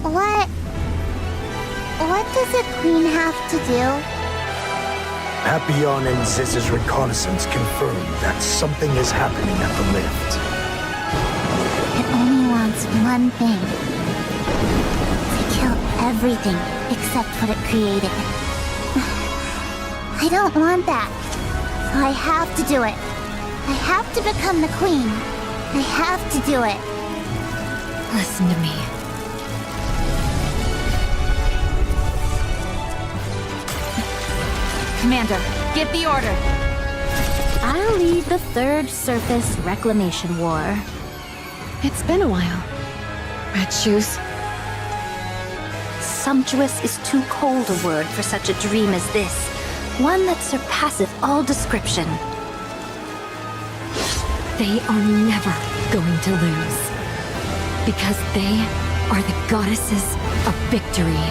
What does a queen have to do? Papillon and Ziz's reconnaissance confirmed that something is happening at the lift. It only wants one thing. To kill everything except what it created. I don't want that. So I have to do it. I have to become the queen. I have to do it. Listen to me. Commander, give the order. I'll lead the Third Surface Reclamation War. It's been a while. Red shoes. Sumptuous is too cold a word for such a dream as this. One that surpasseth all description. They are never going to lose. Because they are the goddesses of victory.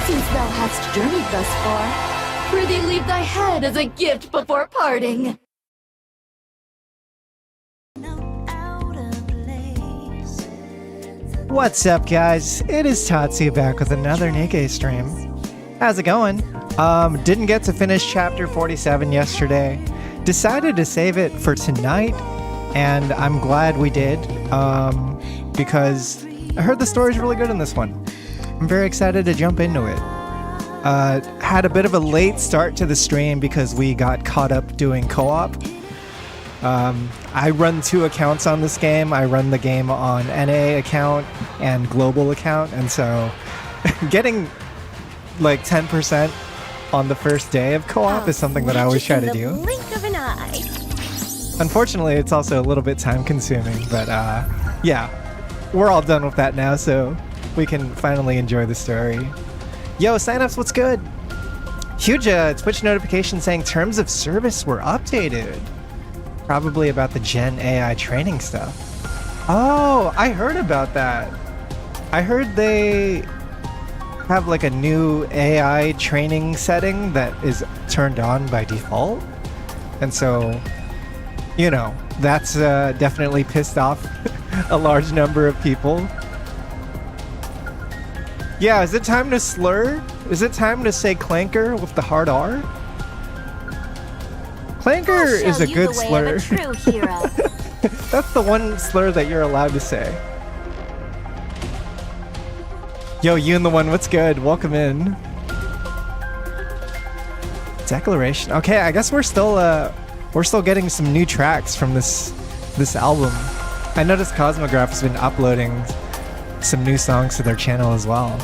Since thou hast journeyed thus far, prithee leave thy head as a gift before parting. What's up, guys? It is Tatsu back with another NIKKE stream. How's it going? Didn't get to finish chapter 47 yesterday. Decided to save it for tonight, and I'm glad we did, because I heard the story's really good in this one. I'm very excited to jump into it. Had a bit of a late start to the stream because we got caught up doing co-op. I run 2 accounts on this game. I run the game on NA account and global account, and so getting like 10% on the first day of co-op is something that I always try to do. Blink of an eye. Unfortunately, it's also a little bit time consuming, but yeah, we're all done with that now, so we can finally enjoy the story. Yo, signups, what's good? Huge Twitch notification saying terms of service were updated. Probably about the Gen AI training stuff. Oh, I heard about that. I heard they have like a new AI training setting that is turned on by default. And so, you know, that's definitely pissed off a large number of people. Yeah, is it time to slur? Is it time to say clanker with the hard R? Clanker is a good slur. That's the one slur that you're allowed to say. Yo, you and the one, what's good? Welcome in. Declaration. Okay, I guess we're still getting some new tracks from this album. I noticed Cosmograph has been uploading some new songs to their channel as well.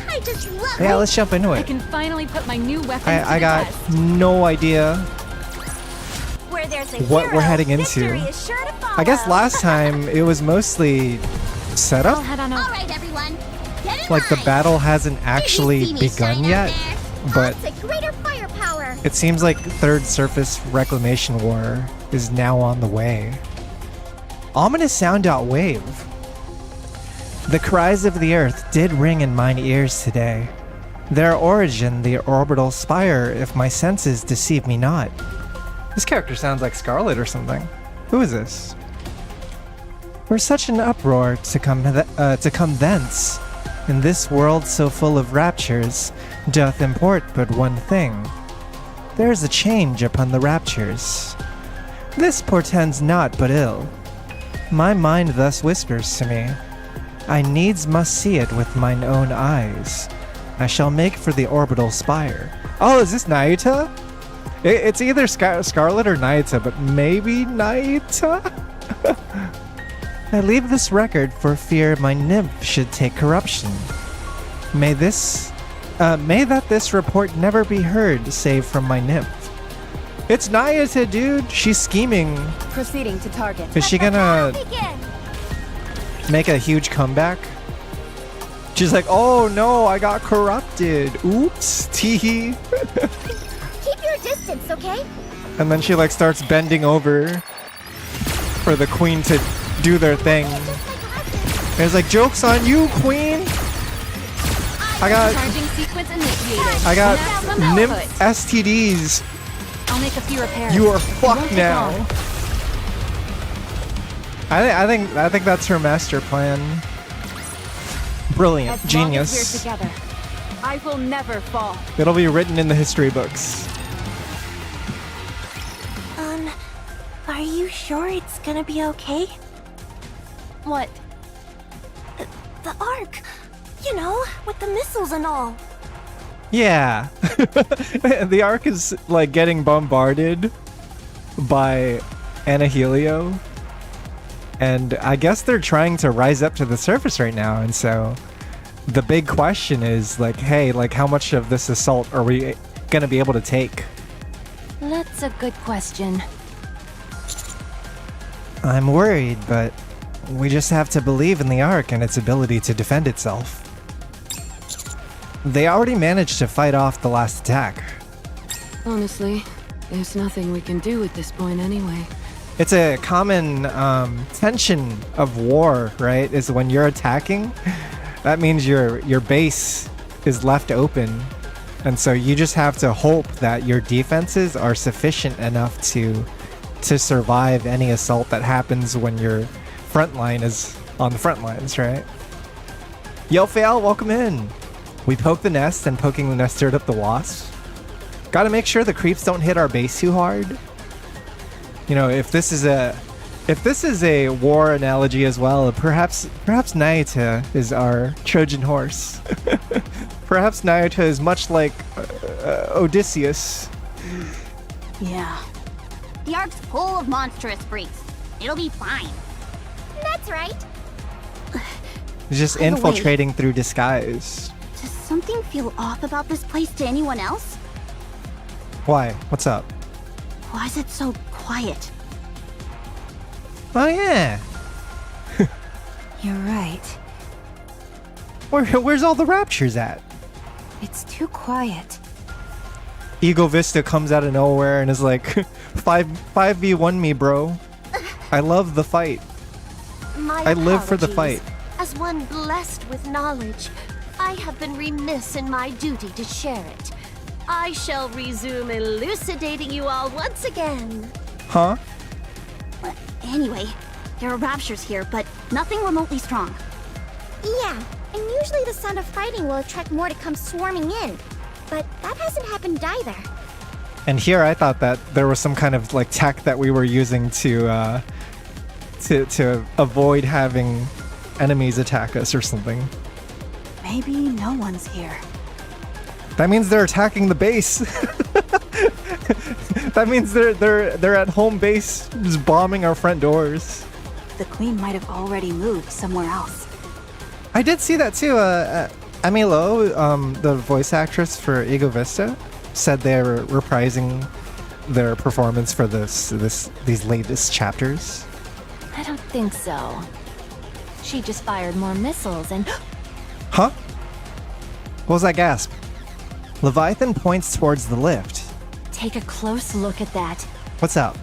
I just love Yeah, let's jump into I it. can finally put my new weapon I got no idea Where there's a what hero, we're heading victory into. is sure to follow. I guess last time it was mostly I'll setup. head on over. All right, everyone. Get in Like the line. battle hasn't actually Did you see me begun shine yet, out there? but Lots of greater firepower. it seems like Third Surface Reclamation War is now on the way. Ominous sound wave. The cries of the earth did ring in mine ears today. Their origin, the orbital spire, if my senses deceive me not. This character sounds like Scarlet or something. Who is this? For such an uproar to come thence, in this world so full of raptures, doth import but one thing. There is a change upon the raptures. This portends naught but ill. My mind thus whispers to me, I needs must see it with mine own eyes. I shall make for the orbital spire. Oh, is this Nayuta? It's either Scarlet or Nayuta, but maybe Nayuta? I leave this record for fear my nymph should take corruption. May that this report never be heard save from my nymph. It's Nayuta, dude. She's scheming. Proceeding to target. Is she gonna Begin. make a huge comeback? She's like, oh no, I got corrupted. Oops, teehee. Keep your distance, okay? And then she like starts bending over for the queen to do their thing. And it's like, joke's on you, queen. Charging sequence initiated. I got Maximum nymph output. STDs. I'll make a few repairs. You are It won't fucked take now. long. I think that's her master plan. Brilliant, As long genius. as we're together, I will never fall. It'll be written in the history books. Are you sure it's gonna be okay? What? The Ark! You know, with the missiles and all. Yeah. The Ark is like getting bombarded by Anahilio. And I guess they're trying to rise up to the surface right now, and so the big question is like, hey, like how much of this assault are we gonna be able to take? That's a good question. I'm worried, but we just have to believe in the Ark and its ability to defend itself. They already managed to fight off the last attack. Honestly, there's nothing we can do at this point anyway. It's a common tension of war, right? Is when you're attacking, that means your base is left open. And so you just have to hope that your defenses are sufficient enough to survive any assault that happens when your front line is on the front lines, right? Yo, Fail, welcome in. We poked the nest, and poking the nest stirred up the wasps. Gotta make sure the creeps don't hit our base too hard. You know, if this is a war analogy as well, perhaps Naota is our Trojan horse. Perhaps Naota is much like Odysseus. Yeah. The Ark's full of monstrous freaks. It'll be fine. That's right. He's just By the way- infiltrating through disguise. Does something feel off about this place to anyone else? Why? What's up? Why is it so quiet? Oh yeah. You're right. Where's all the raptures at? It's too quiet. Ego Vista comes out of nowhere and is like, 5v1 me, bro. I love the fight. My I live for the apologies. fight. As one blessed with knowledge, I have been remiss in my duty to share it. I shall resume elucidating you all once again. Huh? Anyway, there are raptures here, but nothing remotely strong. Yeah, and usually the sound of fighting will attract more to come swarming in. But that hasn't happened either. And here I thought that there was some kind of like tech that we were using to avoid having enemies attack us or something. Maybe no one's here. That means they're attacking the base. That means they're at home base, just bombing our front doors. The queen might have already moved somewhere else. I did see that too. Emmy Lowe, the voice actress for Ego Vista, said they were reprising their performance for these latest chapters. I don't think so. She just fired more missiles and Huh? What was that gasp? Leviathan points towards the lift. take a close look at that. What's up?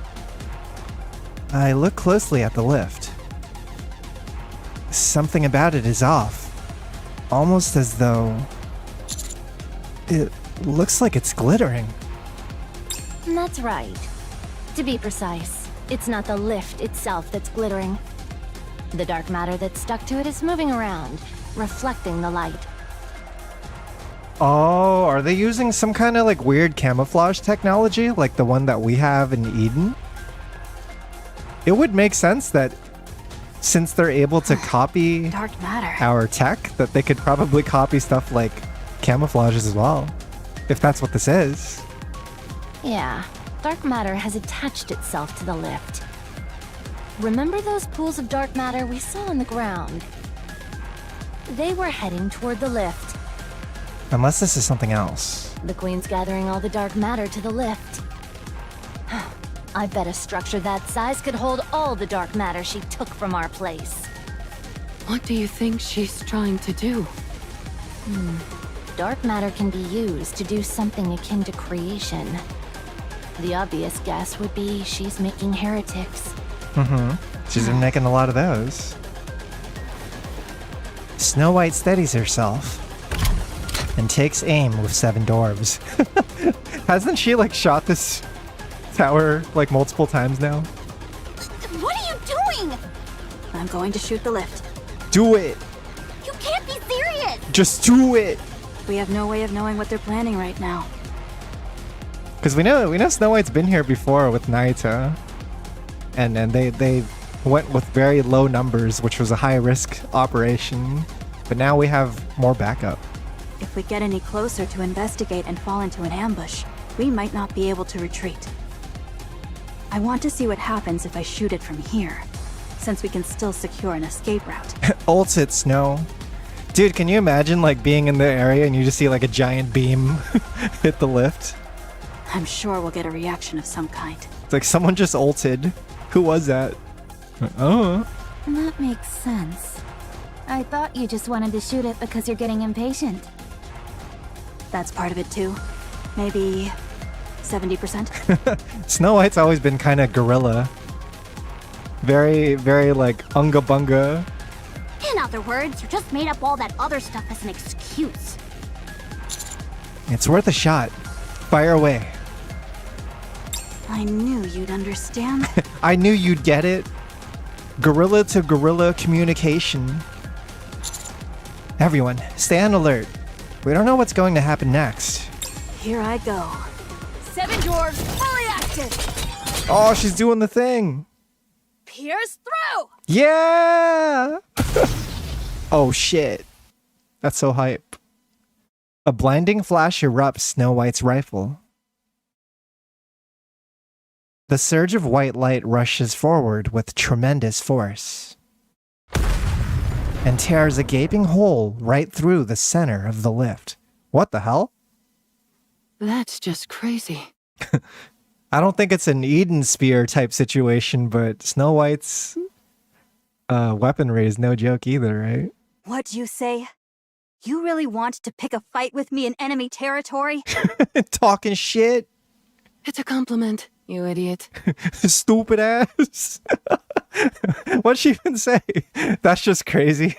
I look closely at the lift. Something about it is off. Almost as though it looks like it's glittering. That's right. To be precise, it's not the lift itself that's glittering. The dark matter that's stuck to it is moving around, reflecting the light. Oh, are they using some kind of like weird camouflage technology like the one that we have in Eden? It would make sense that since they're able to copy Dark matter. our tech, that they could probably copy stuff like camouflages as well, if that's what this is. Yeah, dark matter has attached itself to the lift. Remember those pools of dark matter we saw on the ground? They were heading toward the lift. Unless this is something else. The Queen's gathering all the dark matter to the lift. I bet a structure that size could hold all the dark matter she took from our place. What do you think she's trying to do? Dark matter can be used to do something akin to creation. The obvious guess would be she's making heretics. She's been making a lot of those. Snow White steadies herself and takes aim with 7 dwarves. Hasn't she like shot this tower like multiple times now? What are you doing? I'm going to shoot the lift. Do it. You can't be serious! Just do it. We have no way of knowing what they're planning right now. Because we know Snow White's been here before with Naita. And they went with very low numbers, which was a high-risk operation. But now we have more backup. If we get any closer to investigate and fall into an ambush, we might not be able to retreat. I want to see what happens if I shoot it from here, since we can still secure an escape route. Ult it, Snow. Dude, can you imagine like being in the area and you just see like a giant beam hit the lift? I'm sure we'll get a reaction of some kind. It's like someone just ulted. Who was that? Oh. That makes sense. I thought you just wanted to shoot it because you're getting impatient. That's part of it too. Maybe 70%. Snow White's always been kind of gorilla. Very, very like unga bunga. In other words, you just made up all that other stuff as an excuse. It's worth a shot. Fire away. I knew you'd understand. I knew you'd get it. Gorilla to gorilla communication. Everyone, stay on alert. We don't know what's going to happen next. Here I go. 7 dwarves fully active. Oh, she's doing the thing. Pierce through. Yeah! Oh shit. That's so hype. A blinding flash erupts Snow White's rifle. The surge of white light rushes forward with tremendous force and tears a gaping hole right through the center of the lift. What the hell? That's just crazy. I don't think it's an Eden Spear type situation, but Snow White's weaponry is no joke either, right? What do you say? You really want to pick a fight with me in enemy territory? Talking shit. It's a compliment, you idiot. Stupid ass. What'd she even say? That's just crazy.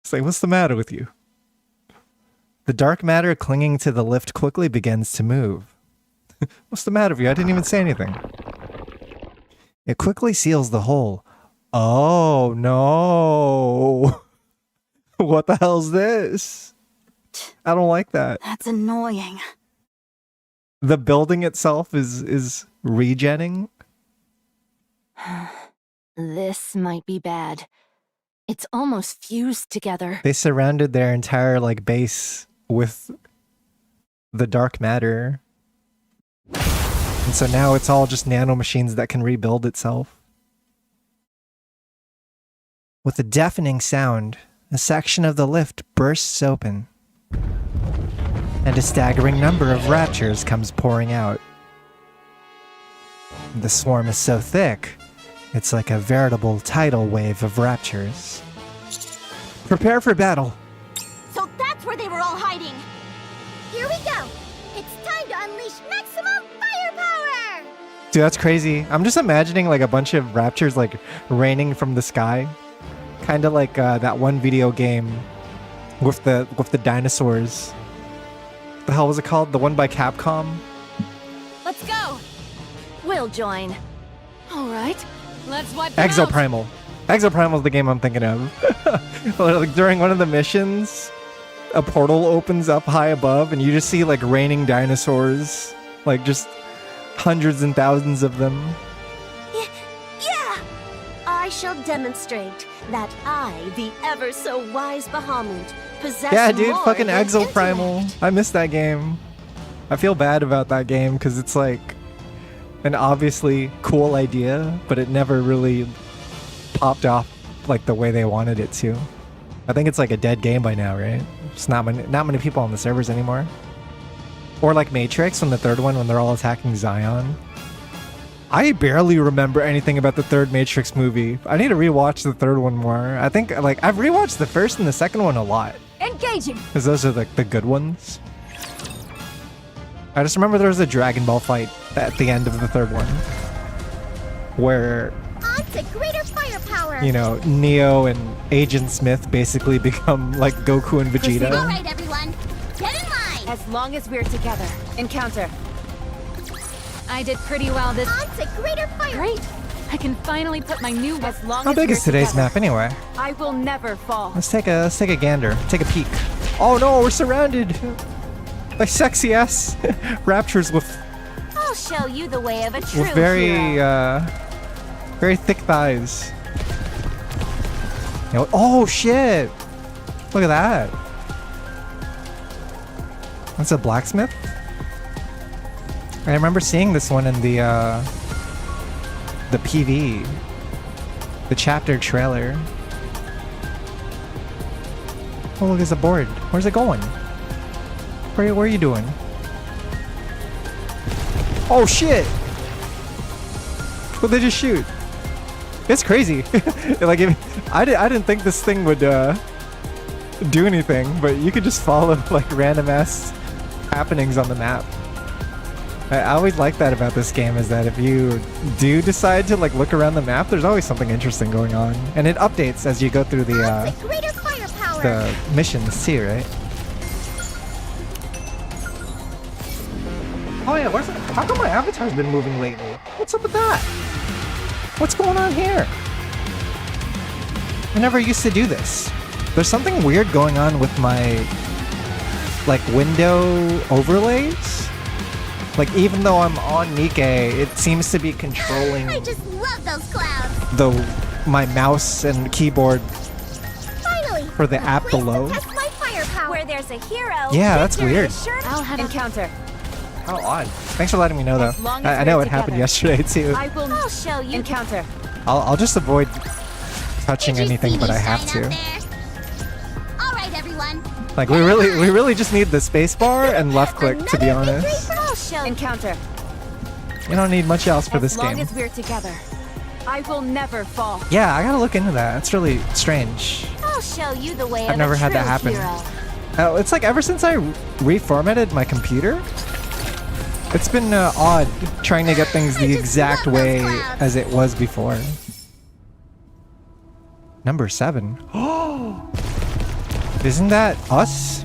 It's like, what's the matter with you? The dark matter clinging to the lift quickly begins to move. What's the matter with you? I didn't even say anything. It quickly seals the hole. Oh no. What the hell's this? I don't like that. That's annoying. The building itself is regenning. This might be bad. It's almost fused together. They surrounded their entire like base with the dark matter. And so now it's all just nanomachines that can rebuild itself. With a deafening sound, a section of the lift bursts open, and a staggering number of raptures comes pouring out. The swarm is so thick, it's like a veritable tidal wave of raptures. Prepare for battle! So that's where they were all hiding! Here we go! It's time to unleash maximum firepower! Dude, that's crazy. I'm just imagining like a bunch of raptors like raining from the sky. Kind of like that one video game with the dinosaurs. What the hell was it called? The one by Capcom? Let's go! We'll join. All right, let's wipe them out. Exoprimal. Exoprimal is the game I'm thinking of. Like during one of the missions, a portal opens up high above and you just see like raining dinosaurs. Like just hundreds and thousands of them. Yeah! I shall demonstrate that I, the ever so wise Bahamut, possess Yeah, dude, more fucking than Exoprimal. intellect. I missed that game. I feel bad about that game because it's like an obviously cool idea, but it never really popped off like the way they wanted it to. I think it's like a dead game by now, right? Just not many people on the servers anymore. Or like Matrix on the third one when they're all attacking Zion. I barely remember anything about the third Matrix movie. I need to rewatch the third one more. I think like I've rewatched the first and the second one a lot. Engaging! Because those are like the good ones. I just remember there was a Dragon Ball fight at the end of the third one. Where, On to greater firepower! you know, Neo and Agent Smith basically become like Goku and Vegeta. Alright, everyone, get in line! As long as we're together. Encounter. I did pretty well this. On to greater fire. Great. I can finally put my new as long How as big we're is today's together. map anyway? I will never fall. Let's take a gander. Take a peek. Oh no, we're surrounded by sexy ass raptures with I'll show you the way of a true very hero. very thick thighs. You know, oh shit! Look at that. That's a blacksmith. I remember seeing this one in the PV, the chapter trailer. Oh look, there's a board. Where's it going? Where are you doing? Oh shit! What'd they just shoot? It's crazy. Like, I didn't think this thing would do anything, but you could just follow like random ass happenings on the map. I always like that about this game, is that if you do decide to like look around the map, there's always something interesting going on, and it updates as you go through the Greater firepower. the missions too, right? Oh yeah, how come my avatar's been moving lately? What's up with that? What's going on here? I never used to do this. There's something weird going on with my like window overlays. Like even though I'm on NIKKE, it seems to be controlling I just love those clouds. my mouse and keyboard Finally. for the app Place to below. test my firepower. Where there's a hero. Yeah, that's weird. I'll have encounter. How odd. Thanks for letting me know though. As long as I know we're it happened together. yesterday too. I will I'll show you. encounter. I'll just avoid touching Did you anything, see but me I have shine to. up there? All right, everyone. Like we really just need the space bar and left click, to be Another victory honest. for I'll show you. Encounter. You don't need much else for this As long game. as we're together, I will never fall. Yeah, I gotta look into that. It's really strange. I'll show you the way I've of never a had that true happen. hero. It's like ever since I reformatted my computer, it's been odd trying to get things the just exact love those way clouds. as it was before. Number 7. Oh, isn't that us?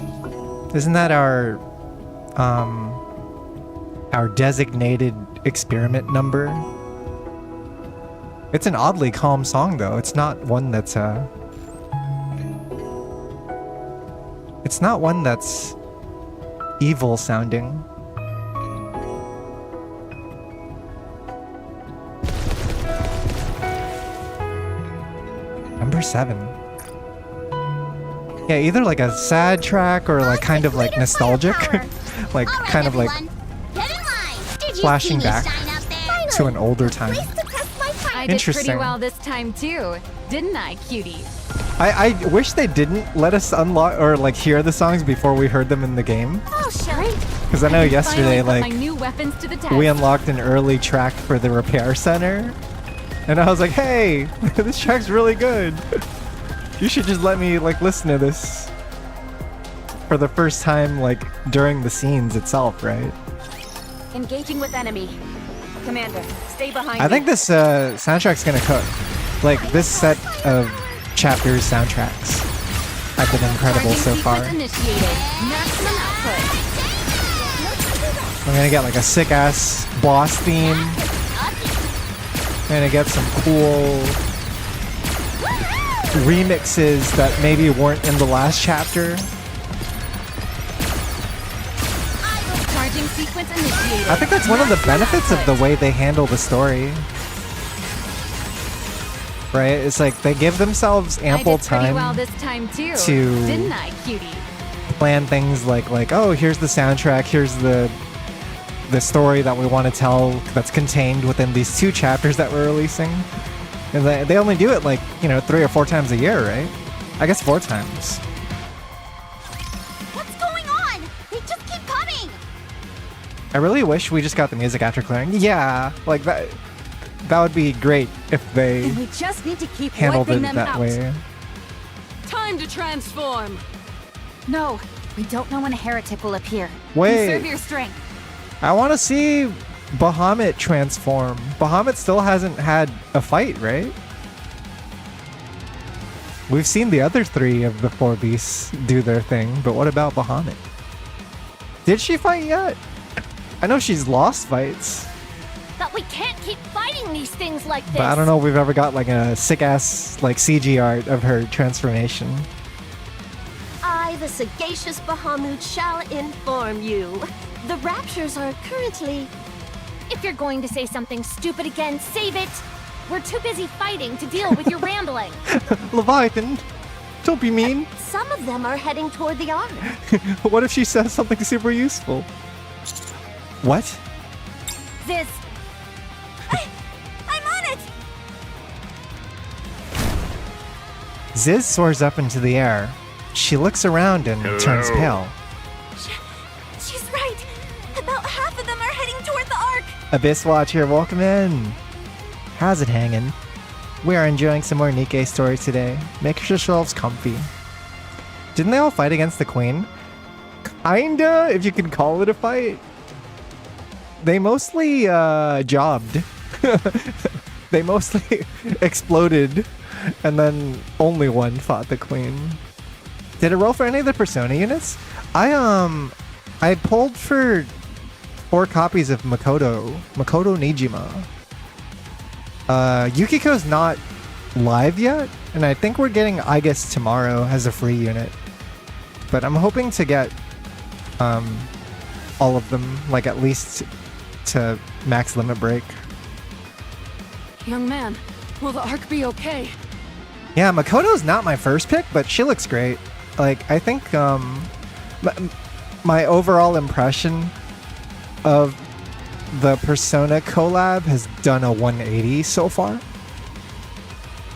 Isn't that our designated experiment number? It's an oddly calm song though. It's not one that's it's not one that's evil sounding. Number 7. Yeah, either like a sad track or like kind of like nostalgic. Like All right, kind of like everyone. Get in line. Did you flashing see me back shine up there? to an older time. Place to test my I fire. did pretty Interesting. well this time too, didn't I, cutie? I wish they didn't let us unlock or like hear the songs before we heard them in the game. I'll show you. Because I know yesterday Finally put like my new weapons to the test. we unlocked an early track for the repair center. And I was like, hey, this track's really good. You should just let me like listen to this for the first time like during the scenes itself, right? Engaging with enemy. Commander, stay behind I think this soundtrack's gonna cook. Like this set of chapters soundtracks have been incredible so far. Initiated. Maximum output. I'm gonna get like a sick ass boss theme. I'm gonna get some cool remixes that maybe weren't in the last chapter. Charging sequence initiated. I think that's one of the benefits of the way they handle the story. Right? It's like they give themselves ample I did pretty time well this time too, to didn't I, cutie? plan things like oh, here's the soundtrack, here's the story that we want to tell that's contained within these 2 chapters that we're releasing. And they only do it like, 3 or 4 times a year, right? I guess 4 times. What's going on? They just keep coming. I really wish we just got the music after clearing. Yeah, like that would be great if they And we just need to keep handled wiping it them that out. way. Time to transform. No, we don't know when a heretic will appear. Wait. Conserve your strength. I want to see Bahamut transform. Bahamut still hasn't had a fight, right? We've seen the other 3 of the 4 beasts do their thing, but what about Bahamut? Did she fight yet? I know she's lost fights. But we can't keep fighting these things like this. But I don't know if we've ever got like a sick-ass like CG art of her transformation. I, the sagacious Bahamut, shall inform you. The Raptures are currently... If you're going to say something stupid again, save it. We're too busy fighting to deal with your rambling. Leviathan, don't be mean. Some of them are heading toward the Ark. What if she says something super useful? What? This. I'm on it! Ziz soars up into the air. She looks around and turns pale. She's right. About half of them are heading toward the Ark. Abyss Watcher, welcome in. How's it hanging? We are enjoying some more NIKKE stories today. Make yourselves comfy. Didn't they all fight against the Queen? Kinda, if you can call it a fight. They mostly jobbed. They mostly exploded, and then only one fought the Queen. Did it roll for any of the Persona units? I pulled for 4 copies of Makoto Nijima. Yukiko's not live yet, and I think we're getting Aigis tomorrow as a free unit. But I'm hoping to get all of them, like at least to max limit break. Young man, will the Ark be okay? Yeah, Makoto's not my first pick, but she looks great. Like, I think my overall impression of the Persona collab has done a 180 so far.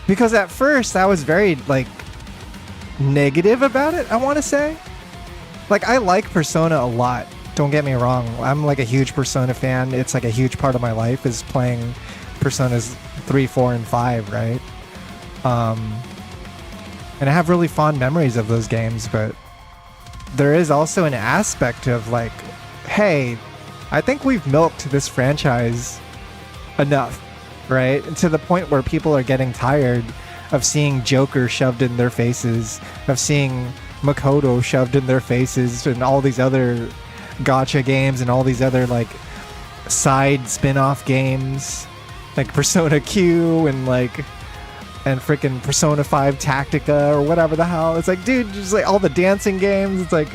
Because at first I was very, like, negative about it, I want to say. Like, I like Persona a lot. Don't get me wrong. I'm like a huge Persona fan. It's like a huge part of my life is playing Personas 3, 4, and 5, right? And I have really fond memories of those games, but there is also an aspect of like, hey, I think we've milked this franchise enough, right? To the point where people are getting tired of seeing Joker shoved in their faces, of seeing Makoto shoved in their faces, and all these other gacha games and all these other like side spin-off games like Persona Q and freaking Persona 5 Tactica or whatever the hell. It's like, dude, just like all the dancing games. It's like,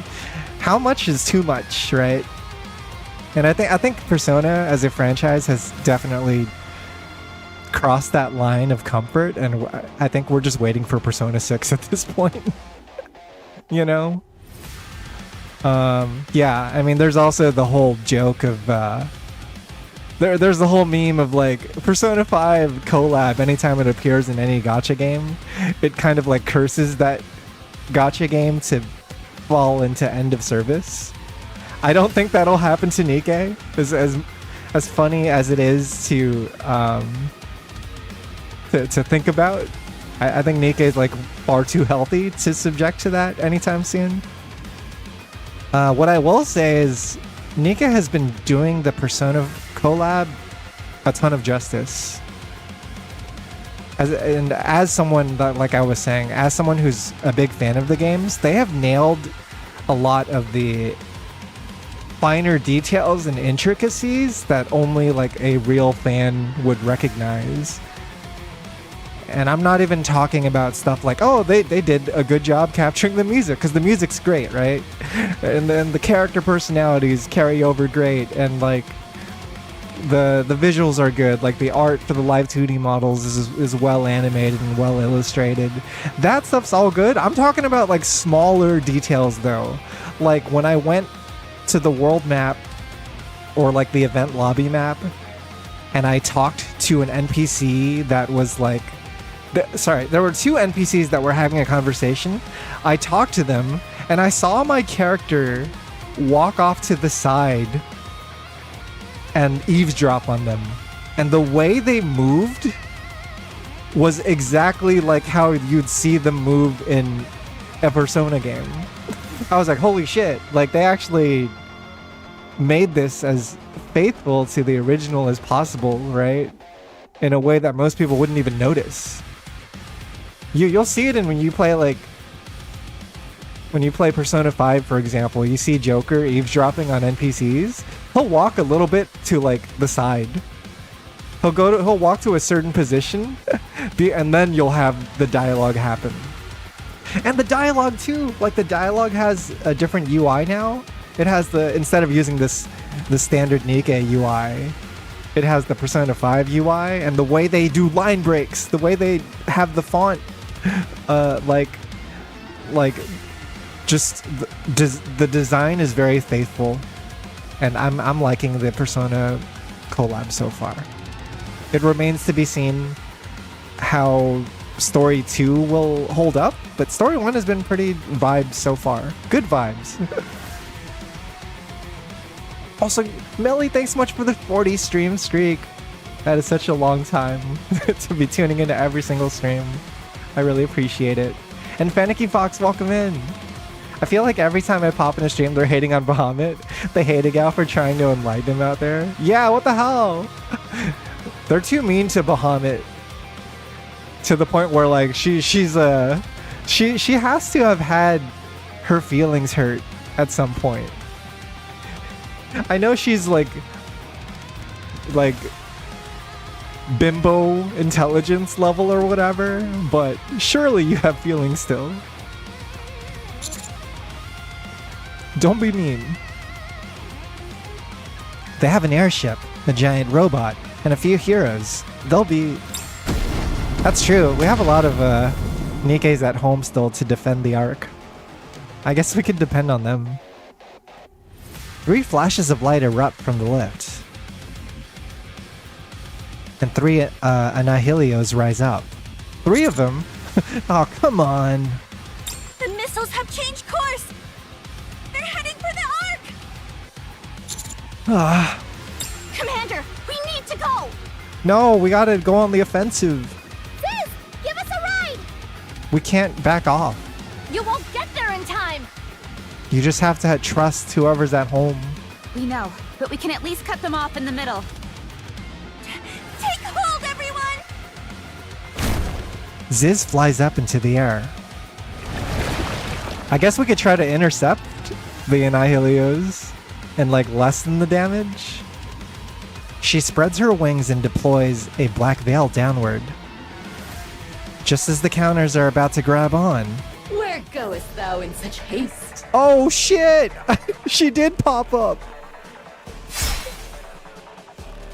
how much is too much, right? And I think Persona as a franchise has definitely crossed that line of comfort, and I think we're just waiting for Persona 6 at this point. You know? Yeah, I mean, there's also the whole joke of there's the whole meme of like Persona 5 collab. Anytime it appears in any gacha game, it kind of like curses that gacha game to fall into end of service. I don't think that'll happen to NIKKE. As funny as it is to think about, I think NIKKE is like far too healthy to subject to that anytime soon. What I will say is NIKKE has been doing the Persona collab a ton of justice. As someone that, like I was saying, as someone who's a big fan of the games, they have nailed a lot of the finer details and intricacies that only like a real fan would recognize. And I'm not even talking about stuff like, oh, they did a good job capturing the music, because the music's great, right? And then the character personalities carry over great, and like the visuals are good. Like the art for the live 2D models is well animated and well illustrated. That stuff's all good. I'm talking about like smaller details though. Like when I went to the world map or like the event lobby map and I talked to an NPC that was like, there were 2 NPCs that were having a conversation. I talked to them and I saw my character walk off to the side and eavesdrop on them. And the way they moved was exactly like how you'd see them move in a Persona game. I was like, holy shit, like they actually made this as faithful to the original as possible, right? In a way that most people wouldn't even notice. You'll see it in when you play Persona 5, for example. You see Joker eavesdropping on NPCs. He'll walk a little bit to like the side He'll walk to a certain position, and then you'll have the dialogue happen. And the dialogue too, like the dialogue has a different UI now. It has instead of using the standard NIKKE UI, it has the Persona 5 UI, and the way they do line breaks, the way they have the font, just the design is very faithful, and I'm liking the Persona collab so far. It remains to be seen how Story 2 will hold up, but Story 1 has been pretty vibes so far. Good vibes. Also, Melly, thanks so much for the 40 stream streak. That is such a long time to be tuning into every single stream. I really appreciate it. And Fanicky Fox, welcome in. I feel like every time I pop in a stream, they're hating on Bahamut. They hate a gal for trying to enlighten him out there. Yeah, what the hell? They're too mean to Bahamut. To the point where, like, she has to have had her feelings hurt at some point. I know she's like bimbo intelligence level or whatever, but surely you have feelings still. Don't be mean. They have an airship, a giant robot, and a few heroes. They'll be... That's true. We have a lot of Nikkes at home still to defend the Ark. I guess we could depend on them. 3 flashes of light erupt from the lift. And 3 Annihilios rise up. 3 of them? Oh, come on. The missiles have changed course! They're heading for the Ark! Ah. Commander, we need to go! No, we gotta go on the offensive. Sis, give us a ride! We can't back off. You won't get there in time! You just have to trust whoever's at home. We know, but we can at least cut them off in the middle. Take hold, everyone! Ziz flies up into the air. I guess we could try to intercept the Annihilios and like lessen the damage. She spreads her wings and deploys a black veil downward. Just as the counters are about to grab on. Where goest thou in such haste? Oh shit! She did pop up!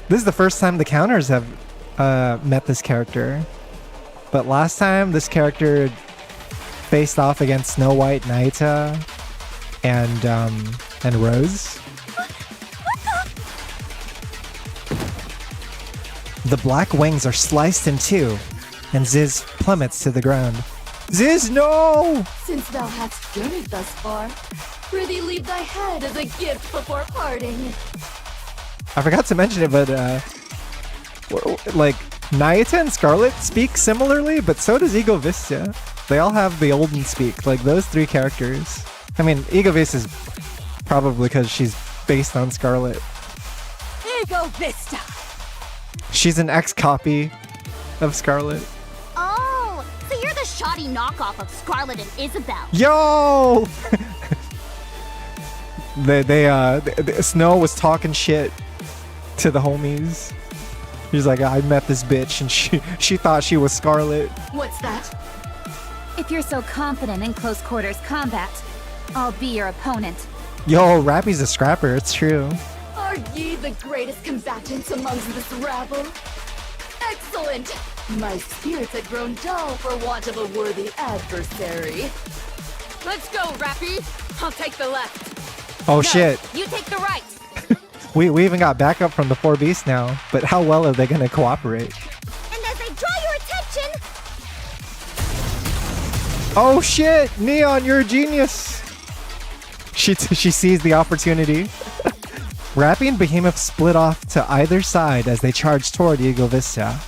This is the first time the counters have met this character. But last time this character faced off against Snow White, Naita, and Rose. The black wings are sliced in two, and Ziz plummets to the ground. Ziz, no! Since thou hast journeyed thus far, prithee leave thy head as a gift before parting. I forgot to mention it, but like Naita and Scarlet speak similarly, but so does Ego Vista. They all have the olden speak, like those 3 characters. I mean, Ego Vista is probably because she's based on Scarlet. Ego Vista! She's an ex-copy of Scarlet. Oh, so you're the shoddy knockoff of Scarlet and Isabel. Yo! Snow was talking shit to the homies. He's like, I met this bitch and she thought she was Scarlet. What's that? If you're so confident in close quarters combat, I'll be your opponent. Yo, Rappy's a scrapper, it's true. Are ye the greatest combatants amongst this rabble? Excellent! My spirits had grown dull for want of a worthy adversary. Let's go, Rappy! I'll take the left. Oh No, shit. You take the right. We even got backup from the 4 beasts now, but how well are they gonna cooperate? And as I draw your attention... Oh shit! Neon, you're a genius! She sees the opportunity. Rappy and Behemoth split off to either side as they charge toward Ego Vista.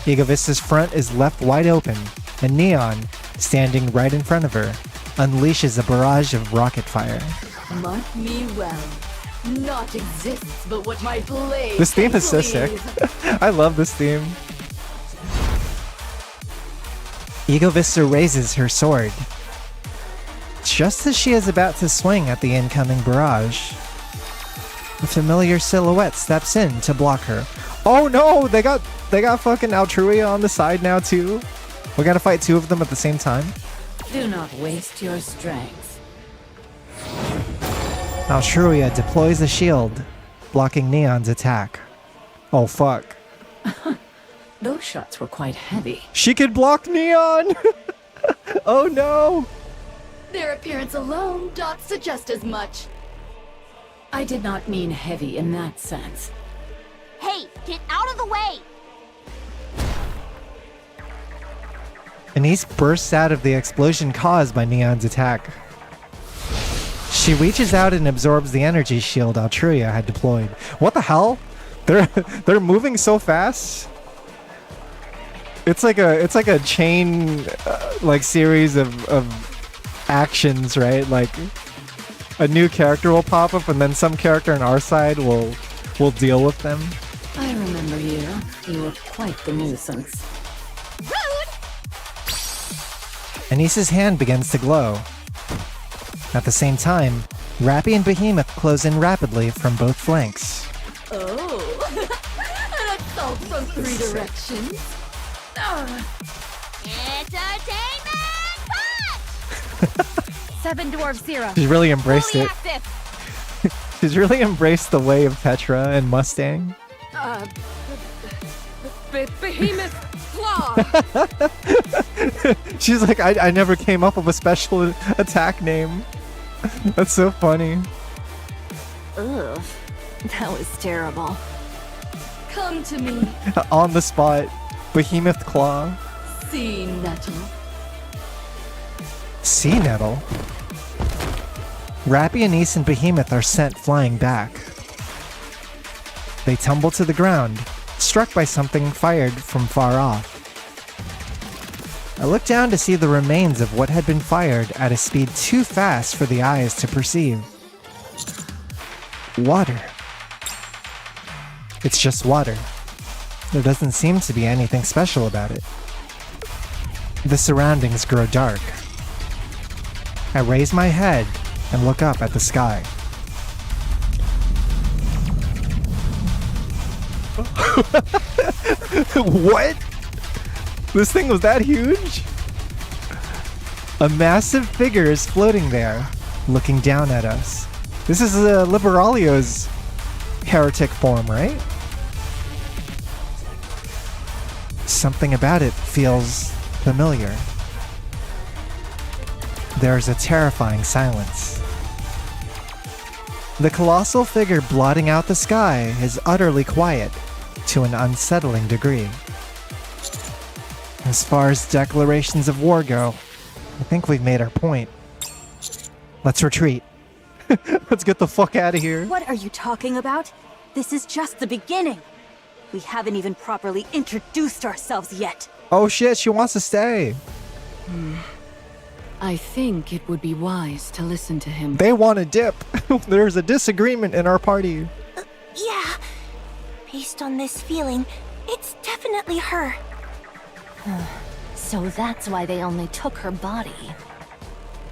Ego Vista's front is left wide open, and Neon, standing right in front of her, unleashes a barrage of rocket fire. Mark me well. Naught exists but what my blade This theme can is so sick. please. I love this theme. Ego Vista raises her sword. Just as she is about to swing at the incoming barrage, a familiar silhouette steps in to block her. Oh no, they got fucking Altruia on the side now too. We gotta fight two of them at the same time. Do not waste your strength. Altruia deploys a shield, blocking Neon's attack. Oh fuck. Those shots were quite heavy. She could block Neon! Oh no! Their appearance alone doth suggest as much. I did not mean heavy in that sense. Hey, get out of the way! Anise bursts out of the explosion caused by Neon's attack. She reaches out and absorbs the energy shield Altruia had deployed. What the hell? They're moving so fast. It's like a chain like series of actions, right? Like a new character will pop up and then some character on our side will deal with them. I remember you. You were quite the nuisance. Anise's hand begins to glow. At the same time, Rappy and Behemoth close in rapidly from both flanks. Oh, an assault from 3 directions. Entertainment punch! 7 Dwarf Zero. She's really embraced Fully it. active. She's really embraced the way of Petra and Mustang. Behemoth Claw. She's like, I never came up with a special attack name. That's so funny. Ugh, that was terrible. Come to me, On the spot, Behemoth Claw. sea nettle. Sea Nettle? Rappy, Anise, and Behemoth are sent flying back. They tumble to the ground, struck by something fired from far off. I look down to see the remains of what had been fired at a speed too fast for the eyes to perceive. Water. It's just water. There doesn't seem to be anything special about it. The surroundings grow dark. I raise my head and look up at the sky. What? This thing was that huge? A massive figure is floating there, looking down at us. This is Liberalio's heretic form, right? Something about it feels familiar. There's a terrifying silence. The colossal figure blotting out the sky is utterly quiet to an unsettling degree. As far as declarations of war go, I think we've made our point. Let's retreat. Let's get the fuck out of here. What are you talking about? This is just the beginning. We haven't even properly introduced ourselves yet. Oh shit, she wants to stay. I think it would be wise to listen to him. They want to dip. There's a disagreement in our party. Yeah. Based on this feeling, it's definitely her. So that's why they only took her body.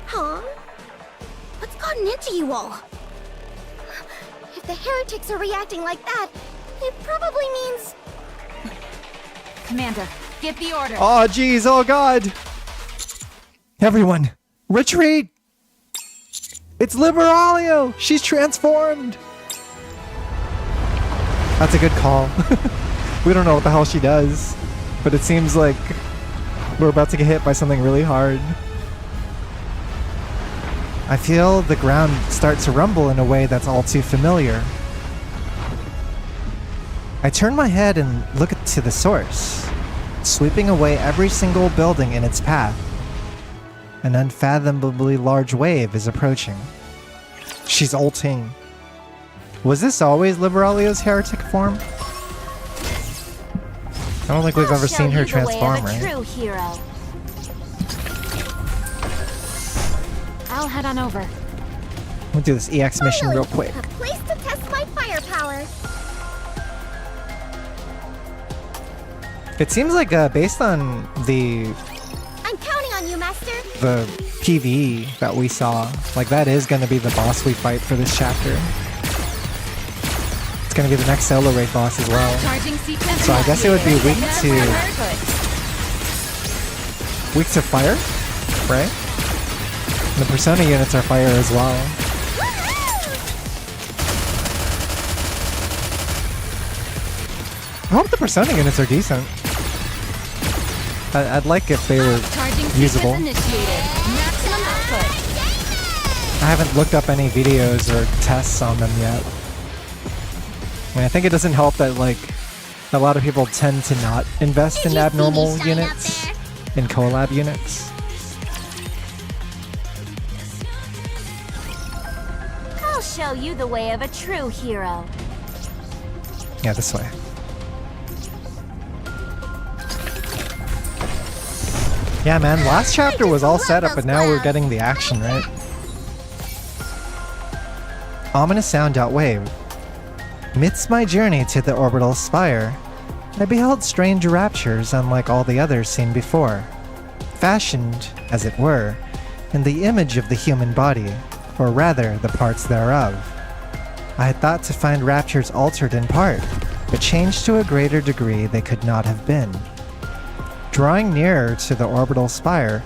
Huh? What's gotten into you all? If the heretics are reacting like that, it probably means... Commander, get the order. Oh jeez, oh god. Everyone, retreat! It's Liberalio! She's transformed! That's a good call. We don't know what the hell she does, but it seems like we're about to get hit by something really hard. I feel the ground start to rumble in a way that's all too familiar. I turn my head and look to the source, sweeping away every single building in its path. An unfathomably large wave is approaching. She's ulting. Was this always Liberalio's heretic form? I don't think we've ever seen her transform, right? True hero. I'll head on over. We'll do this EX mission real quick. A place to test my firepower. It seems like based on the I'm counting on you, Master. PvE that we saw, like that is going to be the boss we fight for this chapter. It's gonna be the next solo raid boss as well. Charging sequence. So I guess it would be weak to fire, right? And the Persona units are fire as well. I hope the Persona units are decent. I'd like if they were usable. I haven't looked up any videos or tests on them yet. I mean, I think it doesn't help that, like, a lot of people tend to not invest in abnormal units, in collab units. I'll show you the way of a true hero. Yeah, this way. Yeah, man, last chapter was all set up, but now we're getting the action, right? Ominous sound outwave. Midst my journey to the orbital spire, I beheld strange raptures unlike all the others seen before, fashioned, as it were, in the image of the human body, or rather the parts thereof. I had thought to find raptures altered in part, but changed to a greater degree they could not have been. Drawing nearer to the orbital spire,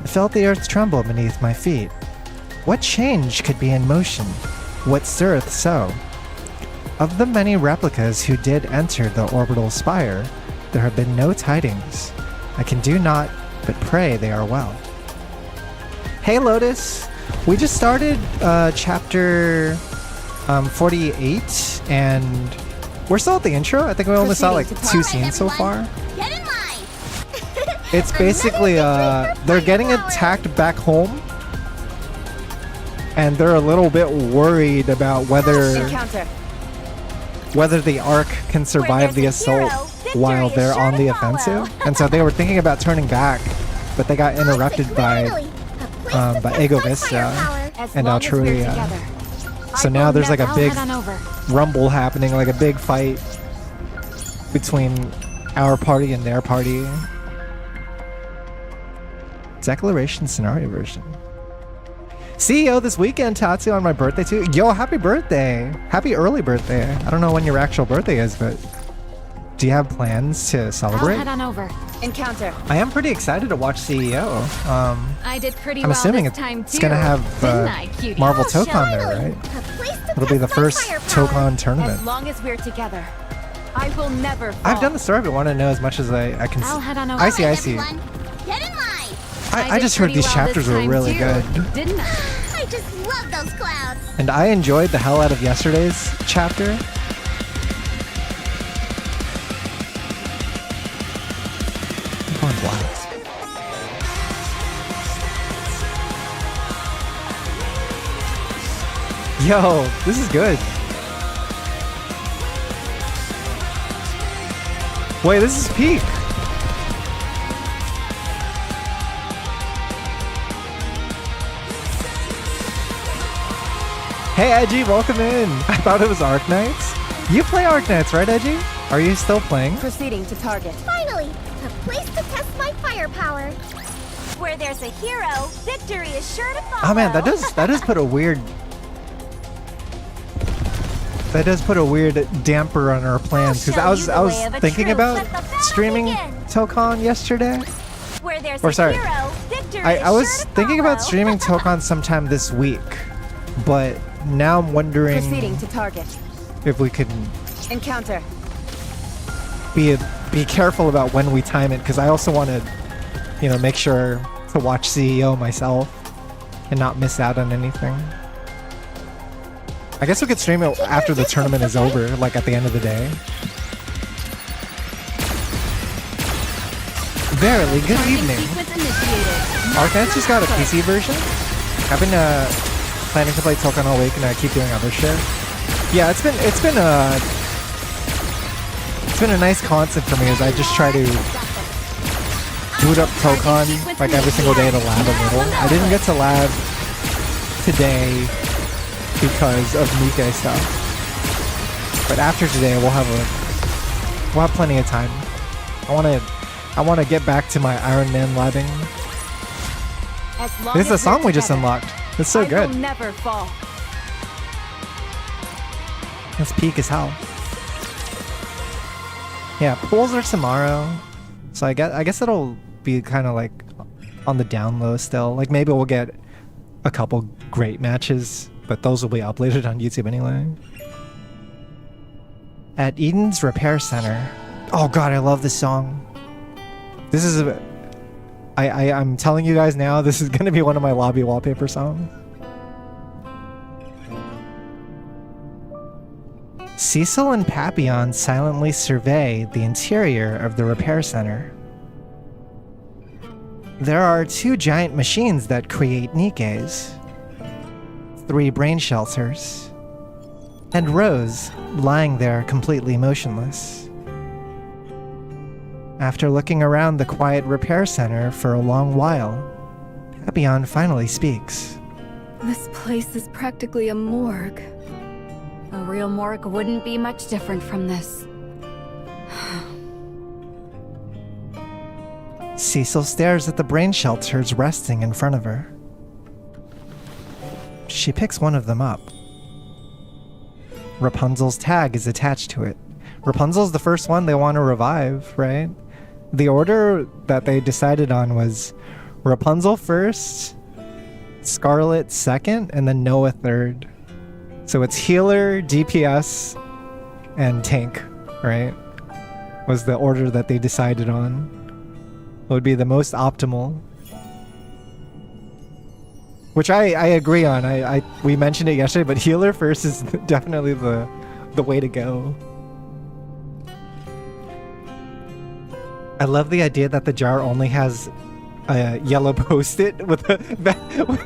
I felt the earth tremble beneath my feet. What change could be in motion? What stirreth so? Of the many replicas who did enter the orbital spire, there have been no tidings. I can do naught but pray they are well. Hey Lotus! We just started chapter 48, and we're still at the intro. I think we only saw like 2 scenes so far. Get in line! It's basically, they're getting attacked back home, and they're a little bit worried about whether the Ark can survive the assault while they're on the offensive. And so they were thinking about turning back, but they got interrupted by Ego Vista and Altruia. So now there's like a big rumble happening, like a big fight between our party and their party. Declaration scenario version. CEO this weekend, Tatsu, on my birthday too. Yo, happy birthday! Happy early birthday. I don't know when your actual birthday is, but do you have plans to celebrate? I'll head on over. Encounter. I am pretty excited to watch CEO. I did pretty I'm well assuming this it's time too. gonna have Marvel Oh, Tokon there, right? It'll be the first Tokon tournament. As long as we're together, I will never fall. I've done the story, but want to know as much as I can. I'll head on over. I see. Get in line! I just heard these chapters were really good. Didn't I? I just love those clouds! And I enjoyed the hell out of yesterday's chapter. I'm going black. Yo, this is good. Wait, this is peak. Hey Edgy, welcome in. I thought it was Arc Knights. You play Arc Knights, right, Edgy? Are you still playing? Proceeding to target. Finally! A place to test my firepower! Where there's a hero, victory is sure to follow. Oh man, that does put a weird damper on our plans, because I was thinking about streaming Tokon yesterday. Where there's Or sorry, a hero, victory I is was sure to thinking about follow. streaming Tokon sometime this week, but now I'm wondering Proceeding to target. if we could Encounter. be careful about when we time it, because I also want to, make sure to watch CEO myself and not miss out on anything. I guess we could stream it after the tournament is over, like at the end of the day. Verily, good evening. Arc Knights just got a PC version. I've been planning to play Tokon all week, and I keep doing other shit. Yeah, it's been a nice concept for me, as I just try to boot up Tokon like every single day to lab a little. I didn't get to lab today because of NIKKE stuff, but after today we'll have plenty of time. I want to get back to my Iron Man labbing. This is the song we just unlocked. It's so good. Never fall. It's peak as hell. Yeah, pools are tomorrow. So I guess it'll be kind of like on the down low still. Like maybe we'll get a couple great matches, but those will be uploaded on YouTube anyway. At Eden's Repair Center. Oh god, I love this song. This is I'm telling you guys now, this is gonna be one of my lobby wallpaper songs. Cecil and Papillon silently survey the interior of the repair center. There are 2 giant machines that create NIKKEs, 3 brain shelters, and Rose lying there completely motionless. After looking around the quiet repair center for a long while, Papillon finally speaks. This place is practically a morgue. A real morgue wouldn't be much different from this. Cecil stares at the brain shelters resting in front of her. She picks one of them up. Rapunzel's tag is attached to it. Rapunzel's the first one they want to revive, right? The order that they decided on was Rapunzel first, Scarlet second, and then Noah third. So it's healer, DPS, and tank, right? Was the order that they decided on. It would be the most optimal. Which I agree on. We mentioned it yesterday, but healer first is definitely the way to go. I love the idea that the jar only has a yellow post-it with a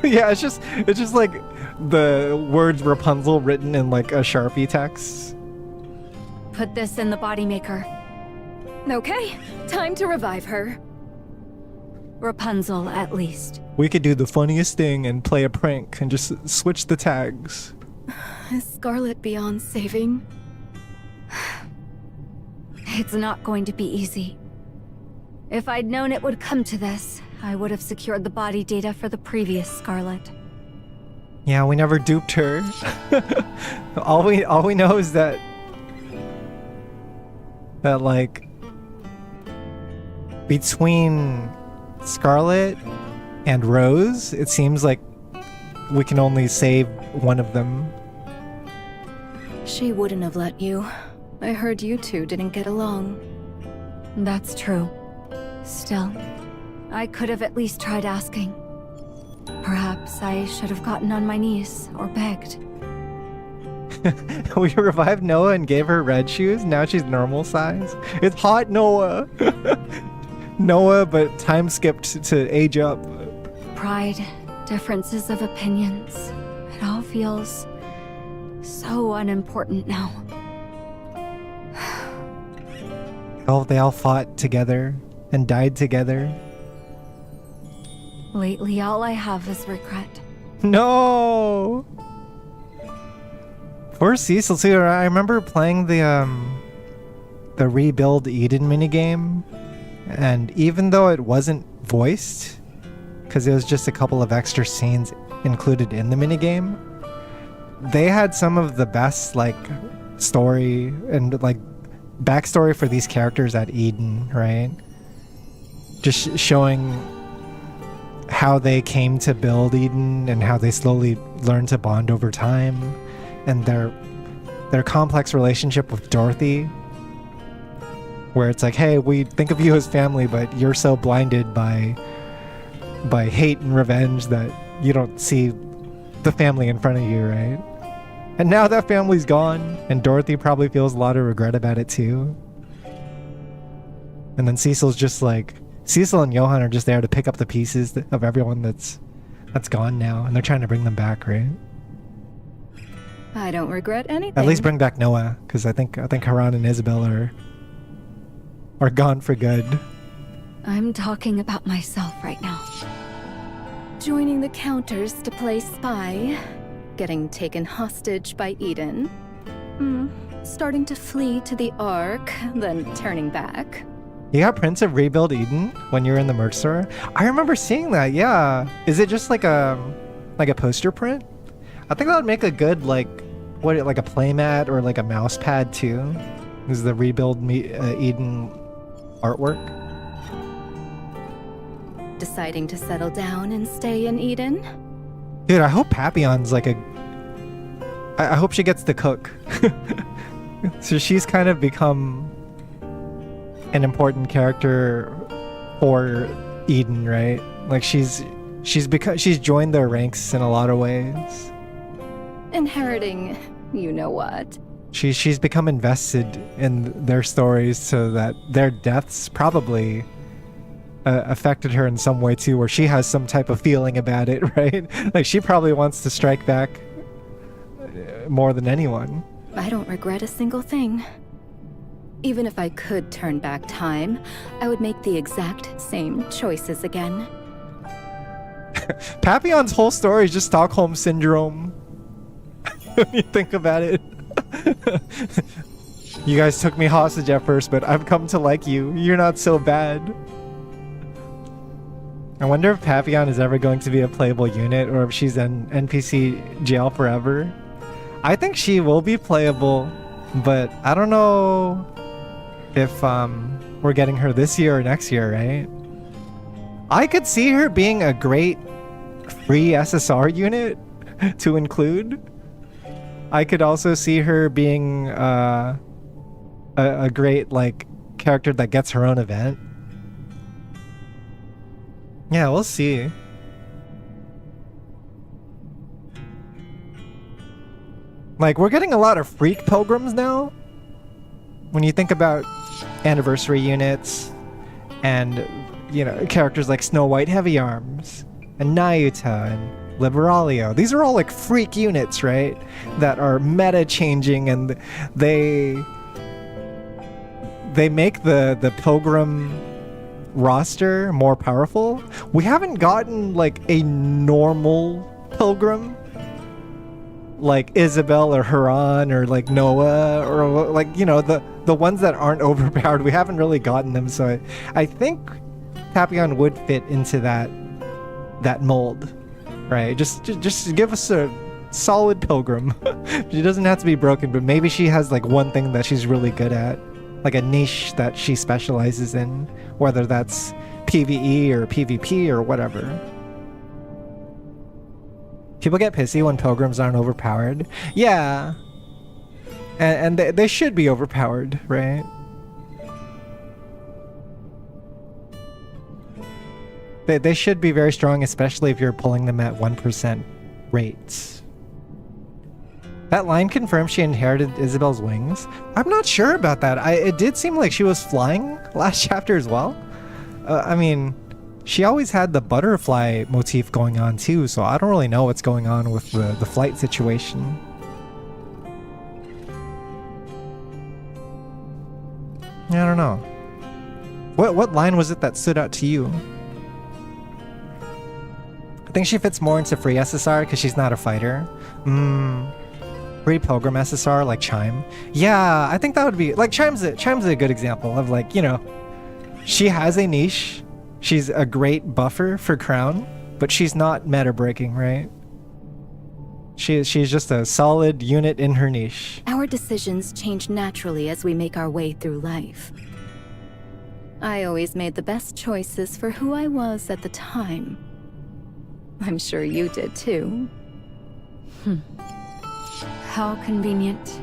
yeah, it's just like the words Rapunzel written in like a Sharpie text. Put this in the body maker. Okay, time to revive her. Rapunzel, at least. We could do the funniest thing and play a prank and just switch the tags. Is Scarlet beyond saving? It's not going to be easy. If I'd known it would come to this, I would have secured the body data for the previous Scarlet. Yeah, we never duped her. all we know is that like between Scarlet and Rose, it seems like we can only save one of them. She wouldn't have let you. I heard you two didn't get along. That's true. Still, I could have at least tried asking. Perhaps I should have gotten on my knees or begged. We revived Noah and gave her red shoes. Now she's normal size. It's hot Noah. Noah, but time skipped to age up. Pride, differences of opinions. It all feels so unimportant now. Oh, they all fought together and died together. Lately, all I have is regret. No! Poor Cecil too. I remember playing the Rebuild Eden minigame, and even though it wasn't voiced, because it was just a couple of extra scenes included in the minigame, they had some of the best like story and like backstory for these characters at Eden, right? Just showing how they came to build Eden and how they slowly learned to bond over time, and their complex relationship with Dorothy, where it's like, hey, we think of you as family, but you're so blinded by hate and revenge that you don't see the family in front of you, right? And now that family's gone, and Dorothy probably feels a lot of regret about it too. And then Cecil's just like, Cecil and Johan are just there to pick up the pieces of everyone that's gone now, and they're trying to bring them back, right? I don't regret anything. At least bring back Noah, because I think Haran and Isabel are gone for good. I'm talking about myself right now. Joining the counters to play spy, getting taken hostage by Eden, starting to flee to the Ark, then turning back. You got Prince of Rebuild Eden when you're in the merch store? I remember seeing that, yeah. Is it just like a poster print? I think that would make a good like a playmat or like a mouse pad too. This is the Rebuild Eden artwork. Deciding to settle down and stay in Eden? Dude, I hope Papillon's like a... I hope she gets to cook. So she's kind of become an important character for Eden, right? Like she's joined their ranks in a lot of ways. Inheriting, you know what? She's become invested in their stories so that their deaths probably affected her in some way too, where she has some type of feeling about it, right? Like she probably wants to strike back more than anyone. I don't regret a single thing. Even if I could turn back time, I would make the exact same choices again. Papillon's whole story is just Stockholm Syndrome. When you think about it. You guys took me hostage at first, but I've come to like you. You're not so bad. I wonder if Papillon is ever going to be a playable unit or if she's in NPC jail forever. I think she will be playable, but I don't know if we're getting her this year or next year, right? I could see her being a great free SSR unit to include. I could also see her being a great like character that gets her own event. Yeah, we'll see. Like, we're getting a lot of freak pilgrims now. When you think about anniversary units and, you know, characters like Snow White Heavy Arms and Nayuta and Liberalio. These are all like freak units, right? That are meta changing, and they make the pilgrim roster more powerful. We haven't gotten like a normal pilgrim like Isabel or Haran or like Noah or like, you know, the ones that aren't overpowered. We haven't really gotten them, so I think Papillon would fit into that mold. Right, just give us a solid pilgrim. She doesn't have to be broken, but maybe she has like one thing that she's really good at, like a niche that she specializes in, whether that's PvE or PvP or whatever. People get pissy when pilgrims aren't overpowered. Yeah, and they should be overpowered, right? They should be very strong, especially if you're pulling them at 1% rates. That line confirms she inherited Isabel's wings. I'm not sure about that. It did seem like she was flying last chapter as well. I mean, she always had the butterfly motif going on too, so I don't really know what's going on with the flight situation. I don't know. What line was it that stood out to you? I think she fits more into free SSR because she's not a fighter. Free pilgrim SSR like Chime. Yeah, I think that would be like Chime's a good example of, like, you know, she has a niche. She's a great buffer for Crown, but she's not meta breaking, right? She's just a solid unit in her niche. Our decisions change naturally as we make our way through life. I always made the best choices for who I was at the time. I'm sure you did too. How convenient.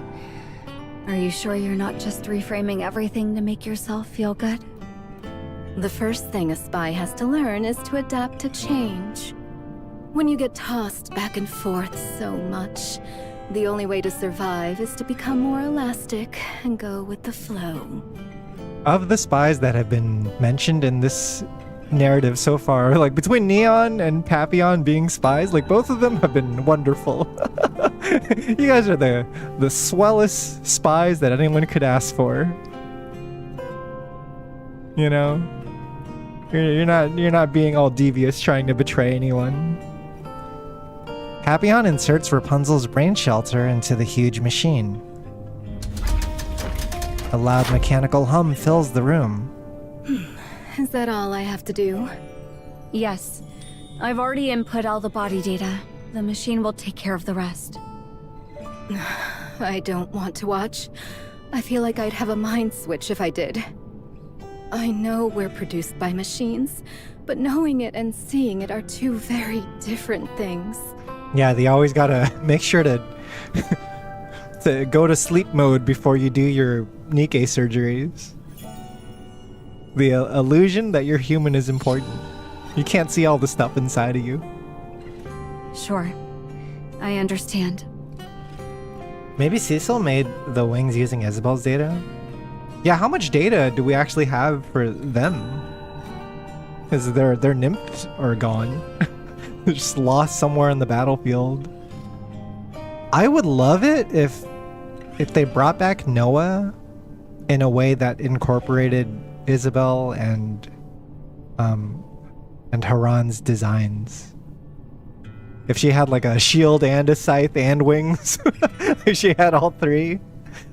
Are you sure you're not just reframing everything to make yourself feel good? The first thing a spy has to learn is to adapt to change. When you get tossed back and forth so much, the only way to survive is to become more elastic and go with the flow. Of the spies that have been mentioned in this narrative so far, like between Neon and Papillon being spies, like both of them have been wonderful. You guys are the swellest spies that anyone could ask for. You know, you're not being all devious trying to betray anyone. Papillon inserts Rapunzel's brain shelter into the huge machine. A loud mechanical hum fills the room. Is that all I have to do? Yes. I've already input all the body data. The machine will take care of the rest. I don't want to watch. I feel like I'd have a mind switch if I did. I know we're produced by machines, but knowing it and seeing it are two very different things. Yeah, they always gotta make sure to to go to sleep mode before you do your NIKKE surgeries. The illusion that you're human is important. You can't see all the stuff inside of you. Sure. I understand. Maybe Cecil made the wings using Isabel's data? Yeah, how much data do we actually have for them? Because their nymphs are gone. They're just lost somewhere in the battlefield. I would love it if they brought back Noah in a way that incorporated Isabel and Haran's designs. If she had like a shield and a scythe and wings, if she had all three,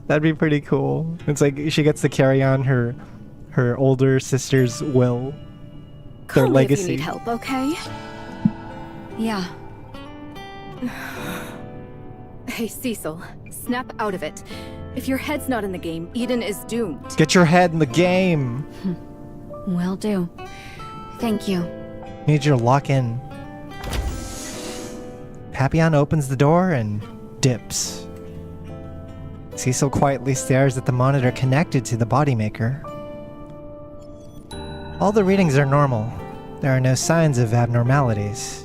that'd be pretty cool. It's like she gets to carry on her older sister's will, their Call me legacy. if you need help, okay? Yeah. Hey, Cecil, snap out of it. If your head's not in the game, Eden is doomed. Get your head in the game. Will do. Thank you. Need you to lock in. Papillon opens the door and dips. Cecil quietly stares at the monitor connected to the bodymaker. All the readings are normal. There are no signs of abnormalities.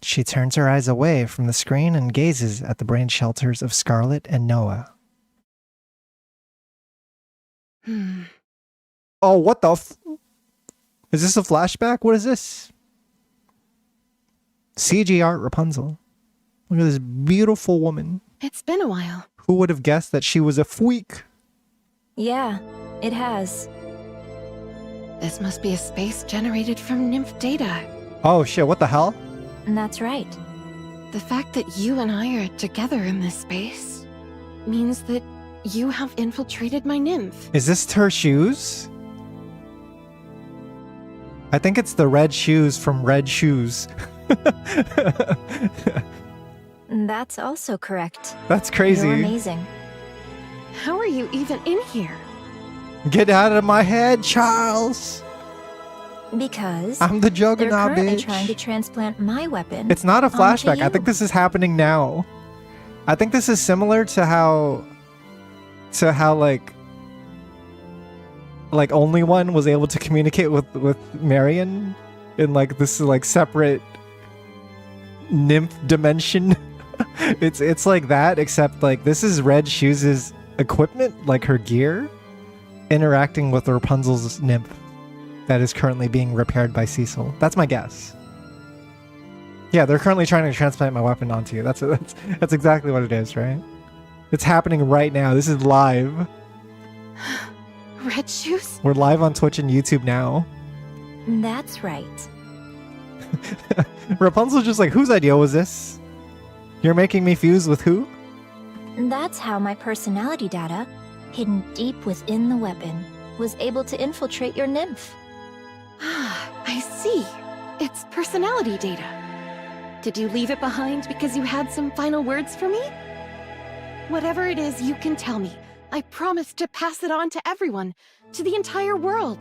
She turns her eyes away from the screen and gazes at the brain shelters of Scarlet and Noah. Oh, what the Is this a flashback? What is this? CG art Rapunzel. Look at this beautiful woman. It's been a while. Who would have guessed that she was a freak? Yeah, it has. This must be a space generated from nymph data. Oh shit, what the hell? That's right. The fact that you and I are together in this space means that you have infiltrated my nymph. Is this her shoes? I think it's the red shoes from Red Shoes. That's also correct. That's crazy. You're amazing. How are you even in here? Get out of my head, Charles! Because I'm the they're Juggernaut, currently bitch. trying to transplant my weapon. It's not a onto flashback. I you. think this is happening now. I think this is similar to how like only one was able to communicate with Marion in like this like separate nymph dimension. It's like that, except like this is Red Shoes' equipment, like her gear, interacting with Rapunzel's nymph that is currently being repaired by Cecil. That's my guess. Yeah, they're currently trying to transplant my weapon onto you. That's exactly what it is, right? It's happening right now. This is live. Red Shoes? We're live on Twitch and YouTube now. That's right. Rapunzel's just like, whose idea was this? You're making me fuse with who? That's how my personality data, hidden deep within the weapon, was able to infiltrate your nymph. Ah, I see. It's personality data. Did you leave it behind because you had some final words for me? Whatever it is, you can tell me. I promise to pass it on to everyone, to the entire world.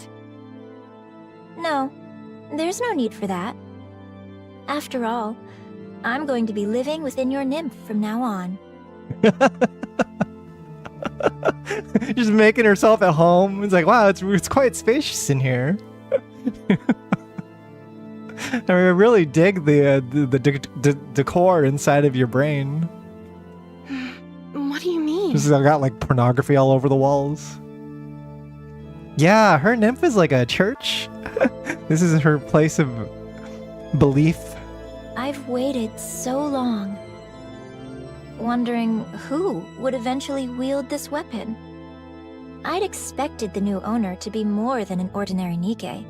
No, there's no need for that. After all, I'm going to be living within your nymph from now on. Just making herself at home. It's like, wow, it's quite spacious in here. I mean, I really dig the decor inside of your brain. What do you mean? This has got like pornography all over the walls. Yeah, her nymph is like a church. This is her place of belief. I've waited so long, wondering who would eventually wield this weapon. I'd expected the new owner to be more than an ordinary NIKKE,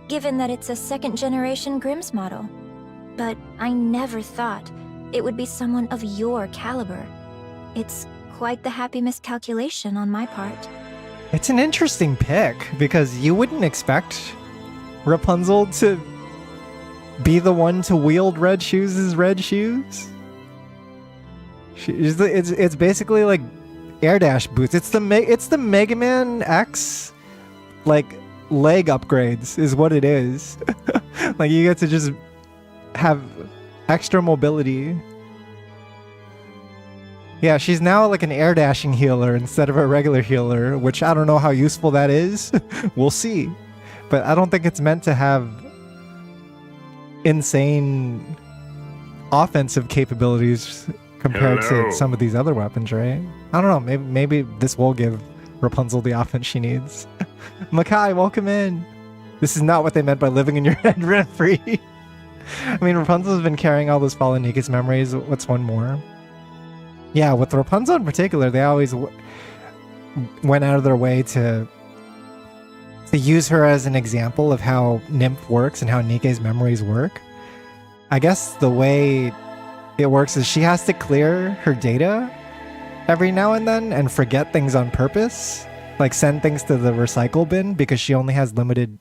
given that it's a second-generation Grimm's model. But I never thought it would be someone of your caliber. It's quite the happy miscalculation on my part. It's an interesting pick, because you wouldn't expect Rapunzel to be the one to wield Red Shoes' red shoes. It's basically like air dash boots. It's the Mega Man X, like, leg upgrades is what it is. Like, you get to just have extra mobility. Yeah, she's now like an air dashing healer instead of a regular healer, which I don't know how useful that is. We'll see. But I don't think it's meant to have insane offensive capabilities compared to some of these other weapons, right? I don't know. Maybe this will give Rapunzel the offense she needs. Makai, welcome in. This is not what they meant by living in your head rent-free. I mean, Rapunzel's been carrying all those fallen Nikke's memories. What's one more? Yeah, with Rapunzel in particular, they always went out of their way to use her as an example of how Nymph works and how Nikke's memories work. I guess the way it works is she has to clear her data every now and then and forget things on purpose. Like send things to the recycle bin because she only has limited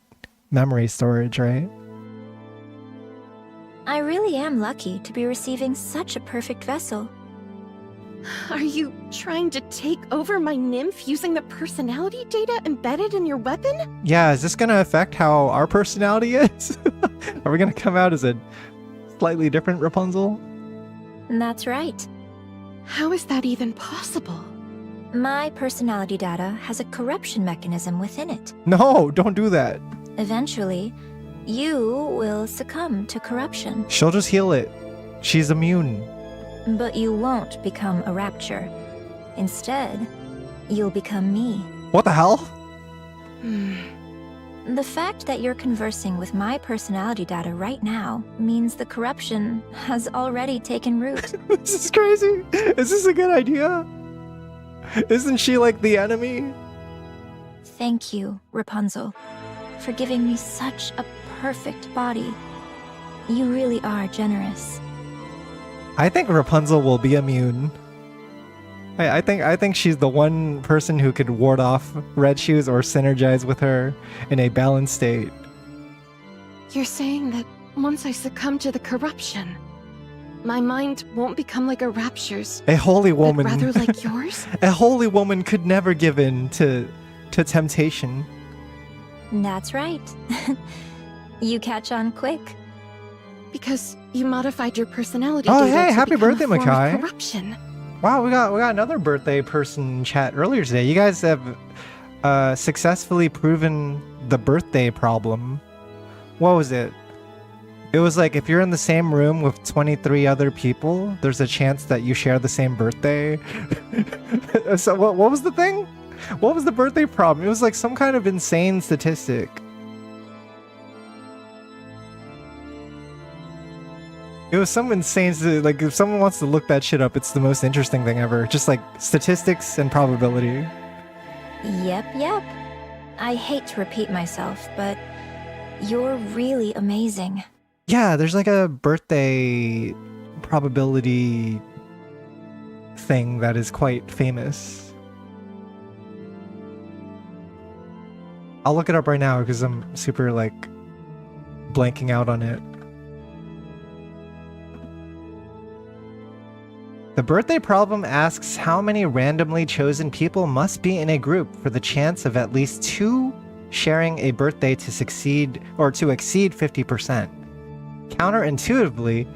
memory storage, right? I really am lucky to be receiving such a perfect vessel. Are you trying to take over my nymph using the personality data embedded in your weapon? Yeah, is this going to affect how our personality is? Are we going to come out as a slightly different Rapunzel? That's right. How is that even possible? My personality data has a corruption mechanism within it. No, don't do that. Eventually, you will succumb to corruption. She'll just heal it. She's immune. But you won't become a rapture. Instead, you'll become me. What the hell? The fact that you're conversing with my personality data right now means the corruption has already taken root. This is crazy. Is this a good idea? Isn't she like the enemy? Thank you, Rapunzel, for giving me such a perfect body. You really are generous. I think Rapunzel will be immune. I think she's the one person who could ward off Red Shoes or synergize with her in a balanced state. You're saying that once I succumb to the corruption, my mind won't become like a rapture's. A holy woman. But rather like yours? A holy woman could never give in to temptation. That's right. You catch on quick. Because you modified your personality Oh, data hey, to happy become birthday, a form of Makai. corruption. Wow, we got another birthday person in chat earlier today. You guys have successfully proven the birthday problem. What was it? It was like if you're in the same room with 23 other people, there's a chance that you share the same birthday. So what was the thing? What was the birthday problem? It was like some kind of insane statistic. It was some insane, like if someone wants to look that shit up, it's the most interesting thing ever. Just like statistics and probability. Yep. I hate to repeat myself, but you're really amazing. Yeah, there's like a birthday probability thing that is quite famous. I'll look it up right now because I'm super like blanking out on it. The birthday problem asks how many randomly chosen people must be in a group for the chance of at least 2 sharing a birthday to succeed or to exceed 50%. Counterintuitively,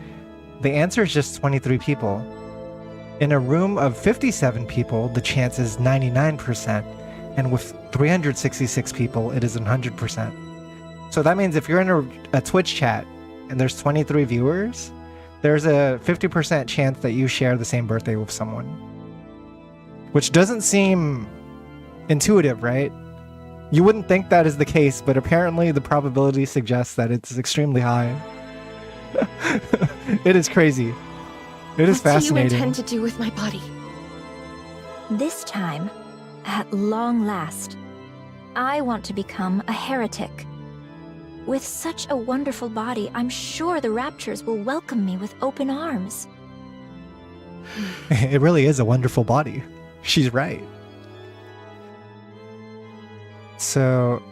the answer is just 23 people. In a room of 57 people, the chance is 99%, and with 366 people, it is 100%. So that means if you're in a Twitch chat and there's 23 viewers, there's a 50% chance that you share the same birthday with someone. Which doesn't seem intuitive, right? You wouldn't think that is the case, but apparently the probability suggests that it's extremely high. It is crazy. It is fascinating. What do you intend to do with my body? This time, at long last, I want to become a heretic. With such a wonderful body, I'm sure the Raptures will welcome me with open arms. It really is a wonderful body. She's right. So,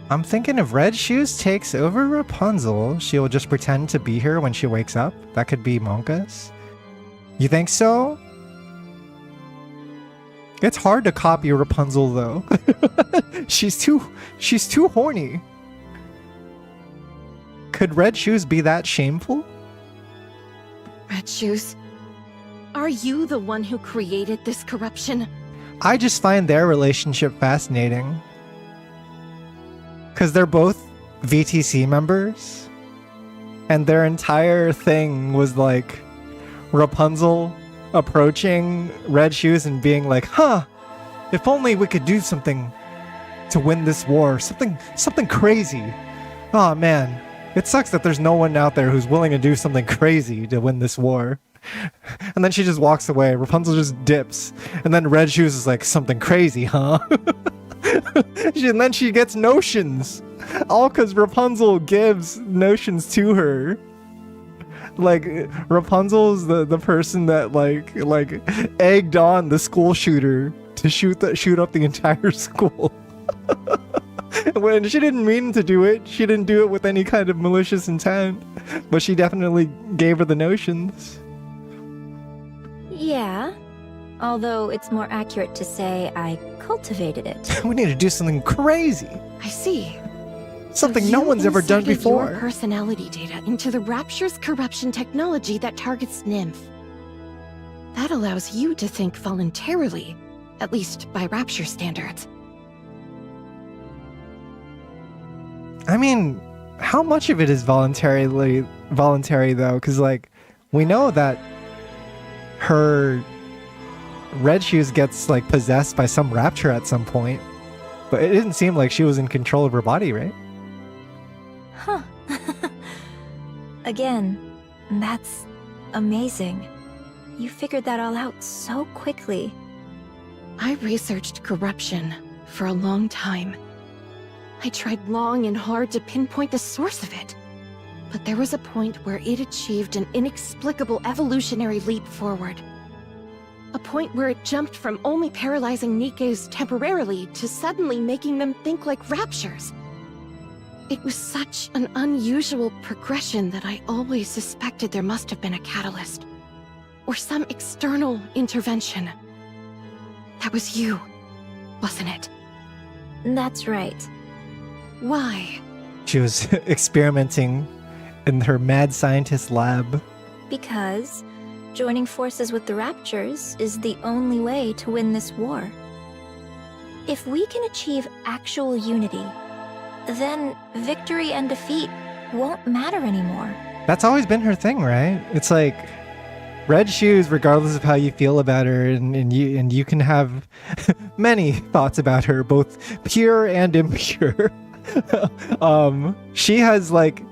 I'm thinking if Red Shoes takes over Rapunzel, she'll just pretend to be her when she wakes up. That could be Monka's. You think so? It's hard to copy Rapunzel though. she's too horny. Could Red Shoes be that shameful? Red Shoes, are you the one who created this corruption? I just find their relationship fascinating. Because they're both VTC members. And their entire thing was like Rapunzel approaching Red Shoes and being like, huh, if only we could do something to win this war. Something crazy. Oh man, it sucks that there's no one out there who's willing to do something crazy to win this war. And then she just walks away. Rapunzel just dips. And then Red Shoes is like, something crazy, huh? And then she gets notions. All because Rapunzel gives notions to her. Like, Rapunzel's the person that like egged on the school shooter to shoot up the entire school. When she didn't mean to do it. She didn't do it with any kind of malicious intent. But she definitely gave her the notions. Yeah. Although it's more accurate to say I cultivated it. We need to do something crazy. I see. Something So no you one's ever done inserted before. Your personality data into the Rapture's corruption technology that targets Nymph. That allows you to think voluntarily, at least by Rapture standards. I mean, how much of it is voluntary though? Because like, we know that her Red Shoes gets like possessed by some rapture at some point, but it didn't seem like she was in control of her body, right? Huh. Again, that's amazing. You figured that all out so quickly. I researched corruption for a long time. I tried long and hard to pinpoint the source of it. But there was a point where it achieved an inexplicable evolutionary leap forward. A point where it jumped from only paralyzing NIKKEs temporarily to suddenly making them think like Raptures. It was such an unusual progression that I always suspected there must have been a catalyst. Or some external intervention. That was you, wasn't it? That's right. Why? She was experimenting in her mad scientist lab. Because joining forces with the Raptures is the only way to win this war. If we can achieve actual unity, then victory and defeat won't matter anymore. That's always been her thing, right? It's like Red Shoes, regardless of how you feel about her, and you can have many thoughts about her, both pure and impure. She has like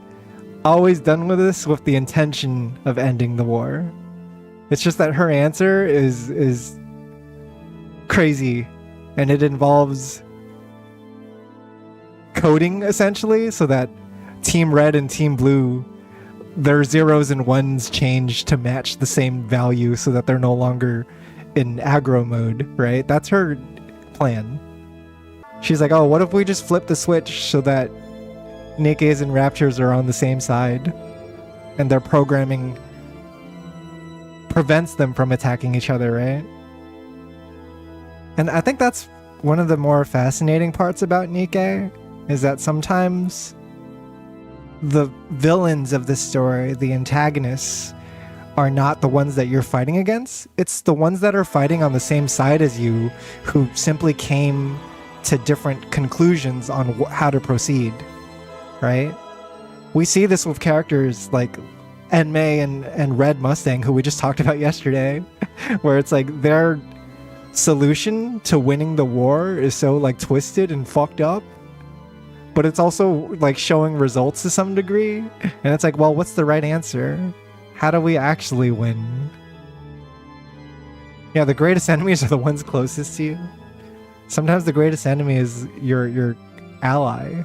always done with this with the intention of ending the war. It's just that her answer is crazy, and it involves coding essentially, so that Team Red and Team Blue, their zeros and ones change to match the same value, so that they're no longer in aggro mode, right? That's her plan. She's like, oh, what if we just flip the switch so that NIKKEs and Raptures are on the same side, and their programming prevents them from attacking each other, right? And I think that's one of the more fascinating parts about NIKKE, is that sometimes the villains of the story, the antagonists, are not the ones that you're fighting against. It's the ones that are fighting on the same side as you, who simply came to different conclusions on how to proceed, right? We see this with characters like Enmei and Red Mustang, who we just talked about yesterday, where it's like their solution to winning the war is so like twisted and fucked up, but it's also like showing results to some degree, and it's like, well, what's the right answer? How do we actually win? Yeah, the greatest enemies are the ones closest to you. Sometimes the greatest enemy is your ally.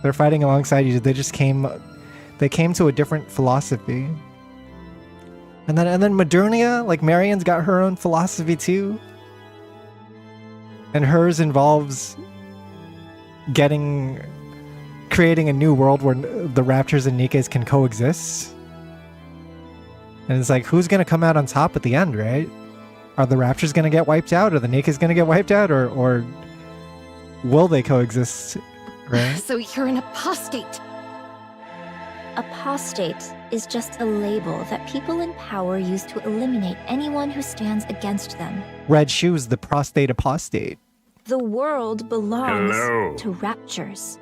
They're fighting alongside you. They came to a different philosophy. And then Modernia, like Marion's got her own philosophy too. And hers involves creating a new world where the Raptures and NIKKEs can coexist. And it's like, who's gonna come out on top at the end, right? Are the Raptors gonna get wiped out? Are the NIKKE's gonna get wiped out? Or will they coexist? Right? So you're an apostate. Apostate is just a label that people in power use to eliminate anyone who stands against them. Red Shoes, the prostate apostate. The world belongs Hello. to raptures.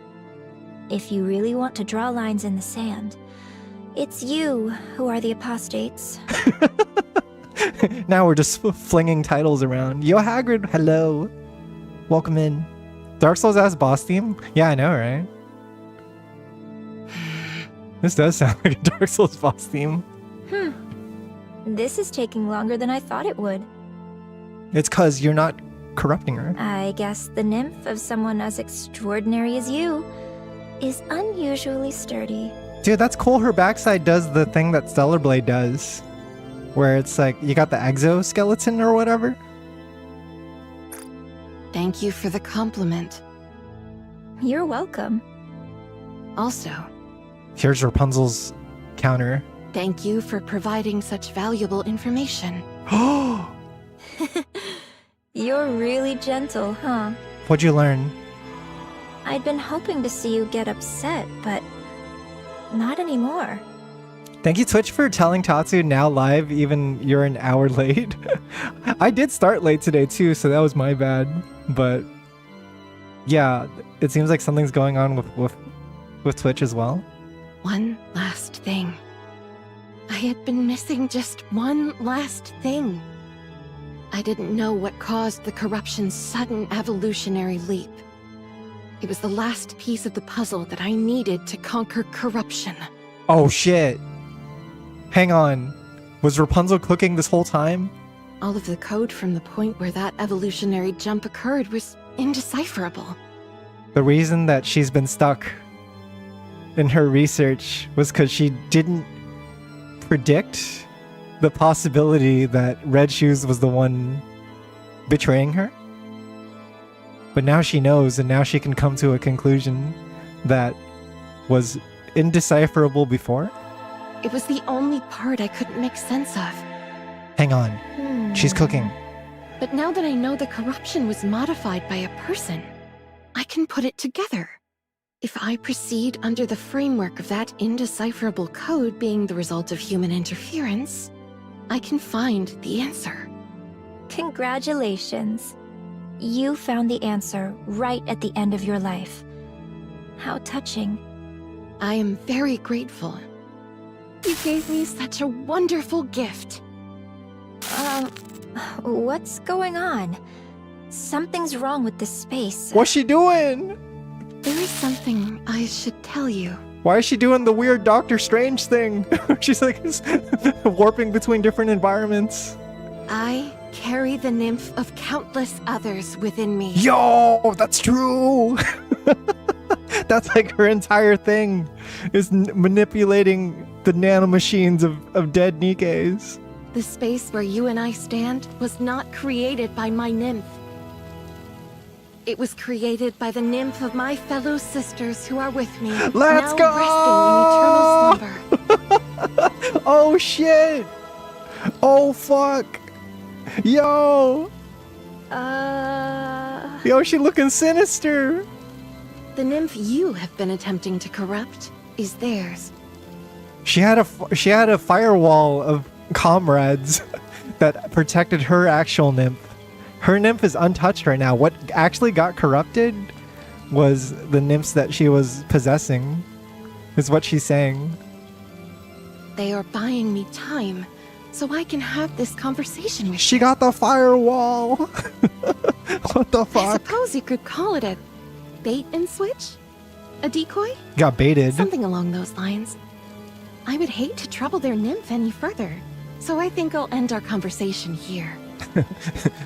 If you really want to draw lines in the sand, it's you who are the apostates. Now we're just flinging titles around. Yo, Hagrid, hello. Welcome in. Dark Souls as boss theme? Yeah, I know, right? This does sound like a Dark Souls boss theme. This is taking longer than I thought it would. It's cause you're not corrupting her. I guess the nymph of someone as extraordinary as you is unusually sturdy. Dude, that's cool. Her backside does the thing that Stellar Blade does. Where it's like, you got the exoskeleton or whatever. Thank you for the compliment. You're welcome. Also, Here's Rapunzel's counter. thank you for providing such valuable information. You're really gentle, huh? What'd you learn? I'd been hoping to see you get upset, but not anymore. Thank you, Twitch, for telling Tatsu now live, even you're an hour late. I did start late today, too, so that was my bad. But yeah, it seems like something's going on with Twitch as well. One last thing. I had been missing just one last thing. I didn't know what caused the corruption's sudden evolutionary leap. It was the last piece of the puzzle that I needed to conquer corruption. Oh, shit. Hang on. Was Rapunzel cooking this whole time? All of the code from the point where that evolutionary jump occurred was indecipherable. The reason that she's been stuck in her research was because she didn't predict the possibility that Red Shoes was the one betraying her. But now she knows, and now she can come to a conclusion that was indecipherable before. It was the only part I couldn't make sense of. Hang on. She's cooking. But now that I know the corruption was modified by a person, I can put it together. If I proceed under the framework of that indecipherable code being the result of human interference, I can find the answer. Congratulations. You found the answer right at the end of your life. How touching. I am very grateful. You gave me such a wonderful gift. What's going on? Something's wrong with this space. What's she doing? There is something I should tell you. Why is she doing the weird Doctor Strange thing? She's like warping between different environments. I carry the nymph of countless others within me. Yo, that's true. That's like her entire thing, is manipulating the nanomachines of dead NIKKEs. The space where you and I stand was not created by my nymph. It was created by the nymph of my fellow sisters who are with me. Let's now go! resting in eternal slumber. Oh shit! Oh fuck! Yo! Yo, she looking sinister! The nymph you have been attempting to corrupt is theirs. She had a firewall of comrades that protected her actual nymph. Her nymph is untouched right now. What actually got corrupted was the nymphs that she was possessing, is what she's saying. They are buying me time, so I can have this conversation with She got the firewall! What the I fuck? suppose you could call it a bait and switch? A decoy? Got baited. Something along those lines. I would hate to trouble their nymph any further, so I think I'll end our conversation here.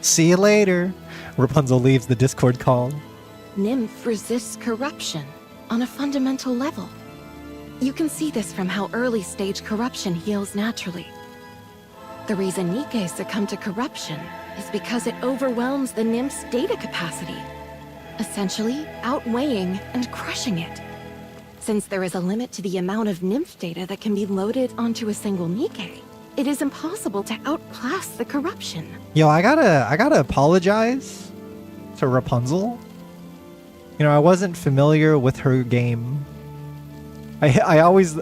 See you later. Rapunzel leaves the Discord call. Nymph resists corruption on a fundamental level. You can see this from how early stage corruption heals naturally. The reason NIKKE succumb to corruption is because it overwhelms the nymph's data capacity, essentially outweighing and crushing it. Since there is a limit to the amount of nymph data that can be loaded onto a single NIKKE, it is impossible to outclass the corruption. Yo, I gotta apologize to Rapunzel. You know, I wasn't familiar with her game. I always,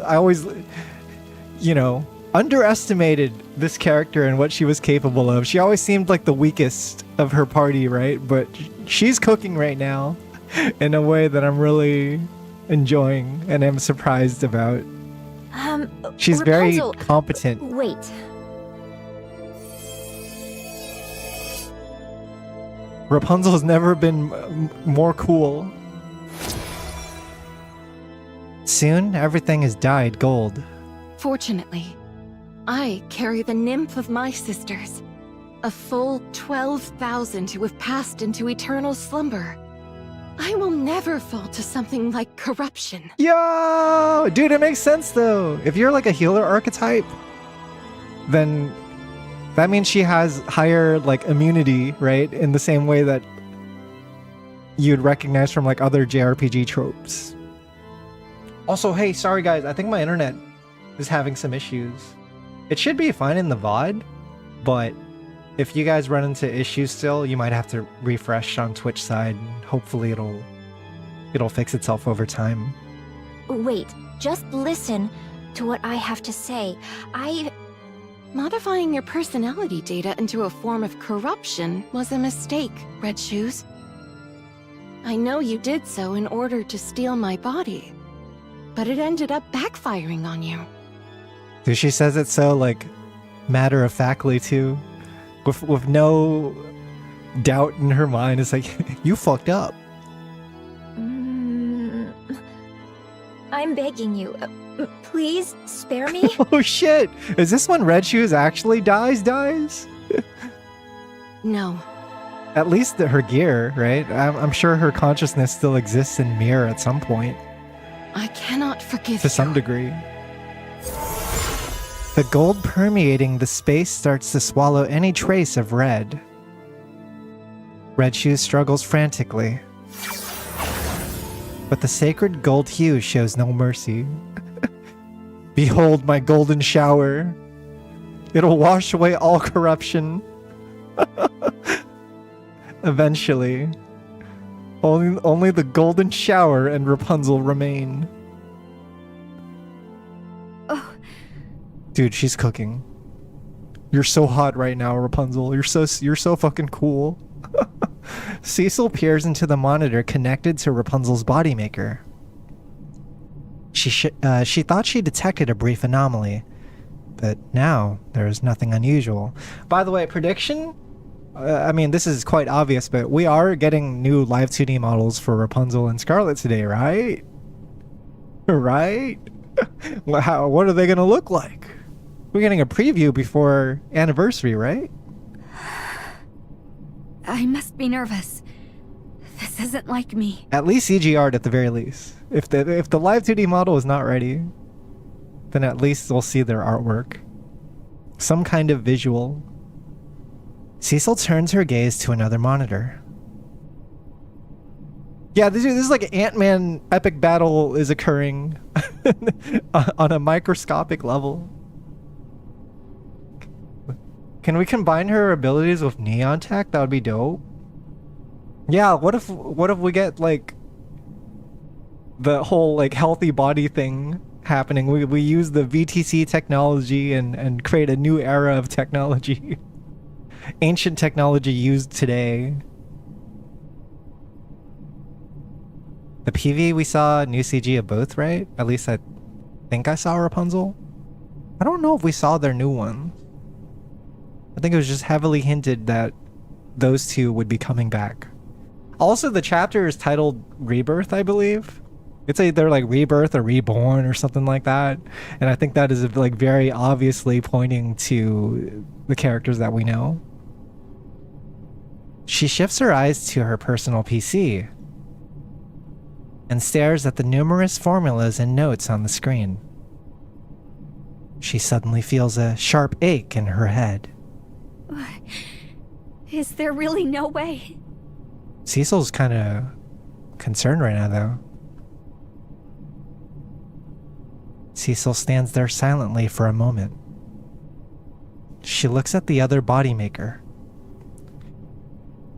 you know, underestimated this character and what she was capable of. She always seemed like the weakest of her party, right? But she's cooking right now in a way that I'm really enjoying and am surprised about. She's Rapunzel, very competent. Wait. Rapunzel's never been more cool. Soon, everything is dyed gold. Fortunately, I carry the nymph of my sisters, a full 12,000 who have passed into eternal slumber. I will never fall to something like corruption. Yo! Dude, it makes sense though. If you're like a healer archetype, then that means she has higher like immunity, right? In the same way that you'd recognize from like other JRPG tropes. Also, hey, sorry guys, I think my internet is having some issues. It should be fine in the VOD, but if you guys run into issues still, you might have to refresh on Twitch side. Hopefully it'll fix itself over time. Wait, just listen to what I have to say. Modifying your personality data into a form of corruption was a mistake, Red Shoes. I know you did so in order to steal my body, but it ended up backfiring on you. Dude, she says it so like matter-of-factly too. With no doubt in her mind. It's like, you fucked up. I'm begging you. Please spare me. Oh shit! Is this when Red Shoes actually dies? No. At least her gear, right? I'm sure her consciousness still exists in Mirror at some point. I cannot forgive to some degree. The gold permeating the space starts to swallow any trace of red. Red Shoes struggles frantically. But the sacred gold hue shows no mercy. Behold my golden shower. It'll wash away all corruption. Eventually. Only the golden shower and Rapunzel remain. Dude, she's cooking. You're so hot right now, Rapunzel. You're so fucking cool. Cecil peers into the monitor connected to Rapunzel's body maker. She thought she detected a brief anomaly, but now there is nothing unusual. By the way, prediction? I mean, this is quite obvious, but we are getting new live 2D models for Rapunzel and Scarlet today, right? Right? What are they gonna look like? We're getting a preview before anniversary, right? I must be nervous. This isn't like me. At least CG art at the very least. If the live 2D model is not ready, then at least we'll see their artwork. Some kind of visual. Cecil turns her gaze to another monitor. Yeah, this is like an Ant-Man epic battle is occurring on a microscopic level. Can we combine her abilities with Neon Tech? That would be dope. Yeah, what if we get like the whole like healthy body thing happening? We use the VTC technology and create a new era of technology. Ancient technology used today. The PV we saw new CG of both, right? At least I think I saw Rapunzel. I don't know if we saw their new one. I think it was just heavily hinted that those two would be coming back. Also, the chapter is titled Rebirth, I believe. It's either like Rebirth or Reborn or something like that. And I think that is like very obviously pointing to the characters that we know. She shifts her eyes to her personal PC and stares at the numerous formulas and notes on the screen. She suddenly feels a sharp ache in her head. Is there really no way? Cecil's kind of concerned right now, though. Cecil stands there silently for a moment. She looks at the other body maker.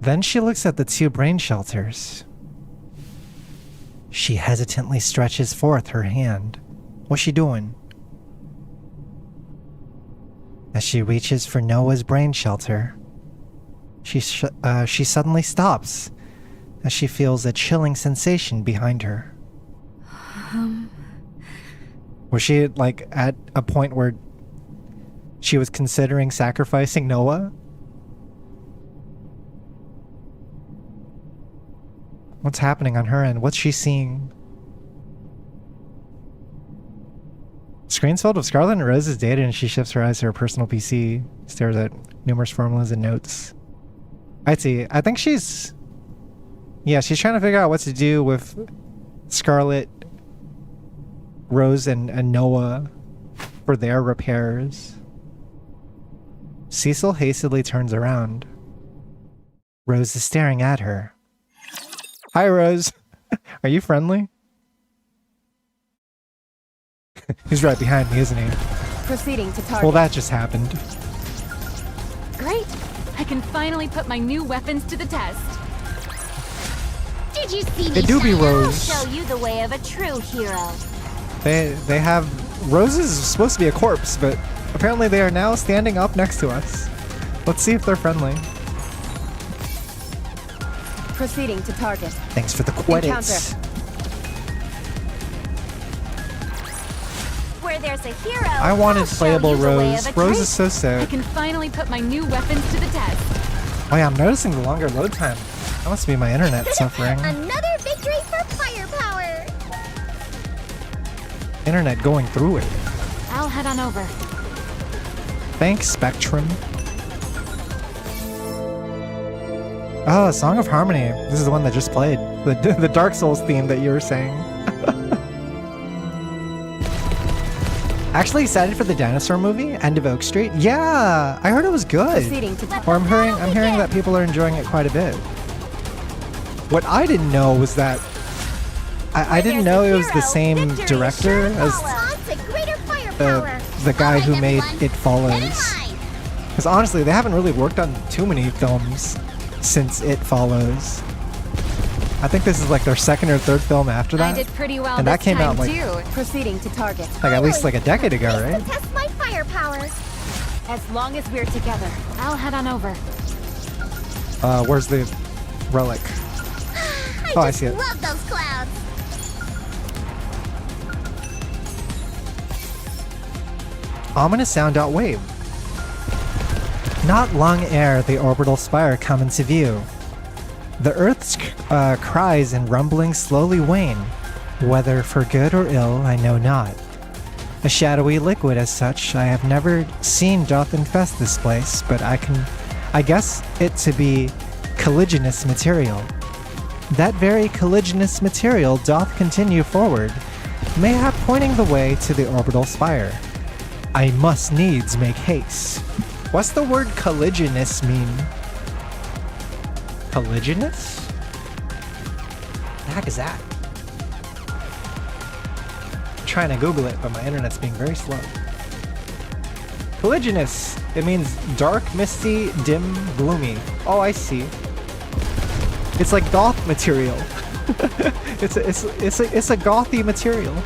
Then she looks at the 2 brain shelters. She hesitantly stretches forth her hand. What's she doing? As she reaches for Noah's brain shelter, she suddenly stops as she feels a chilling sensation behind her. Was she like at a point where she was considering sacrificing Noah? What's happening on her end? What's she seeing? Screen's filled with Scarlet and Rose's data, and she shifts her eyes to her personal PC, stares at numerous formulas and notes. I see. I think she's... Yeah, she's trying to figure out what to do with Scarlet, Rose, and Noah for their repairs. Cecil hastily turns around. Rose is staring at her. Hi, Rose. Are you friendly? He's right behind me, isn't he? Proceeding to target. Well, that just happened. Great! I can finally put my new weapons to the test. Did you see me? They do be Rose. I'll show you the way of a true hero. They have... Rose is supposed to be a corpse, but apparently they are now standing up next to us. Let's see if they're friendly. Proceeding to target. Thanks for the credits. Where there's a hero, I wanted I'll show playable you the way Rose. of a Rose true- is so I sad. can finally put my new weapons to the test. Oh yeah, I'm noticing the longer load time. That must be my internet suffering. Another victory for firepower. Internet going through it. I'll head on over. Thanks, Spectrum. Oh, Song of Harmony. This is the one that just played. The Dark Souls theme that you were saying. Actually excited for the dinosaur movie, End of Oak Street. Yeah, I heard it was good. Proceeding to Or I'm hearing that people are enjoying it quite a bit. What I didn't know was that I didn't know it was the same director as the guy who made It Follows. Because honestly, they haven't really worked on too many films since It Follows. I think this is like their second or third film after that. I did pretty well and that this came time out like too. Proceeding to target. at least like a decade ago, right? Test my firepower. As long as we're together. I'll head on over. Where's the relic? I see it. Love those clouds. Ominous sound wave. Not long ere the orbital spire come into view. The Earth's cries and rumblings slowly wane. Whether for good or ill, I know not. A shadowy liquid as such I have never seen doth infest this place, but I guess it to be colliginous material. That very colliginous material doth continue forward, mayhap pointing the way to the orbital spire. I must needs make haste. What's the word colliginous mean? Colliginous? The heck is that? I'm trying to Google it, but my internet's being very slow. Colliginous. It means dark, misty, dim, gloomy. Oh, I see. It's like goth material. it's a gothy material.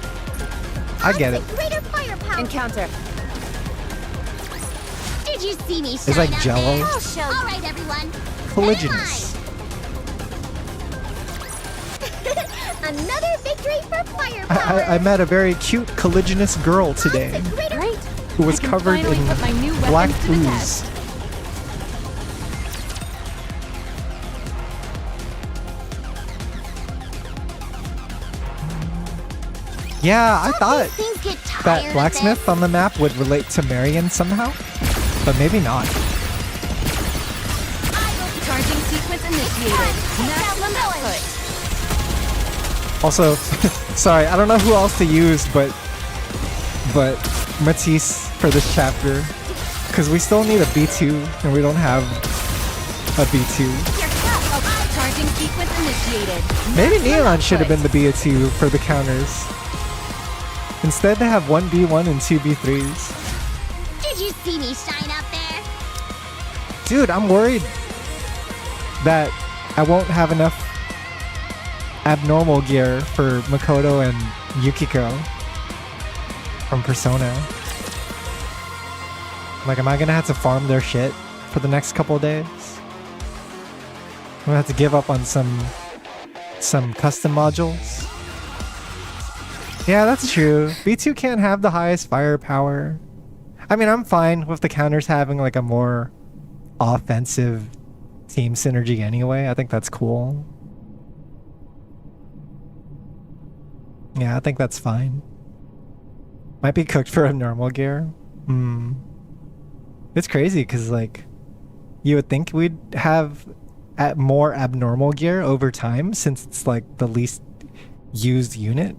I get it. Greater firepower. Encounter. Did you see me shine It's like up Jell-O. there? I'll show you. All right, everyone. Colliginous. Another victory for firepower. I met a very cute colliginous girl today Great. who was I can covered finally in put my new weapons black to the ooze. test. Yeah, I thought Things get tired that of blacksmith this. on the map would relate to Marion somehow, but maybe not. Charging sequence initiated. Maximum output. Also, sorry, I don't know who else to use, but Matisse for this chapter, because we still need a B2 and we don't have a B2. Charging sequence initiated. Maybe Neon should have been the B2 for the counters. Instead, they have one B1 and two B3s. Did you see me shine up there? Dude, I'm worried that I won't have enough abnormal gear for Makoto and Yukiko from Persona. Like, am I gonna have to farm their shit for the next couple of days? I'm gonna have to give up on some custom modules. Yeah, that's true. B2 can't have the highest firepower. I mean, I'm fine with the counters having like a more offensive team synergy anyway. I think that's cool. Yeah, I think that's fine. Might be cooked for abnormal gear. It's crazy because like you would think we'd have more abnormal gear over time since it's like the least used unit,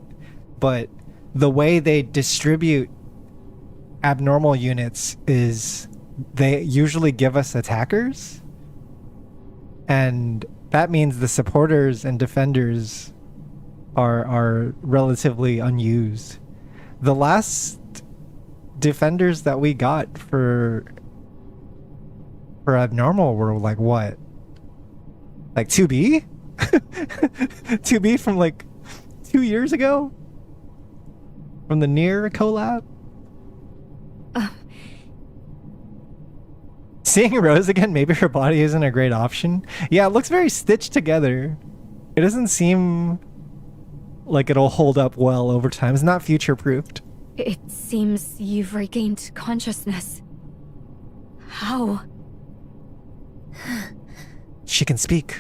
but the way they distribute abnormal units is they usually give us attackers, and that means the supporters and defenders are relatively unused. The last defenders that we got for abnormal were like what? Like 2B? 2B from like 2 years ago? From the Nier collab? Seeing Rose again, maybe her body isn't a great option. Yeah, it looks very stitched together. It doesn't seem like it'll hold up well over time. It's not future-proofed. It seems you've regained consciousness. How? She can speak.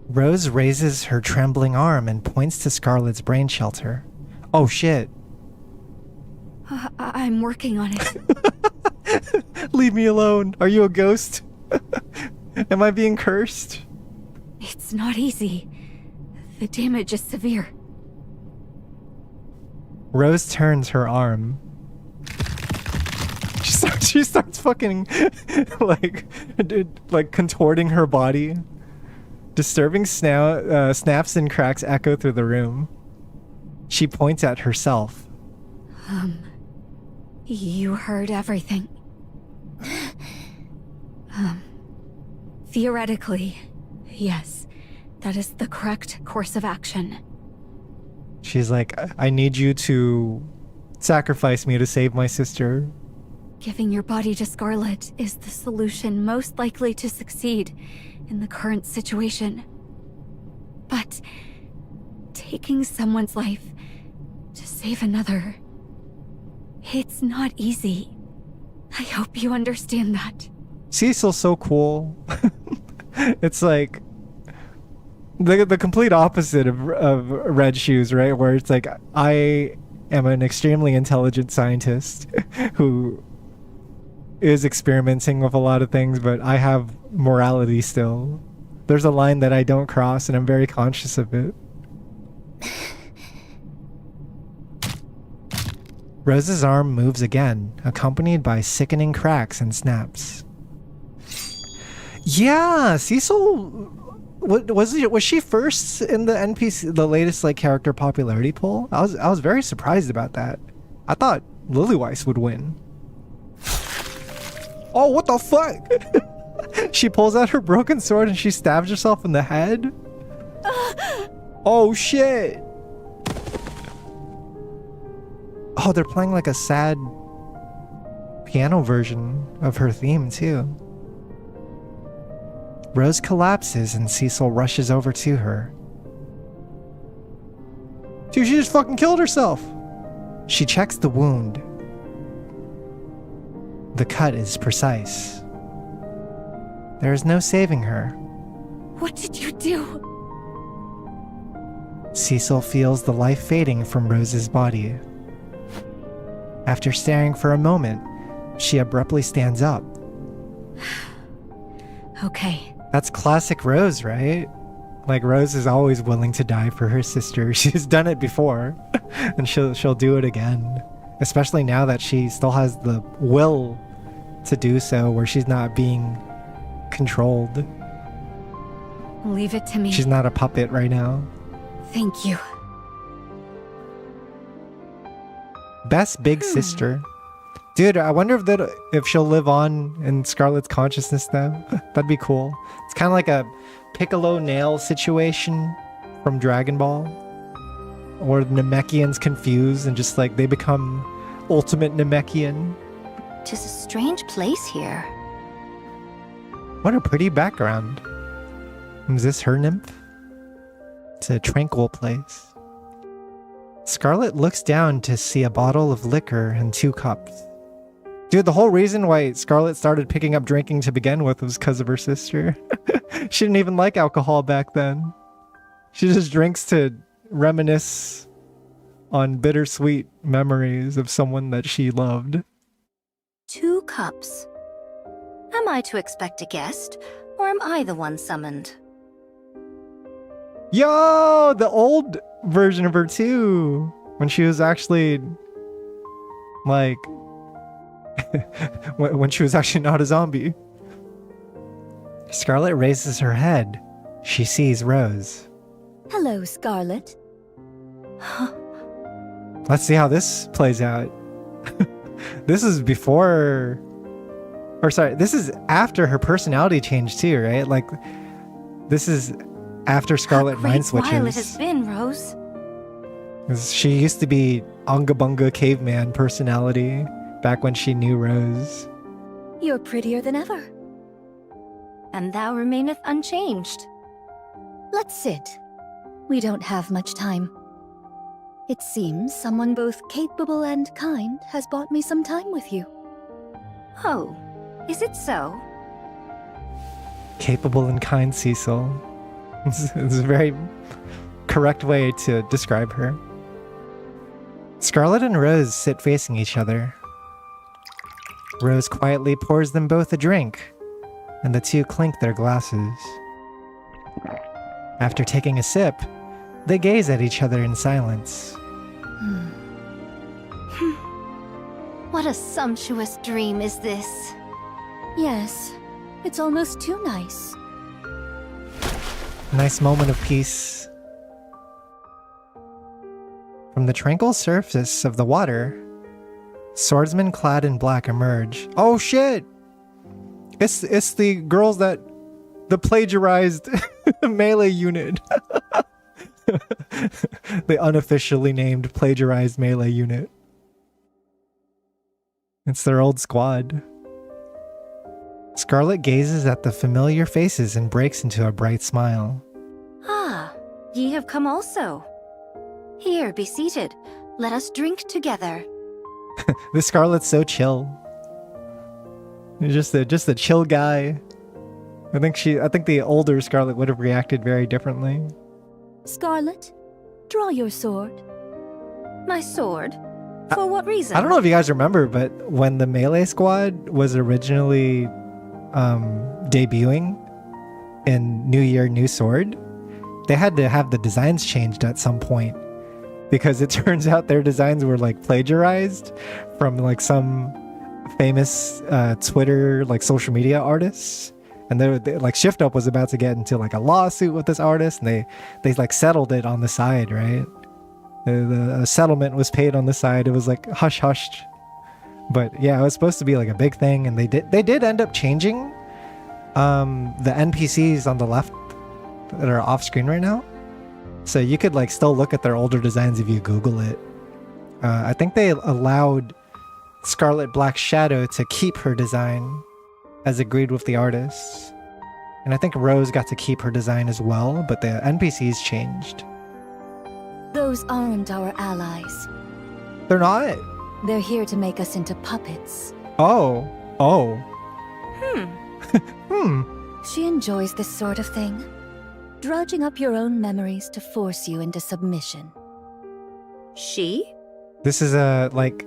Rose raises her trembling arm and points to Scarlet's brain shelter. Oh shit. I'm working on it. Leave me alone. Are you a ghost? Am I being cursed? It's not easy. The damage is severe. Rose turns her arm. She starts fucking like contorting her body. Disturbing snaps and cracks echo through the room. She points at herself. You heard everything. Theoretically, yes, that is the correct course of action. She's like, I need you to sacrifice me to save my sister. Giving your body to Scarlet is the solution most likely to succeed in the current situation. But taking someone's life to save another, it's not easy. I hope you understand that. Cecil's so cool. It's like the complete opposite of Red Shoes, right? Where it's like, I am an extremely intelligent scientist who is experimenting with a lot of things, but I have morality still. There's a line that I don't cross, and I'm very conscious of it. Rose's arm moves again, accompanied by sickening cracks and snaps. Yeah, Cecil... Was she first in the NPC, the latest like character popularity poll? I was very surprised about that. I thought Lillyweiss would win. Oh, what the fuck? She pulls out her broken sword and she stabs herself in the head. Oh shit. Oh, they're playing like a sad piano version of her theme too. Rose collapses and Cecil rushes over to her. Dude, she just fucking killed herself. She checks the wound. The cut is precise. There is no saving her. What did you do? Cecil feels the life fading from Rose's body. After staring for a moment, she abruptly stands up. Okay. That's classic Rose, right? Like, Rose is always willing to die for her sister. She's done it before, and she'll do it again. Especially now that she still has the will to do so, where she's not being controlled. Leave it to me. She's not a puppet right now. Thank you. Best big sister. Dude, I wonder if she'll live on in Scarlet's consciousness though. That'd be cool. It's kind of like a Piccolo Nail situation from Dragon Ball. Or the Namekians confused and just like they become ultimate Namekian. Tis a strange place here. What a pretty background. Is this her nymph? It's a tranquil place. Scarlet looks down to see a bottle of liquor and 2 cups. Dude, the whole reason why Scarlet started picking up drinking to begin with was because of her sister. She didn't even like alcohol back then. She just drinks to reminisce on bittersweet memories of someone that she loved. 2 cups. Am I to expect a guest, or am I the one summoned? Yo, the old version of her too. When she was actually like when she was actually not a zombie. Scarlet raises her head. She sees Rose. Hello, Scarlet. Let's see how this plays out. This is before, or sorry, this is after her personality change too, right? Like, this is after Scarlet mind switches. While it has been, Rose. 'Cause she used to be Unga Bunga caveman personality back when she knew Rose. You're prettier than ever. And thou remaineth unchanged. Let's sit. We don't have much time. It seems someone both capable and kind has bought me some time with you. Oh, is it so? Capable and kind Cecil. It's a very correct way to describe her. Scarlet and Rose sit facing each other. Rose quietly pours them both a drink, and the two clink their glasses. After taking a sip, they gaze at each other in silence. What a sumptuous dream is this? Yes, it's almost too nice. Nice moment of peace. From the tranquil surface of the water, swordsmen clad in black emerge. Oh shit! It's the girls that the plagiarized melee unit. The unofficially named plagiarized melee unit. It's their old squad. Scarlet gazes at the familiar faces and breaks into a bright smile. Ah, ye have come also. Here, be seated. Let us drink together. This Scarlet's so chill. Just a chill guy. I think the older Scarlet would have reacted very differently. Scarlet, draw your sword. My sword? For what reason? I don't know if you guys remember, but when the Melee Squad was originally debuting in New Year, New Sword, they had to have the designs changed at some point because it turns out their designs were like plagiarized from like some famous Twitter like social media artists. And they like Shift Up was about to get into like a lawsuit with this artist, and they like settled it on the side, right? The settlement was paid on the side. It was like hush hushed, but yeah, it was supposed to be like a big thing, and they did end up changing the NPCs on the left that are off screen right now, so you could like still look at their older designs if you Google it. I think they allowed Scarlet Black Shadow to keep her design as agreed with the artists, and I think Rose got to keep her design as well, but the NPCs changed. Those aren't our allies. They're not? They're here to make us into puppets. Oh. She enjoys this sort of thing. Drudging up your own memories to force you into submission. She? This is like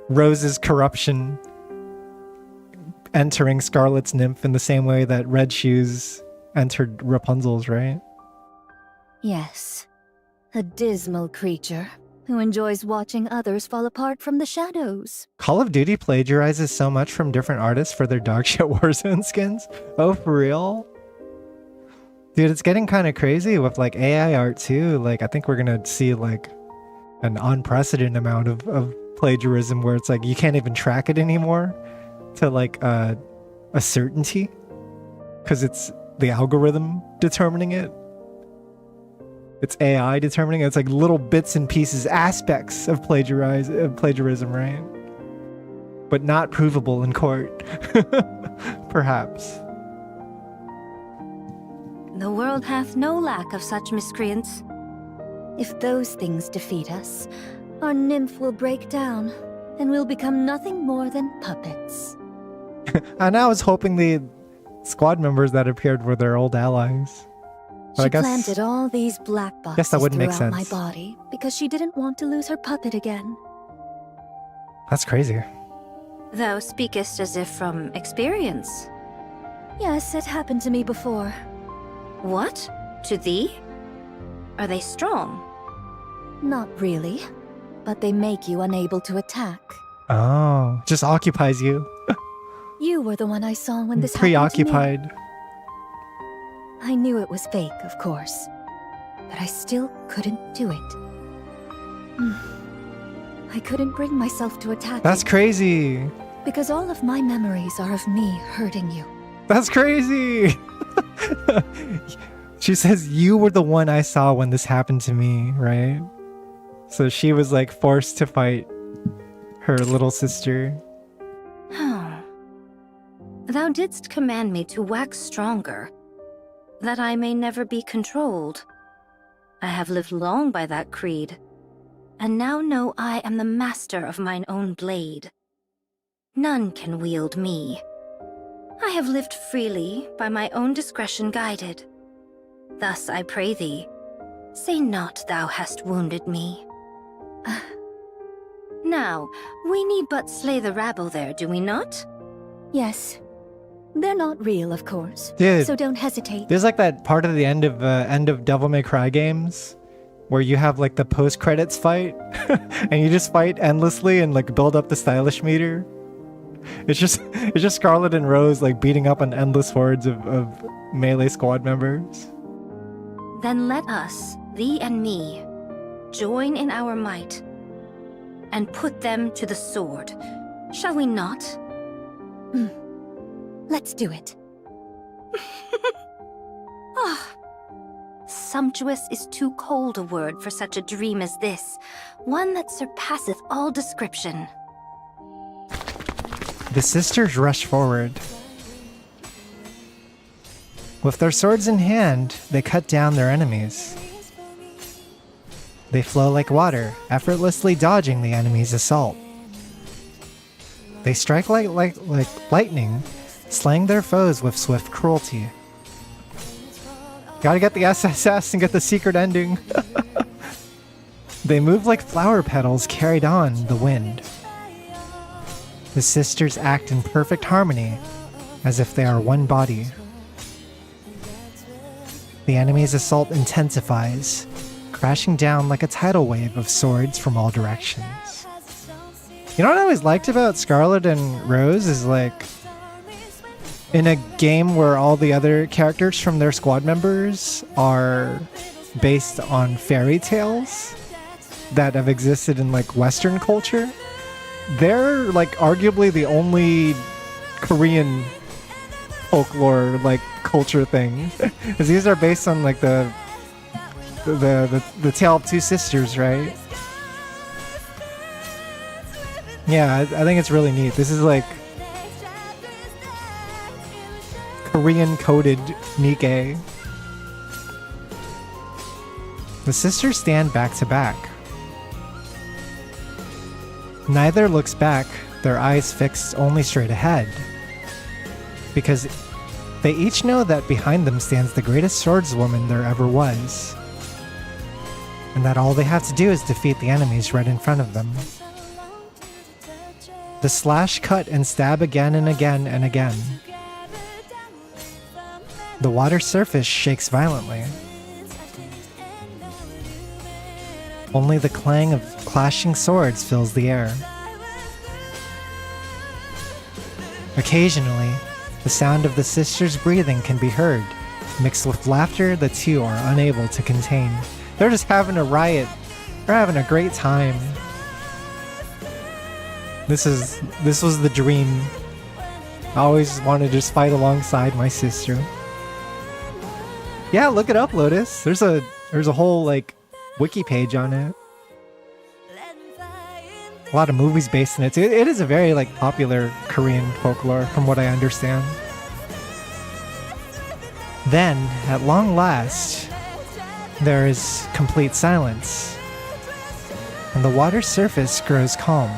Rose's corruption entering Scarlet's nymph in the same way that Red Shoes entered Rapunzel's, right? Yes. A dismal creature who enjoys watching others fall apart from the shadows. Call of Duty plagiarizes so much from different artists for their dogshit Warzone skins. Oh, for real? Dude, it's getting kind of crazy with like AI art too. Like, I think we're gonna see like an unprecedented amount of plagiarism where it's like you can't even track it anymore to like a certainty because it's the algorithm determining it. It's AI determining it. It's like little bits and pieces, aspects of plagiarism, right? But not provable in court. Perhaps. The world hath no lack of such miscreants. If those things defeat us, our nymph will break down, and we'll become nothing more than puppets. And I was hoping the squad members that appeared were their old allies. But She planted all these black boxes that wouldn't make throughout my sense. body because she didn't want to lose her puppet again. That's crazy. Thou speakest as if from experience. Yes, it happened to me before. What? To thee? Are they strong? Not really, but they make you unable to attack. Oh, just occupies you. You were the one I saw when this happened Preoccupied. to me. I knew it was fake, of course, but I still couldn't do it. I couldn't bring myself to attack That's you, crazy. because all of my memories are of me hurting you. That's crazy. She says you were the one I saw when this happened to me, right? So she was like forced to fight her little sister. Thou didst command me to wax stronger, that I may never be controlled. I have lived long by that creed, and now know I am the master of mine own blade. None can wield me. I have lived freely, by my own discretion guided. Thus I pray thee, say not thou hast wounded me. Now, we need but slay the rabble there, do we not? Yes. They're not real, of course. Dude, so don't hesitate. There's like that part of the end of Devil May Cry games where you have like the post-credits fight and you just fight endlessly and like build up the stylish meter. It's just Scarlet and Rose like beating up on endless hordes of melee squad members. Then let us, thee and me, join in our might and put them to the sword. Shall we not? Let's do it. Sumptuous is too cold a word for such a dream as this, one that surpasseth all description. The sisters rush forward. With their swords in hand, they cut down their enemies. They flow like water, effortlessly dodging the enemy's assault. They strike like lightning, slaying their foes with swift cruelty. Gotta get the SSS and get the secret ending. They move like flower petals carried on the wind. The sisters act in perfect harmony, as if they are one body. The enemy's assault intensifies, crashing down like a tidal wave of swords from all directions. You know what I always liked about Scarlet and Rose is like, in a game where all the other characters from their squad members are based on fairy tales that have existed in like Western culture, they're like arguably the only Korean folklore like culture thing. Because these are based on like the tale of two sisters, right? Yeah, I think it's really neat. This is like Korean-coded NIKKE. The sisters stand back to back. Neither looks back, their eyes fixed only straight ahead. Because they each know that behind them stands the greatest swordswoman there ever was. And that all they have to do is defeat the enemies right in front of them. The slash, cut, and stab again and again and again. The water surface shakes violently. Only the clang of clashing swords fills the air. Occasionally, the sound of the sisters' breathing can be heard, mixed with laughter the two are unable to contain. They're just having a riot. They're having a great time. This was the dream. I always wanted to just fight alongside my sister. Yeah, look it up, Lotus. There's a whole like wiki page on it. A lot of movies based in it too. It is a very like popular Korean folklore from what I understand. Then, at long last, there is complete silence, and the water's surface grows calm.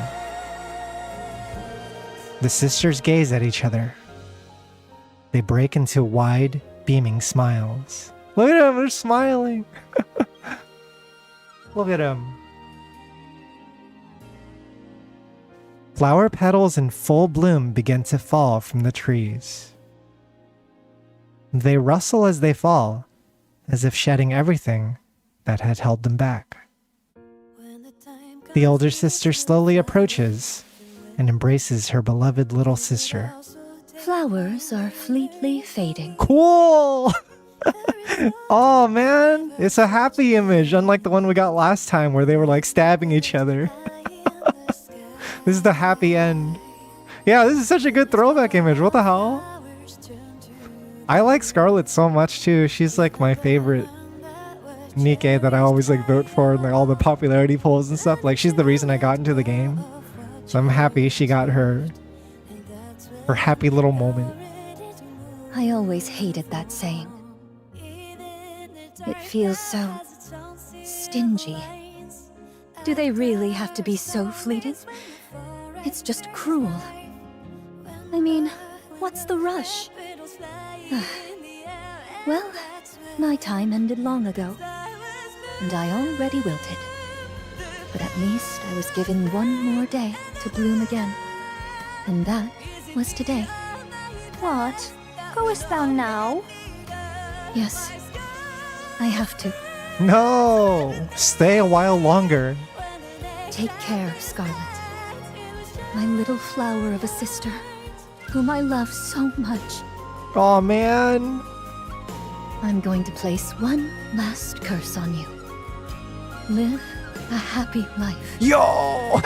The sisters gaze at each other. They break into wide, beaming smiles. Look at them, they're smiling. Look at them. Flower petals in full bloom begin to fall from the trees. They rustle as they fall, as if shedding everything that had held them back. The older sister slowly approaches and embraces her beloved little sister. Flowers are fleetly fading. Cool! Oh man, it's a happy image, unlike the one we got last time where they were like stabbing each other. This is the happy end. Yeah, this is such a good throwback image. What the hell? I like Scarlet so much too. She's like my favorite NIKKE that I always like vote for in like all the popularity polls and stuff. Like she's the reason I got into the game. So I'm happy she got her happy little moment. I always hated that saying. It feels so stingy. Do they really have to be so fleeting? It's just cruel. I mean, what's the rush? Well, my time ended long ago, and I already wilted. But at least I was given one more day to bloom again. And that was today. What? Goest thou now? Yes, I have to. No! Stay a while longer. Take care, Scarlet. My little flower of a sister, whom I love so much. Aw, man. I'm going to place one last curse on you. Live a happy life. Yo!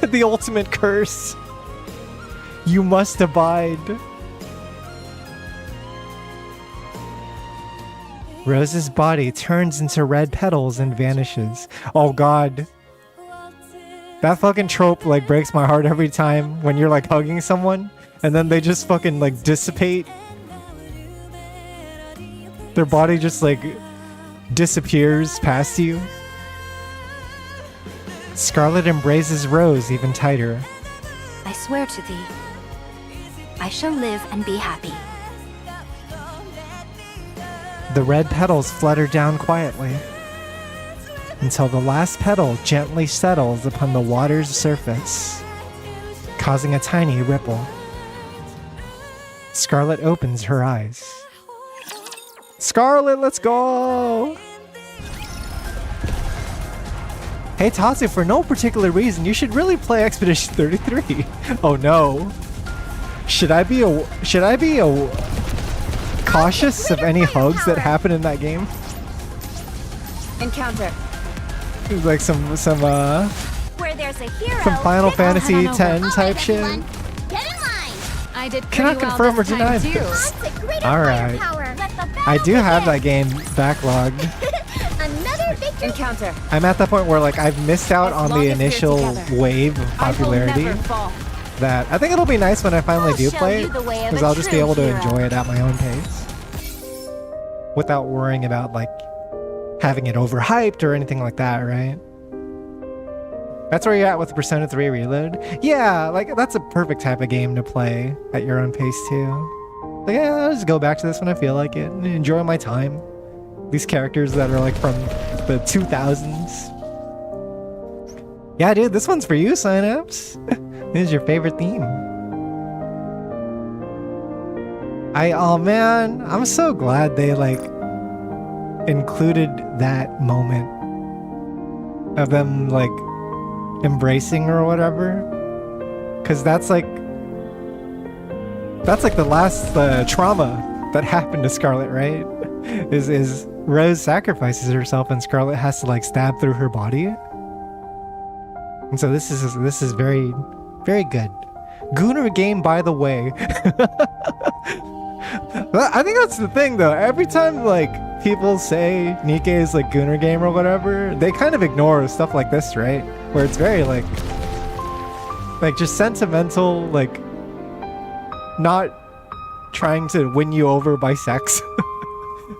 The ultimate curse. You must abide. Rose's body turns into red petals and vanishes. Oh god. That fucking trope like breaks my heart every time when you're like hugging someone and then they just fucking like dissipate. Their body just like disappears past you. Scarlet embraces Rose even tighter. I swear to thee, I shall live and be happy. The red petals flutter down quietly until the last petal gently settles upon the water's surface, causing a tiny ripple. Scarlet opens her eyes. Scarlet, let's go! Hey Tatsu, for no particular reason, you should really play Expedition 33. Oh no. Should I be cautious of any hugs that happen in that game? Encounter. It's like some Where there's a hero, Final Fantasy X type shit. Get in line. I did pretty Cannot well confirm or this time, deny too. this. That's a great Alright. power. Let the I battle do have begin. that game backlogged. Another victory. Encounter. I'm at that point where like I've missed out As on long the as we're initial together, wave of I will popularity. never fall. That I think it'll be nice when I finally I'll do show play you it, the way of because a I'll just be true able to hero. enjoy it at my own pace without worrying about like having it overhyped or anything like that, right? That's where you're at with Persona 3 Reload. Yeah, like that's a perfect type of game to play at your own pace too. Like, yeah, I'll just go back to this when I feel like it and enjoy my time. These characters that are like from the 2000s. Yeah, dude, this one's for you, Synapse. This is your favorite theme. Oh man, I'm so glad they like included that moment of them like embracing or whatever, because that's like the last trauma that happened to Scarlet, right? Is Rose sacrifices herself and Scarlet has to like stab through her body. And so this is very, very good. Gooner game, by the way. I think that's the thing, though. Every time like people say NIKKE is like Gooner game or whatever, they kind of ignore stuff like this, right? Where it's very like just sentimental, like not trying to win you over by sex,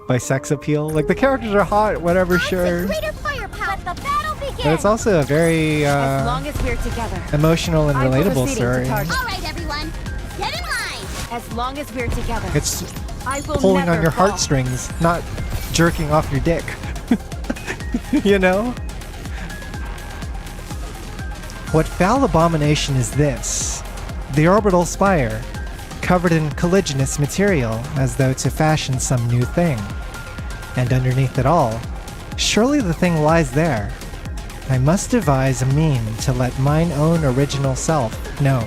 by sex appeal. Like the characters are hot, whatever, sure. Greater firepower. Let the battle begin. But it's also a very As long as we're together. emotional and relatable story. All right, everyone, get in line. As long as we're together. It's I will pulling never on your fall. heartstrings, not jerking off your dick. You know? What foul abomination is this? The orbital spire, covered in colliginous material, as though to fashion some new thing. And underneath it all, surely the thing lies there. I must devise a mean to let mine own original self know.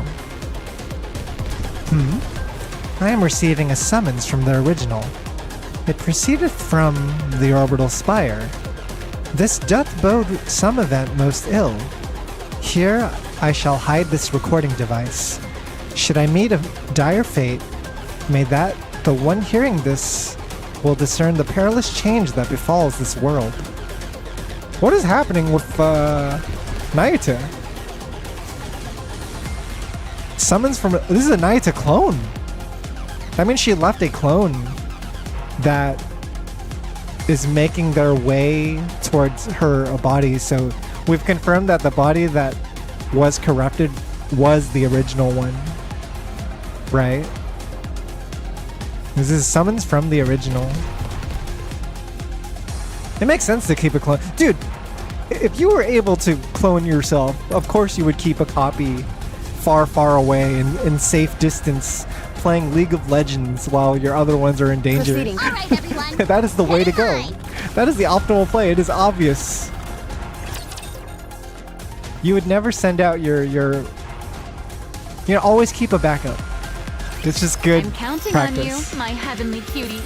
I am receiving a summons from the original. It proceedeth from the orbital spire. This doth bode some event most ill. Here I shall hide this recording device. Should I meet a dire fate, may that the one hearing this will discern the perilous change that befalls this world. What is happening with Nayata? Summons from... This is a Nayata clone. That means she left a clone that is making their way towards her body. So we've confirmed that the body that was corrupted was the original one. Right? This is summons from the original. It makes sense to keep a clone. Dude, if you were able to clone yourself, of course you would keep a copy far, far away in safe distance, playing League of Legends while your other ones are in danger. All right, everyone. That is the way to Get go. in line. That is the optimal play. It is obvious. You would never send out your always keep a backup. It's just good I'm counting practice. on you, my heavenly cutie.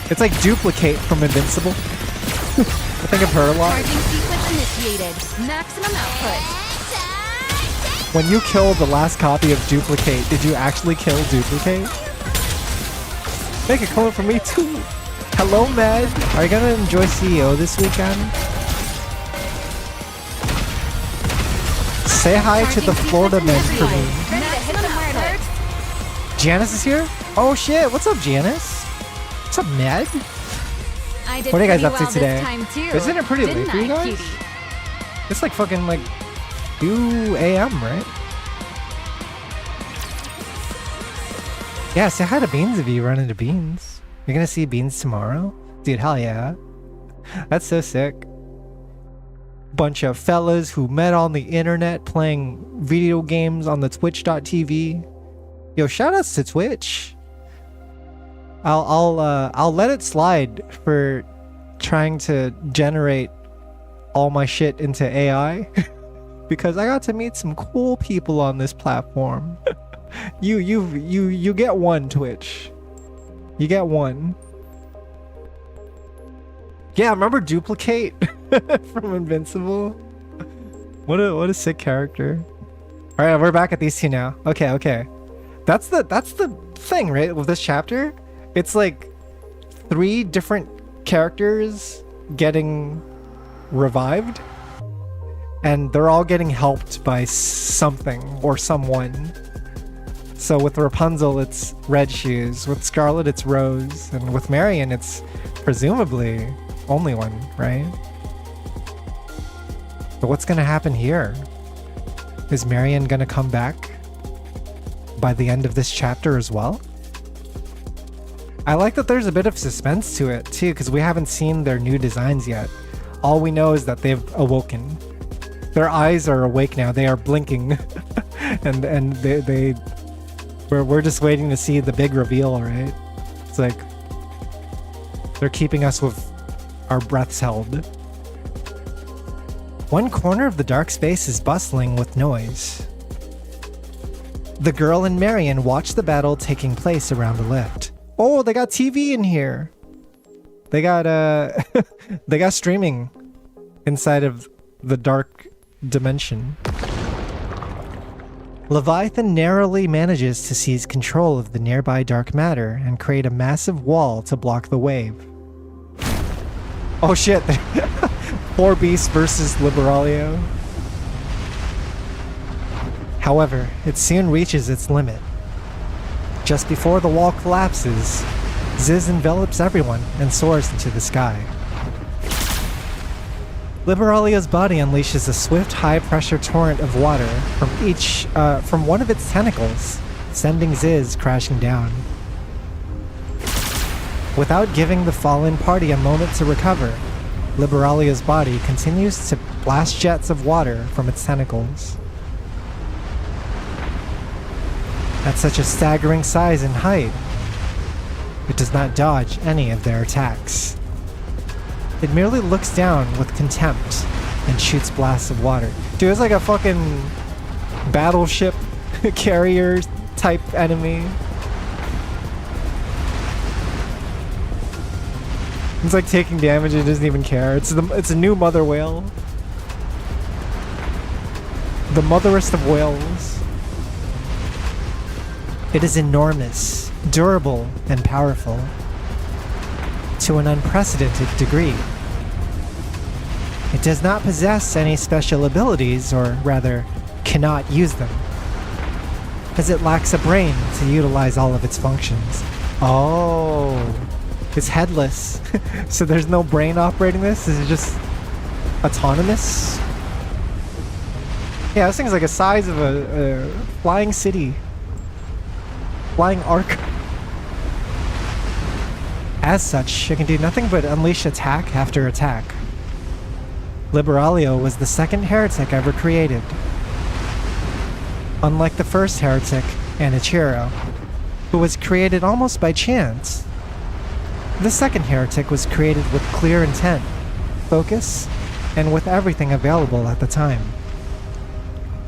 It's like Duplicate from Invincible. I think of her a lot. Charging sequence initiated. Maximum output. When you killed the last copy of Duplicate, did you actually kill Duplicate? Make a clone for me too. Hello, Med. Are you gonna enjoy CEO this weekend? Say hi to the Florida men for me. Ready to hit them where it hurts. Janice is here? Oh shit, what's up, Janice? What's up, Med? I did What are you guys pretty up to well today? This time too, Isn't it pretty late didn't for you I, guys? cutie? It's like fucking like 2 a.m., right? Yeah, say hi to Beans if you run into Beans. You're gonna see Beans tomorrow? Dude, hell yeah. That's so sick. Bunch of fellas who met on the internet playing video games on the twitch.tv. Yo, shoutouts to Twitch. I'll let it slide for trying to generate all my shit into AI because I got to meet some cool people on this platform. You get one, Twitch. You get one. Yeah, remember Duplicate from Invincible? What a sick character. All right, we're back at these two now. Okay. That's the thing, right? With this chapter, it's like 3 different characters getting revived, and they're all getting helped by something or someone. So with Rapunzel, it's Red Shoes. With Scarlet, it's Rose. And with Marion, it's presumably only one, right? But what's gonna happen here? Is Marion gonna come back by the end of this chapter as well? I like that there's a bit of suspense to it too, because we haven't seen their new designs yet. All we know is that they've awoken. Their eyes are awake now. They are blinking, and we're just waiting to see the big reveal, right? It's like they're keeping us with our breaths held. One corner of the dark space is bustling with noise. The girl and Marion watch the battle taking place around the lift. Oh, they got TV in here. They got they got streaming. inside of the dark dimension. Leviathan narrowly manages to seize control of the nearby dark matter and create a massive wall to block the wave. Oh shit! 4 beasts versus Liberalia. However, it soon reaches its limit. Just before the wall collapses, Ziz envelops everyone and soars into the sky. Liberalia's body unleashes a swift, high-pressure torrent of water from one of its tentacles, sending Ziz crashing down. Without giving the fallen party a moment to recover, Liberalia's body continues to blast jets of water from its tentacles. At such a staggering size and height, it does not dodge any of their attacks. It merely looks down with contempt and shoots blasts of water. Dude, it's like a fucking battleship carrier type enemy. It's like taking damage, it doesn't even care. It's a new mother whale. The motherest of whales. It is enormous, durable, and powerful. To an unprecedented degree. It does not possess any special abilities, or rather, cannot use them, as it lacks a brain to utilize all of its functions. Oh, it's headless, so there's no brain operating this? Is it just autonomous? Yeah, this thing's like the size of a flying city. Flying arc. As such, it can do nothing but unleash attack after attack. Liberalia was the second heretic ever created. Unlike the first heretic, Anichiro, who was created almost by chance, the second heretic was created with clear intent, focus, and with everything available at the time.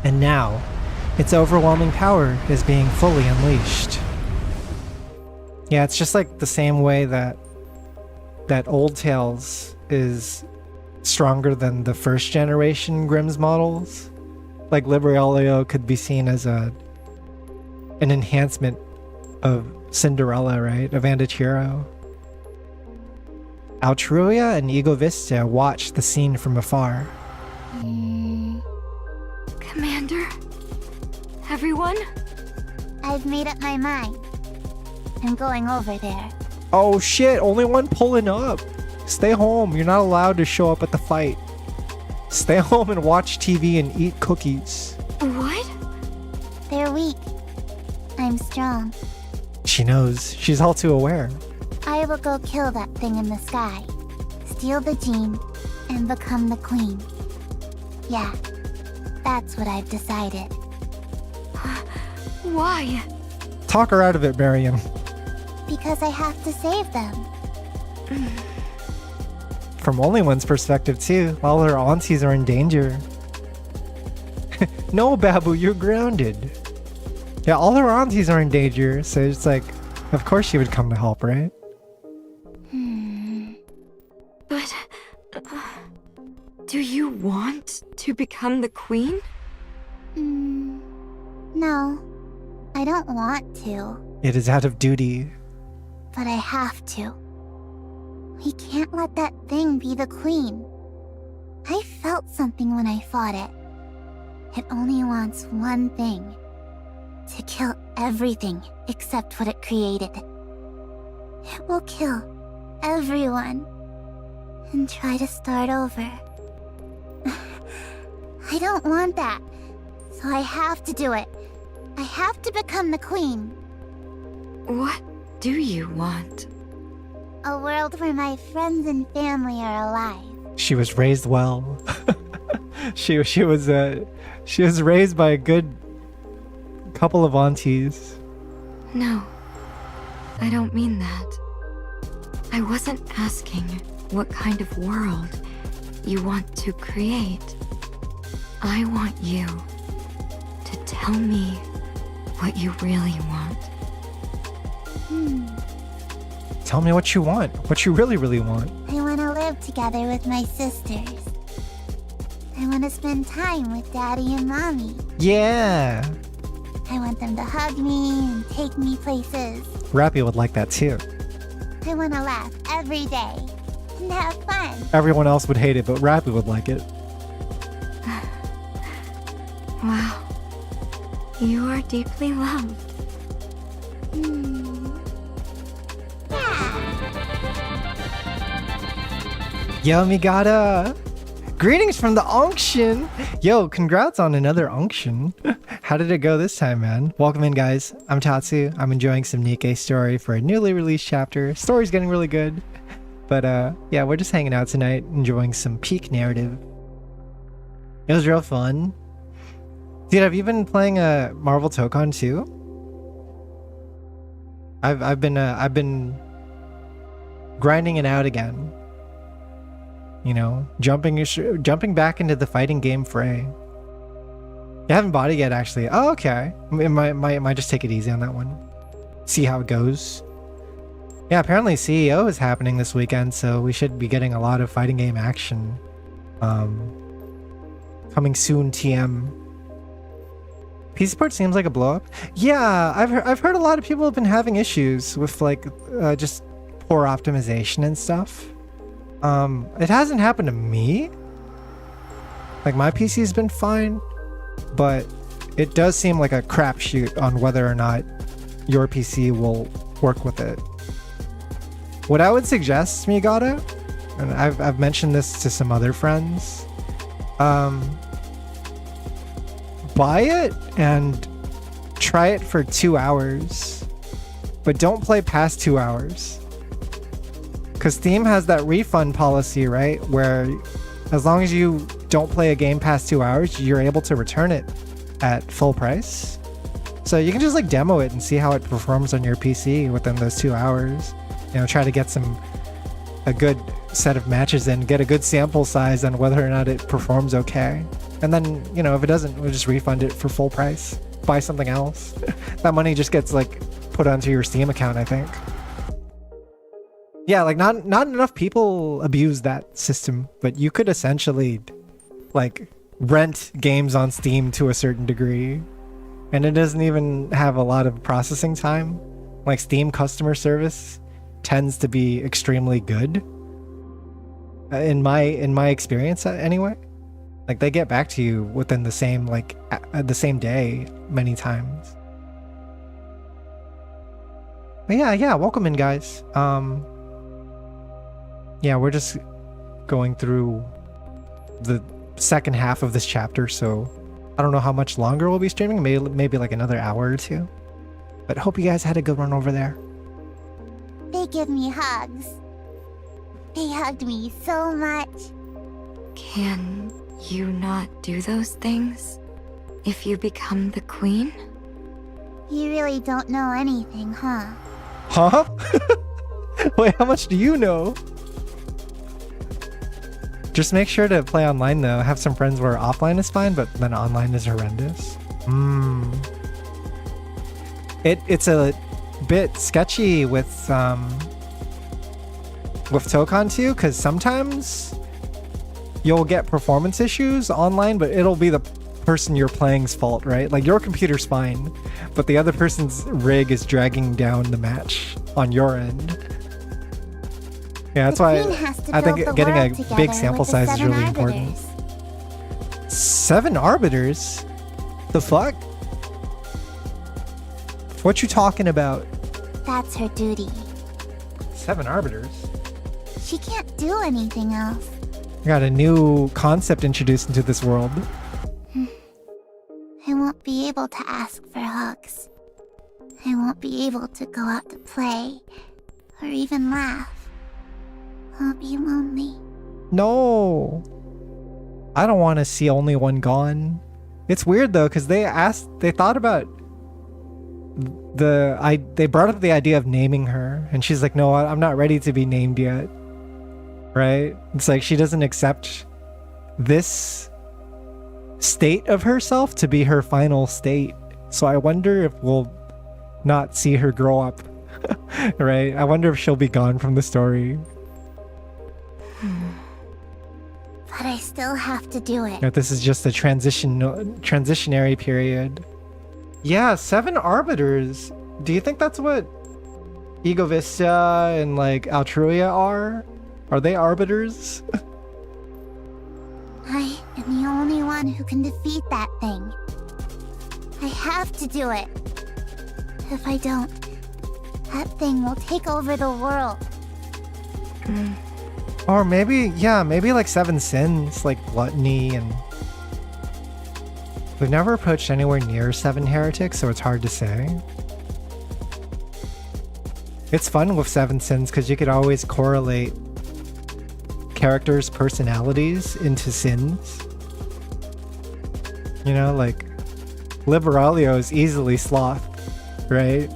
And now, its overwhelming power is being fully unleashed. Yeah, it's just like the same way that Old Tales is stronger than the first generation Grimm's models. Like Liberalia could be seen as an enhancement of Cinderella, right? Of Anichiro. Altruia and Egovista watch the scene from afar. Commander? Everyone? I've made up my mind. I'm going over there. Oh shit, only one pulling up. Stay home, you're not allowed to show up at the fight. Stay home and watch TV and eat cookies. What? They're weak. I'm strong. She knows, she's all too aware. I will go kill that thing in the sky, steal the gene, and become the queen. Yeah, that's what I've decided. Why? Talk her out of it, Mariam. Because I have to save them. From Only One's perspective too, all her aunties are in danger. No, Babu, you're grounded. Yeah, all her aunties are in danger, so it's like, of course she would come to help, right? But... do you want to become the queen? No, I don't want to. It is out of duty. But I have to. We can't let that thing be the queen. I felt something when I fought it. It only wants one thing. To kill everything except what it created. It will kill everyone. And try to start over. I don't want that. So I have to do it. I have to become the queen. What do you want? A world where my friends and family are alive. She was raised well. she was raised by a good couple of aunties. No, I don't mean that. I wasn't asking what kind of world you want to create. I want you to tell me what you really want. Tell me what you want. What you really, really want. I want to live together with my sisters. I want to spend time with Daddy and Mommy. Yeah. I want them to hug me and take me places. Rappy would like that too. I want to laugh every day and have fun. Everyone else would hate it, but Rappy would like it. Wow. You are deeply loved. Yo, Migata! Greetings from the unction! Yo, congrats on another unction. How did it go this time, man? Welcome in, guys. I'm Tatsu. I'm enjoying some NIKKE story for a newly released chapter. Story's getting really good. But, yeah, we're just hanging out tonight, enjoying some peak narrative. It was real fun. Dude, have you been playing Marvel Tokon too? I've been grinding it out again. You know, jumping back into the fighting game fray. You haven't bought it yet, actually. Oh, okay. It might just take it easy on that one. See how it goes. Yeah, apparently CEO is happening this weekend, so we should be getting a lot of fighting game action. Coming soon, TM. PC port seems like a blow up. Yeah, I've heard a lot of people have been having issues with like just poor optimization and stuff. It hasn't happened to me. Like my PC has been fine, but it does seem like a crapshoot on whether or not your PC will work with it. What I would suggest, Migata, and I've mentioned this to some other friends, buy it and try it for 2 hours, but don't play past 2 hours. Because Steam has that refund policy, right? Where as long as you don't play a game past 2 hours, you're able to return it at full price. So you can just like demo it and see how it performs on your PC within those 2 hours. You know, try to get a good set of matches in, get a good sample size on whether or not it performs okay. And then, you know, if it doesn't, we'll just refund it for full price. Buy something else. That money just gets like put onto your Steam account, I think. Yeah, like not enough people abuse that system, but you could essentially like rent games on Steam to a certain degree. And it doesn't even have a lot of processing time. Like Steam customer service tends to be extremely good. In my experience anyway. Like they get back to you within the same the same day many times. But yeah, welcome in, guys. Yeah, we're just going through the second half of this chapter, so I don't know how much longer we'll be streaming. Maybe like another hour or two. But hope you guys had a good run over there. They give me hugs. They hugged me so much. Can you not do those things if you become the queen? You really don't know anything, huh? Huh? Wait, how much do you know? Just make sure to play online though. I have some friends where offline is fine, but then online is horrendous. It's a bit sketchy with Tokon too, because sometimes you'll get performance issues online, but it'll be the person you're playing's fault, right? Like your computer's fine, but the other person's rig is dragging down the match on your end. Yeah, that's why I think getting a big sample size is really important. 7 arbiters? The fuck? What you talking about? That's her duty. 7 arbiters? She can't do anything else. I got a new concept introduced into this world. I won't be able to ask for hugs. I won't be able to go out to play or even laugh. I'll be lonely. No. I don't want to see only one gone. It's weird though, because they thought about they brought up the idea of naming her, and she's like, no, I'm not ready to be named yet. Right? It's like she doesn't accept this state of herself to be her final state. So I wonder if we'll not see her grow up. Right? I wonder if she'll be gone from the story. But I still have to do it. That this is just a transitionary period. Yeah, 7 arbiters. Do you think that's what Ego Vista and like Altruia are? Are they arbiters? I am the only one who can defeat that thing. I have to do it. If I don't, that thing will take over the world. Or maybe, yeah, maybe like 7 sins, like gluttony, and we've never approached anywhere near 7 heretics, so it's hard to say. It's fun with 7 sins because you could always correlate characters' personalities into sins. You know, like Liberalio is easily sloth, right?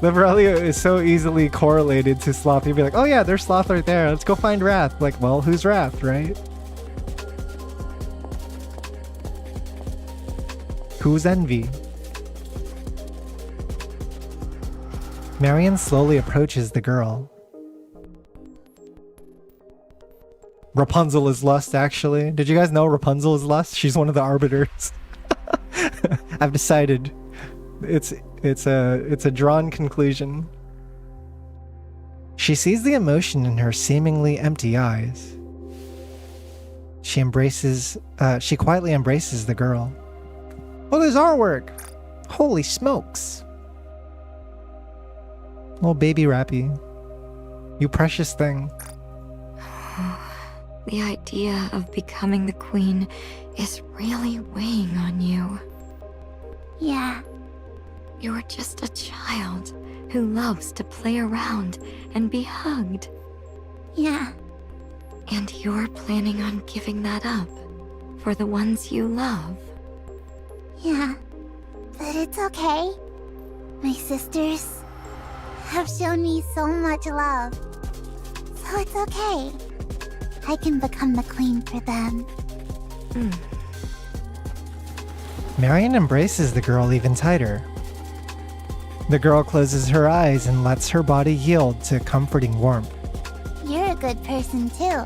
Liberalio is so easily correlated to sloth. You'd be like, oh yeah, there's sloth right there. Let's go find Wrath. Like, well, who's Wrath, right? Who's Envy? Marion slowly approaches the girl. Rapunzel is Lust, actually. Did you guys know Rapunzel is Lust? She's one of the arbiters. I've decided. It's a drawn conclusion. She sees the emotion in her seemingly empty eyes. She quietly embraces the girl. Oh, there's artwork! Holy smokes! Little baby Rappy. You precious thing. The idea of becoming the queen is really weighing on you. Yeah. You're just a child who loves to play around and be hugged. Yeah. And you're planning on giving that up for the ones you love. Yeah. But it's okay. My sisters have shown me so much love. So it's okay. I can become the queen for them. Marion embraces the girl even tighter. The girl closes her eyes and lets her body yield to comforting warmth. You're a good person too.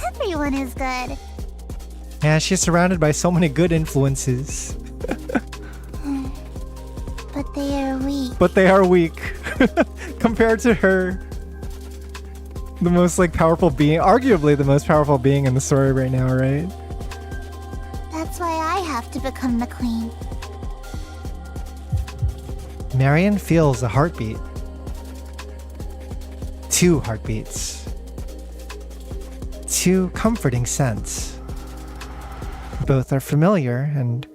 Everyone is good. Yeah, she's surrounded by so many good influences. But they are weak. But they are weak. Compared to her. The most like powerful being, arguably the most powerful being in the story right now, right? That's why I have to become the queen. Marion feels a heartbeat. 2 heartbeats. 2 comforting scents. Both are familiar, and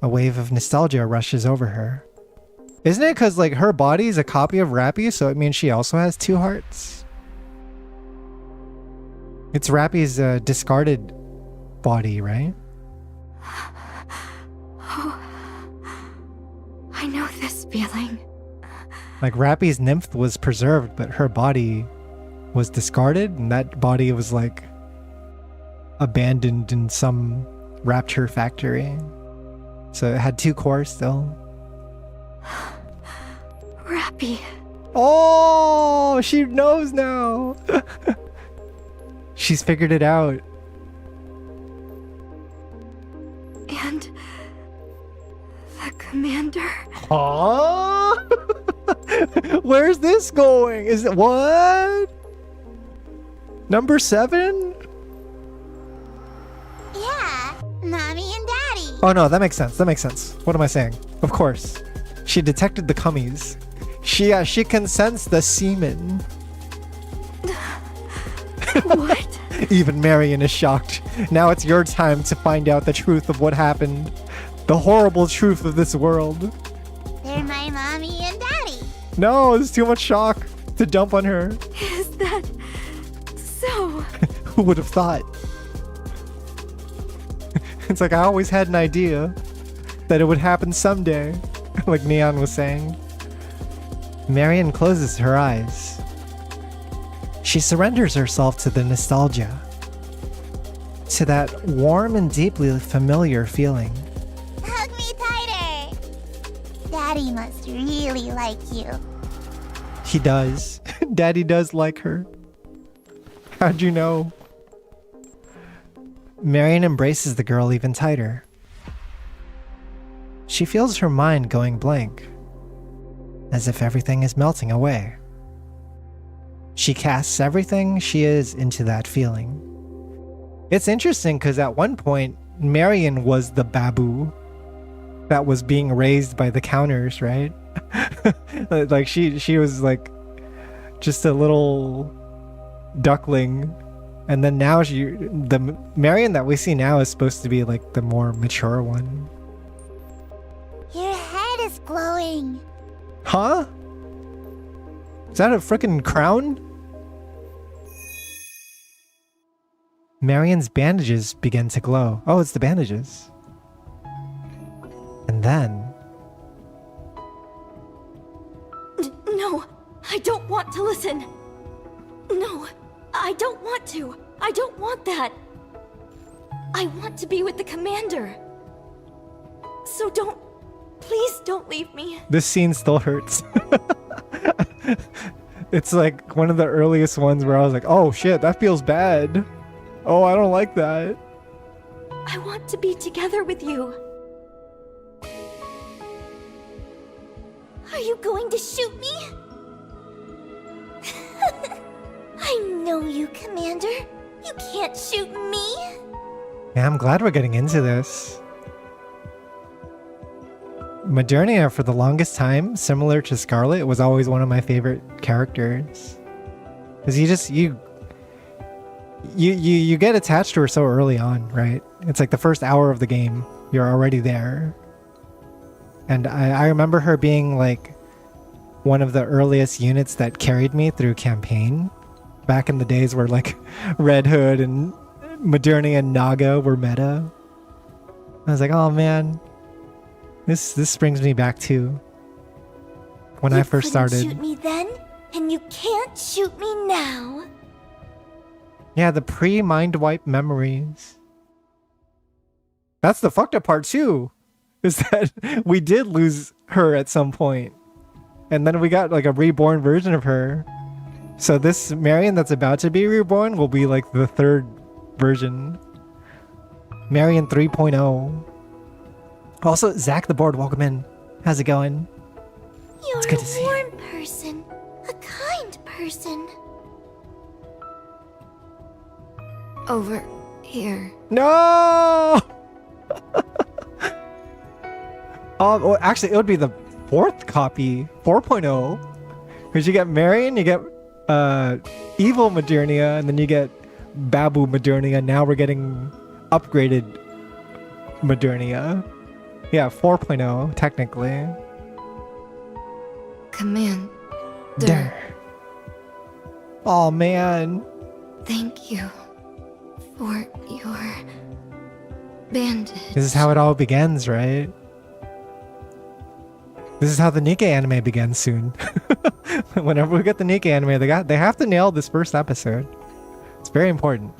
a wave of nostalgia rushes over her. Isn't it because like her body is a copy of Rappy, so it means she also has 2 hearts? It's Rappy's discarded body, right? Oh, I know this feeling. Like Rappy's nymph was preserved, but her body was discarded, and that body was like abandoned in some rapture factory. So it had 2 cores still. Rappy. Oh, she knows now. She's figured it out. And the commander. Huh? Where's this going? Is it what? Number 7? Yeah, Mommy and Daddy. Oh no, that makes sense. That makes sense. What am I saying? Of course. She detected the cummies. She can sense the semen. What? Even Marion is shocked. Now it's your time to find out the truth of what happened. The horrible truth of this world. They're my Mommy and Daddy. No, it's too much shock to dump on her. Is that so? Who would have thought? It's like I always had an idea that it would happen someday, like Neon was saying. Marion closes her eyes. She surrenders herself to the nostalgia, to that warm and deeply familiar feeling. Hug me tighter. Daddy must really like you. He does. Daddy does like her. How'd you know? Marion embraces the girl even tighter. She feels her mind going blank, as if everything is melting away. She casts everything she is into that feeling. It's interesting because at one point, Marion was the babu that was being raised by the counters, right? Like she was like just a little duckling, and then now the Marion that we see now is supposed to be like the more mature one. Your head is glowing. Huh? Is that a freaking crown? Marion's bandages begin to glow. Oh, it's the bandages. And then... No, I don't want to listen. No, I don't want to. I don't want that. I want to be with the commander. So please don't leave me. This scene still hurts. It's like one of the earliest ones where I was like, oh shit, that feels bad. Oh, I don't like that. I want to be together with you. Are you going to shoot me? I know you, Commander. You can't shoot me. Yeah, I'm glad we're getting into this. Modernia, for the longest time, similar to Scarlet, was always one of my favorite characters. Because you get attached to her so early on, right? It's like the first hour of the game, you're already there. And I remember her being like one of the earliest units that carried me through campaign. Back in the days where like Red Hood and Modernia and Naga were meta. I was like, oh man. This brings me back to when I first started. You couldn't shoot me then, and you can't shoot me now. Yeah, the pre-mind wipe memories. That's the fucked up part too, is that we did lose her at some point. And then we got like a reborn version of her. So this Marion that's about to be reborn will be like the third version. Marion 3.0. Also, Zach the Board, welcome in. How's it going? You're it's good to see a warm person. A kind person. Over here. No! Well, actually, it would be the fourth copy, 4.0. Because you get Marion, you get Evil Modernia, and then you get Babu Modernia. Now we're getting upgraded Modernia. Yeah, 4.0, technically. Commander. Oh, man. Thank you for your bandage. This is how it all begins, right? This is how the NIKKE anime begins soon. Whenever we get the NIKKE anime, they have to nail this first episode. It's very important.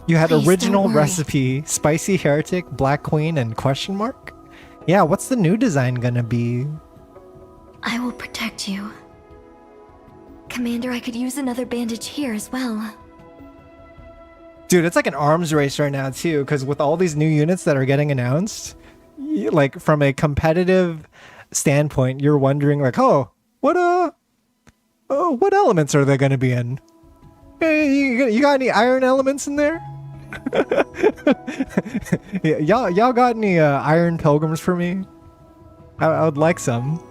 You had Please original recipe, spicy heretic, black queen, and question mark? Yeah, what's the new design gonna be? I will protect you. Commander, I could use another bandage here as well. Dude, it's like an arms race right now too, because with all these new units that are getting announced, like from a competitive standpoint, you're wondering like, what elements are they gonna be in? Hey, you got any iron elements in there? Yeah, y'all got any iron pilgrims for me? I would like some.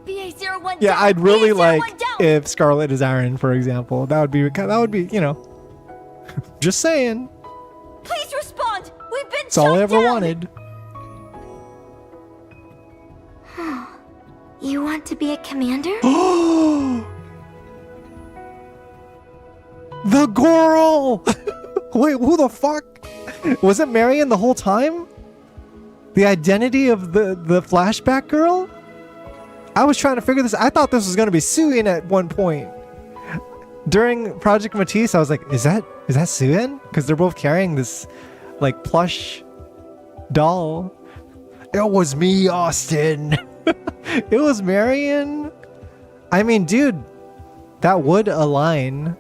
BA01 Yeah, down. I'd really BA01 like down. if Scarlet is iron, for example. That would be, you know, just saying. Please respond. We've been It's all I shot ever down. wanted. You want to be a commander? The girl! Wait, who the fuck? Was it Marion the whole time? The identity of the flashback girl? I was trying to figure this. I thought this was going to be Suyin at one point. During Project Matisse, I was like, is that Suyin? Because they're both carrying this like plush doll. It was me, Austin. It was Marion. I mean, dude, that would align.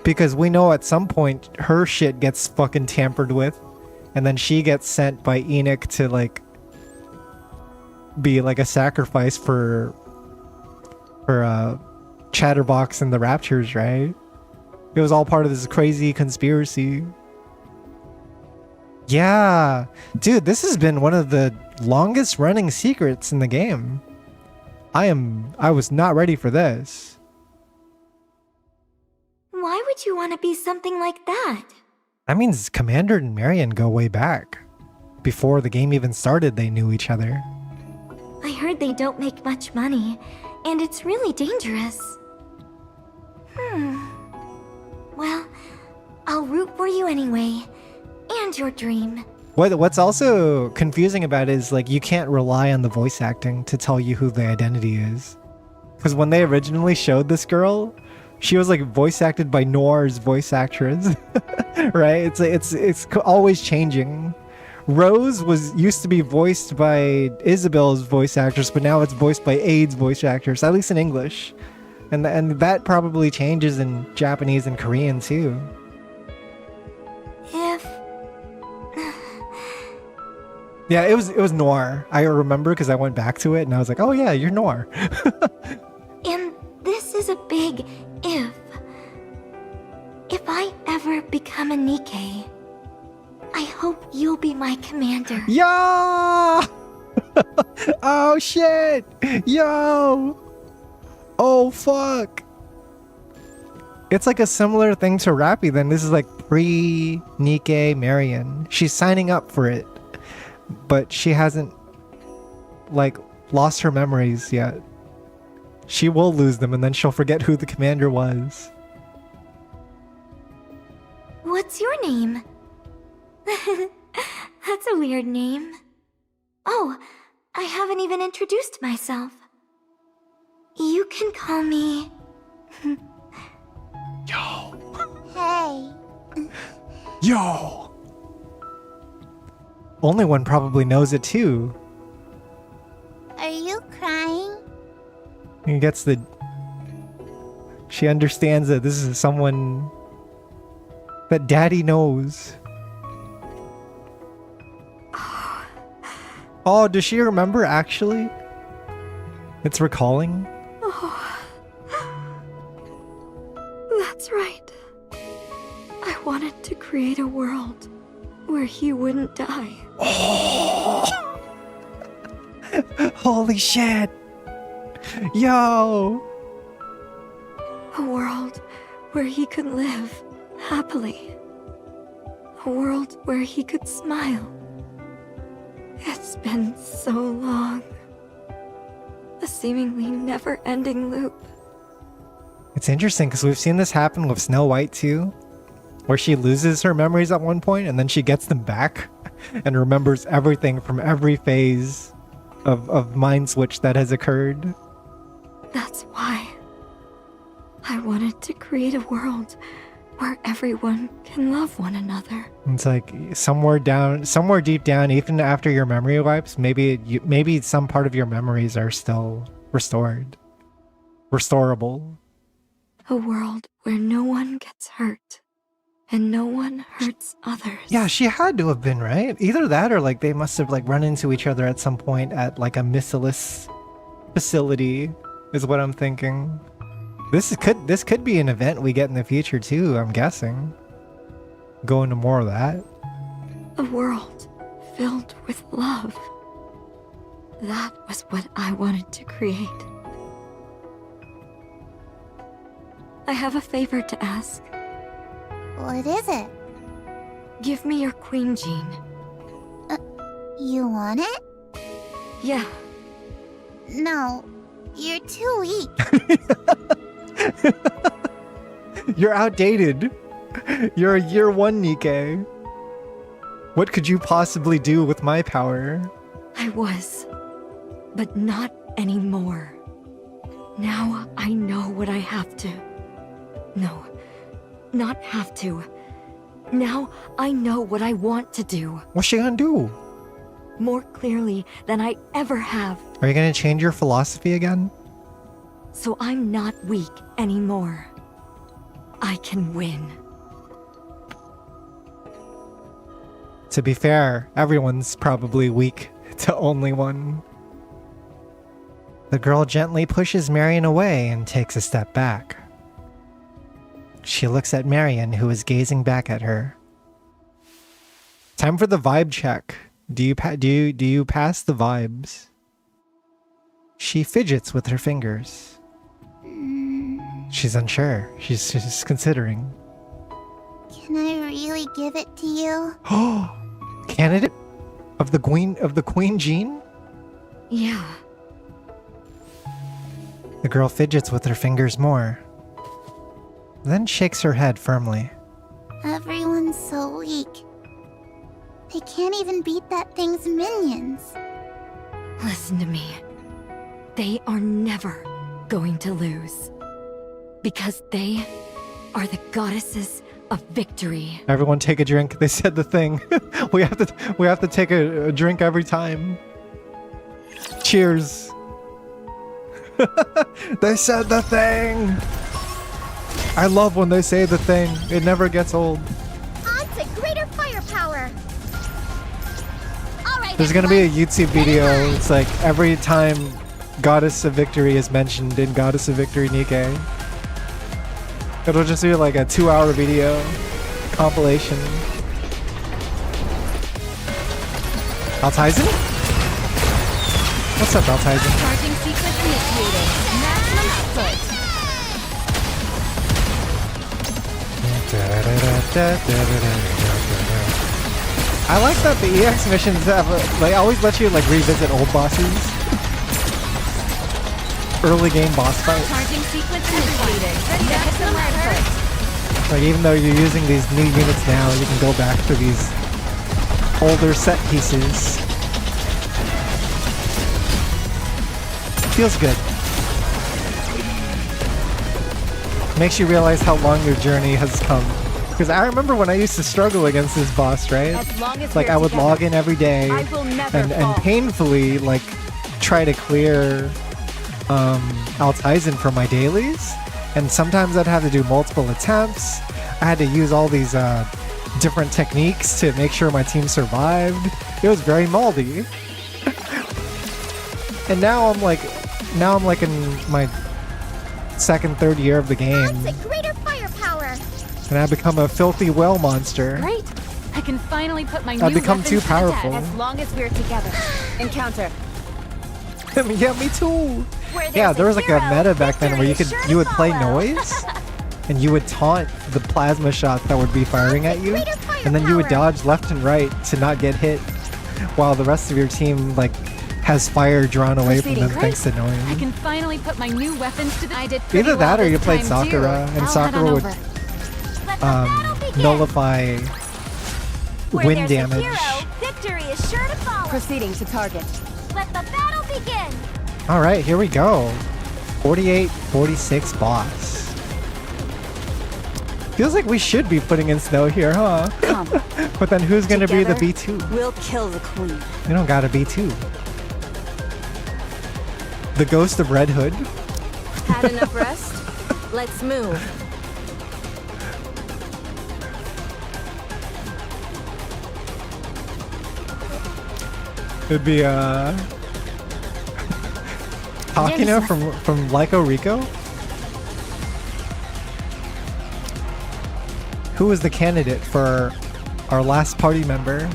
Because we know at some point her shit gets fucking tampered with, and then she gets sent by Enoch to like be like a sacrifice for Chatterbox and the Raptures, right? It was all part of this crazy conspiracy. Yeah, dude, this has been one of the longest running secrets in the game. I was not ready for this. Why would you want to be something like that? That means Commander and Marion go way back. Before the game even started, they knew each other. I heard they don't make much money, and it's really dangerous. Well, I'll root for you anyway. And your dream. What's also confusing about it is like you can't rely on the voice acting to tell you who the identity is. Because when they originally showed this girl, she was like voice acted by Noir's voice actress, right? It's always changing. Rose used to be voiced by Isabel's voice actress, but now it's voiced by Aid's voice actress, at least in English, and that probably changes in Japanese and Korean too. Yeah, it was Noir. I remember because I went back to it and I was like, oh yeah, you're Noir. And this is a big if. If I ever become a NIKKE, I hope you'll be my commander. Yo! Oh shit! Yo! Oh fuck! It's like a similar thing to Rappy then. This is like pre-NIKKE Marion. She's signing up for it. But she hasn't, like, lost her memories yet. She will lose them and then she'll forget who the commander was. What's your name? That's a weird name. Oh, I haven't even introduced myself. You can call me... Yo! Hey. Yo! Only one probably knows it too. Are you crying? He gets the... She understands that this is someone that Daddy knows. Oh, does she remember actually? It's recalling? Oh. That's right. I wanted to create a world where he wouldn't die. Oh. Holy shit! Yo! A world where he could live happily. A world where he could smile. It's been so long. A seemingly never-ending loop. It's interesting because we've seen this happen with Snow White too, where she loses her memories at one point and then she gets them back and remembers everything from every phase of Mind Switch that has occurred. That's why I wanted to create a world where everyone can love one another. It's like somewhere deep down, even after your memory wipes, maybe some part of your memories are still restorable. A world where no one gets hurt and no one hurts others. Yeah, she had to have been, right? Either that or like they must have like run into each other at some point at like a Missilus facility is what I'm thinking. This could be an event we get in the future too, I'm guessing. Go into more of that. A world filled with love. That was what I wanted to create. I have a favor to ask. What is it? Give me your queen gene. You want it? Yeah. No, you're too weak. You're outdated. You're a year 1 NIKKE. What could you possibly do with my power? I was, but not anymore. Now I know what I have to. No, not have to. Now I know what I want to do. What's she gonna do? More clearly than I ever have. Are you gonna change your philosophy again? So I'm not weak anymore. I can win. To be fair, everyone's probably weak to only one. The girl gently pushes Marion away and takes a step back. She looks at Marion, who is gazing back at her. Time for the vibe check. Do you pass the vibes? She fidgets with her fingers. She's unsure. She's considering. Can I really give it to you? Candidate of the Queen Jean? Yeah. The girl fidgets with her fingers more, then shakes her head firmly. Everyone's so weak. They can't even beat that thing's minions. Listen to me. They are never going to lose. Because they are the goddesses of victory. Everyone take a drink. They said the thing. we have to take a drink every time. Cheers. They said the thing. I love when they say the thing. It never gets old. On to greater firepower. All right. There's gonna be a YouTube video. It's like every time Goddess of Victory is mentioned in Goddess of Victory NIKKE. It'll just be like a 2-hour video compilation. Altizen? What's up, Altizen? Charging sequence initiated. Maximum output. I like that the EX missions have they always let you like revisit old bosses. Early game boss fights. Charging sequence initiated. Maximum output. Like even though you're using these new units now, you can go back to these older set pieces. Feels good. Makes you realize how long your journey has come. Because I remember when I used to struggle against this boss, right? Like I would log in every day and painfully like try to clear Altizen for my dailies. And sometimes I'd have to do multiple attempts. I had to use all these different techniques to make sure my team survived. It was very moldy. And now I'm like in my second, third year of the game. Greater firepower. And I become a filthy whale monster. Great. I can finally put my I've new become weapons too to the powerful. test. As long as we're together. Encounter. Yeah, me too. Yeah, there was like a meta back then where you would play noise and you would taunt the plasma shots that would be firing at you, and then you would dodge left and right to not get hit while the rest of your team like has fire drawn away from them thanks to knowing. I can finally put my new weapons to the Either that or you played Sakura and Sakura would nullify wind damage. Victory is sure to follow. Proceeding to target. Let the battle begin. Alright, here we go. 48-46 boss. Feels like we should be putting in Snow here, huh? Come. But then who's gonna be the Together, B2? We'll kill the queen. We don't got a B2. The Ghost of Red Hood. Had enough rest? Let's move. It'd be Takina from Lyco Rico. Who was the candidate for our last party member?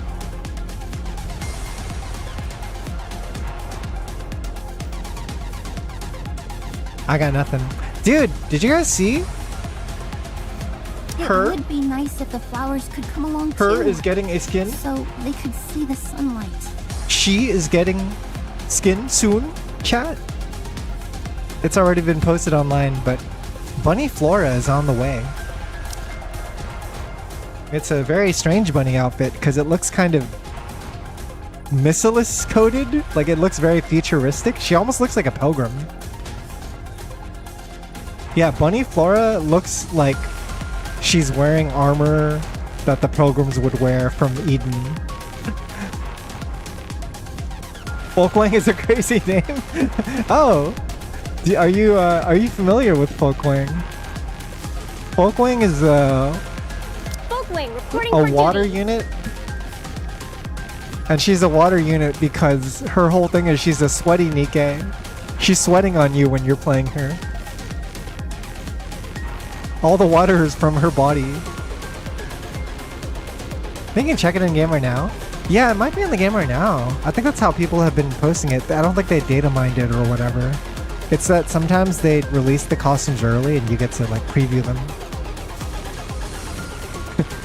I got nothing. Dude, did you guys see? Her? It would be nice if the flowers could come along Her too, is getting a skin. so they could see the sunlight. She is getting skin soon, chat. It's already been posted online, but Bunny Flora is on the way. It's a very strange bunny outfit because it looks kind of Missilus coated. Like it looks very futuristic. She almost looks like a pilgrim. Yeah, Bunny Flora looks like she's wearing armor that the pilgrims would wear from Eden. Folkwang is a crazy name. Oh, are you familiar with Folkwang? Folkwing is Folkwing, reporting a for water duty. unit. And she's a water unit because her whole thing is she's a sweaty Nikke. She's sweating on you when you're playing her. All the water is from her body. I think you can check it in game right now. Yeah, it might be in the game right now. I think that's how people have been posting it. I don't think they data mined it or whatever. It's that sometimes they release the costumes early and you get to like preview them.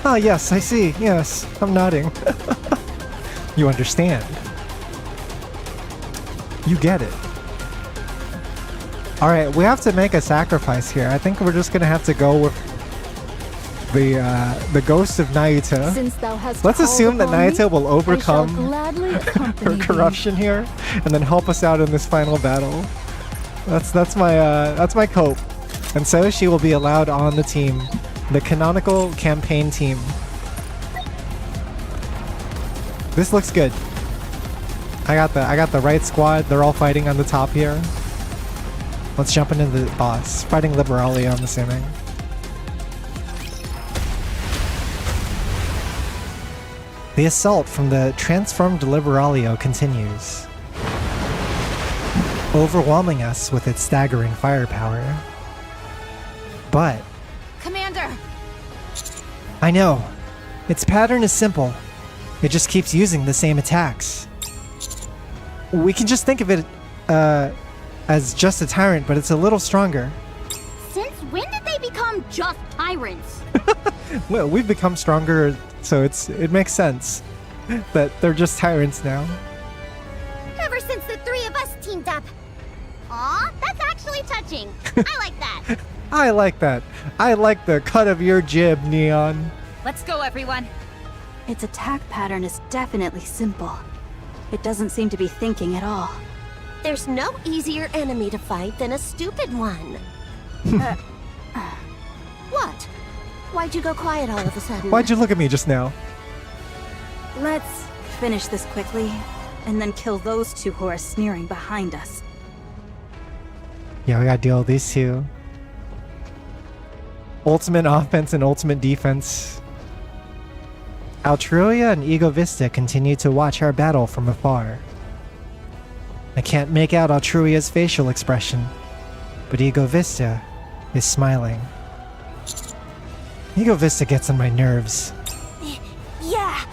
Ah, yes, I see. Yes, I'm nodding. You understand. You get it. Alright, we have to make a sacrifice here. I think we're just gonna have to go with the ghost of Naito. Since thou hast Let's assume that called upon Naito will me, I shall overcome gladly her accompany thee. corruption here and then help us out in this final battle. That's my cope. And so she will be allowed on the team, the canonical campaign team. This looks good. I got the right squad. They're all fighting on the top here. Let's jump into the boss. Fighting Liberalia, I'm assuming. The assault from the transformed Liberalia continues, overwhelming us with its staggering firepower. But Commander! I know. Its pattern is simple. It just keeps using the same attacks. We can just think of it as just a tyrant, but it's a little stronger. Since when did they become just tyrants? Well, we've become stronger, so it makes sense that they're just tyrants now. Ever since the three of us teamed up. Aw, that's actually touching. I like that. I like that. I like the cut of your jib, Neon. Let's go, everyone. Its attack pattern is definitely simple. It doesn't seem to be thinking at all. There's no easier enemy to fight than a stupid one. What? Why'd you go quiet all of a sudden? Why'd you look at me just now? Let's finish this quickly, and then kill those two who are sneering behind us. Yeah, we gotta deal with these two. Ultimate offense and ultimate defense. Altruia and Ego Vista continue to watch our battle from afar. I can't make out Altruia's facial expression, but Ego Vista is smiling. Ego Vista gets on my nerves. Yeah,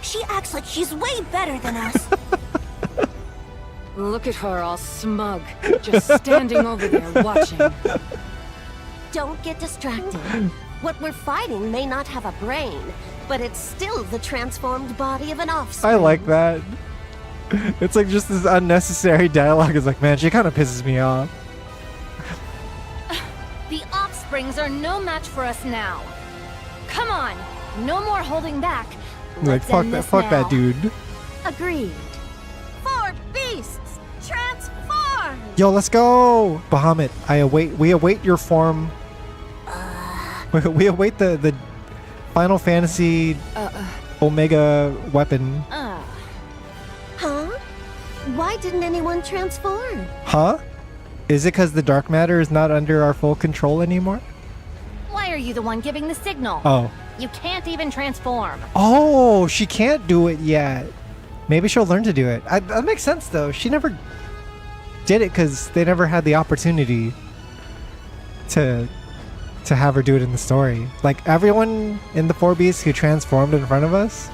she acts like she's way better than us. Look at her all smug, just standing over there watching. Don't get distracted. What we're fighting may not have a brain, but it's still the transformed body of an offspring. I like that. It's like just this unnecessary dialogue. It's like, man, she kind of pisses me off. The offsprings are no match for us now. Come on, no more holding back. Like, fuck that dude. Agreed. Four beasts, transform! Yo, let's go! Bahamut, we await your form. We await the Final Fantasy Omega weapon. Huh? Why didn't anyone transform? Huh? Is it because the dark matter is not under our full control anymore? Why are you the one giving the signal? Oh. You can't even transform. Oh, she can't do it yet. Maybe she'll learn to do it. That makes sense, though. She never did it because they never had the opportunity to have her do it in the story. Like, everyone in the 4 Beasts who transformed in front of us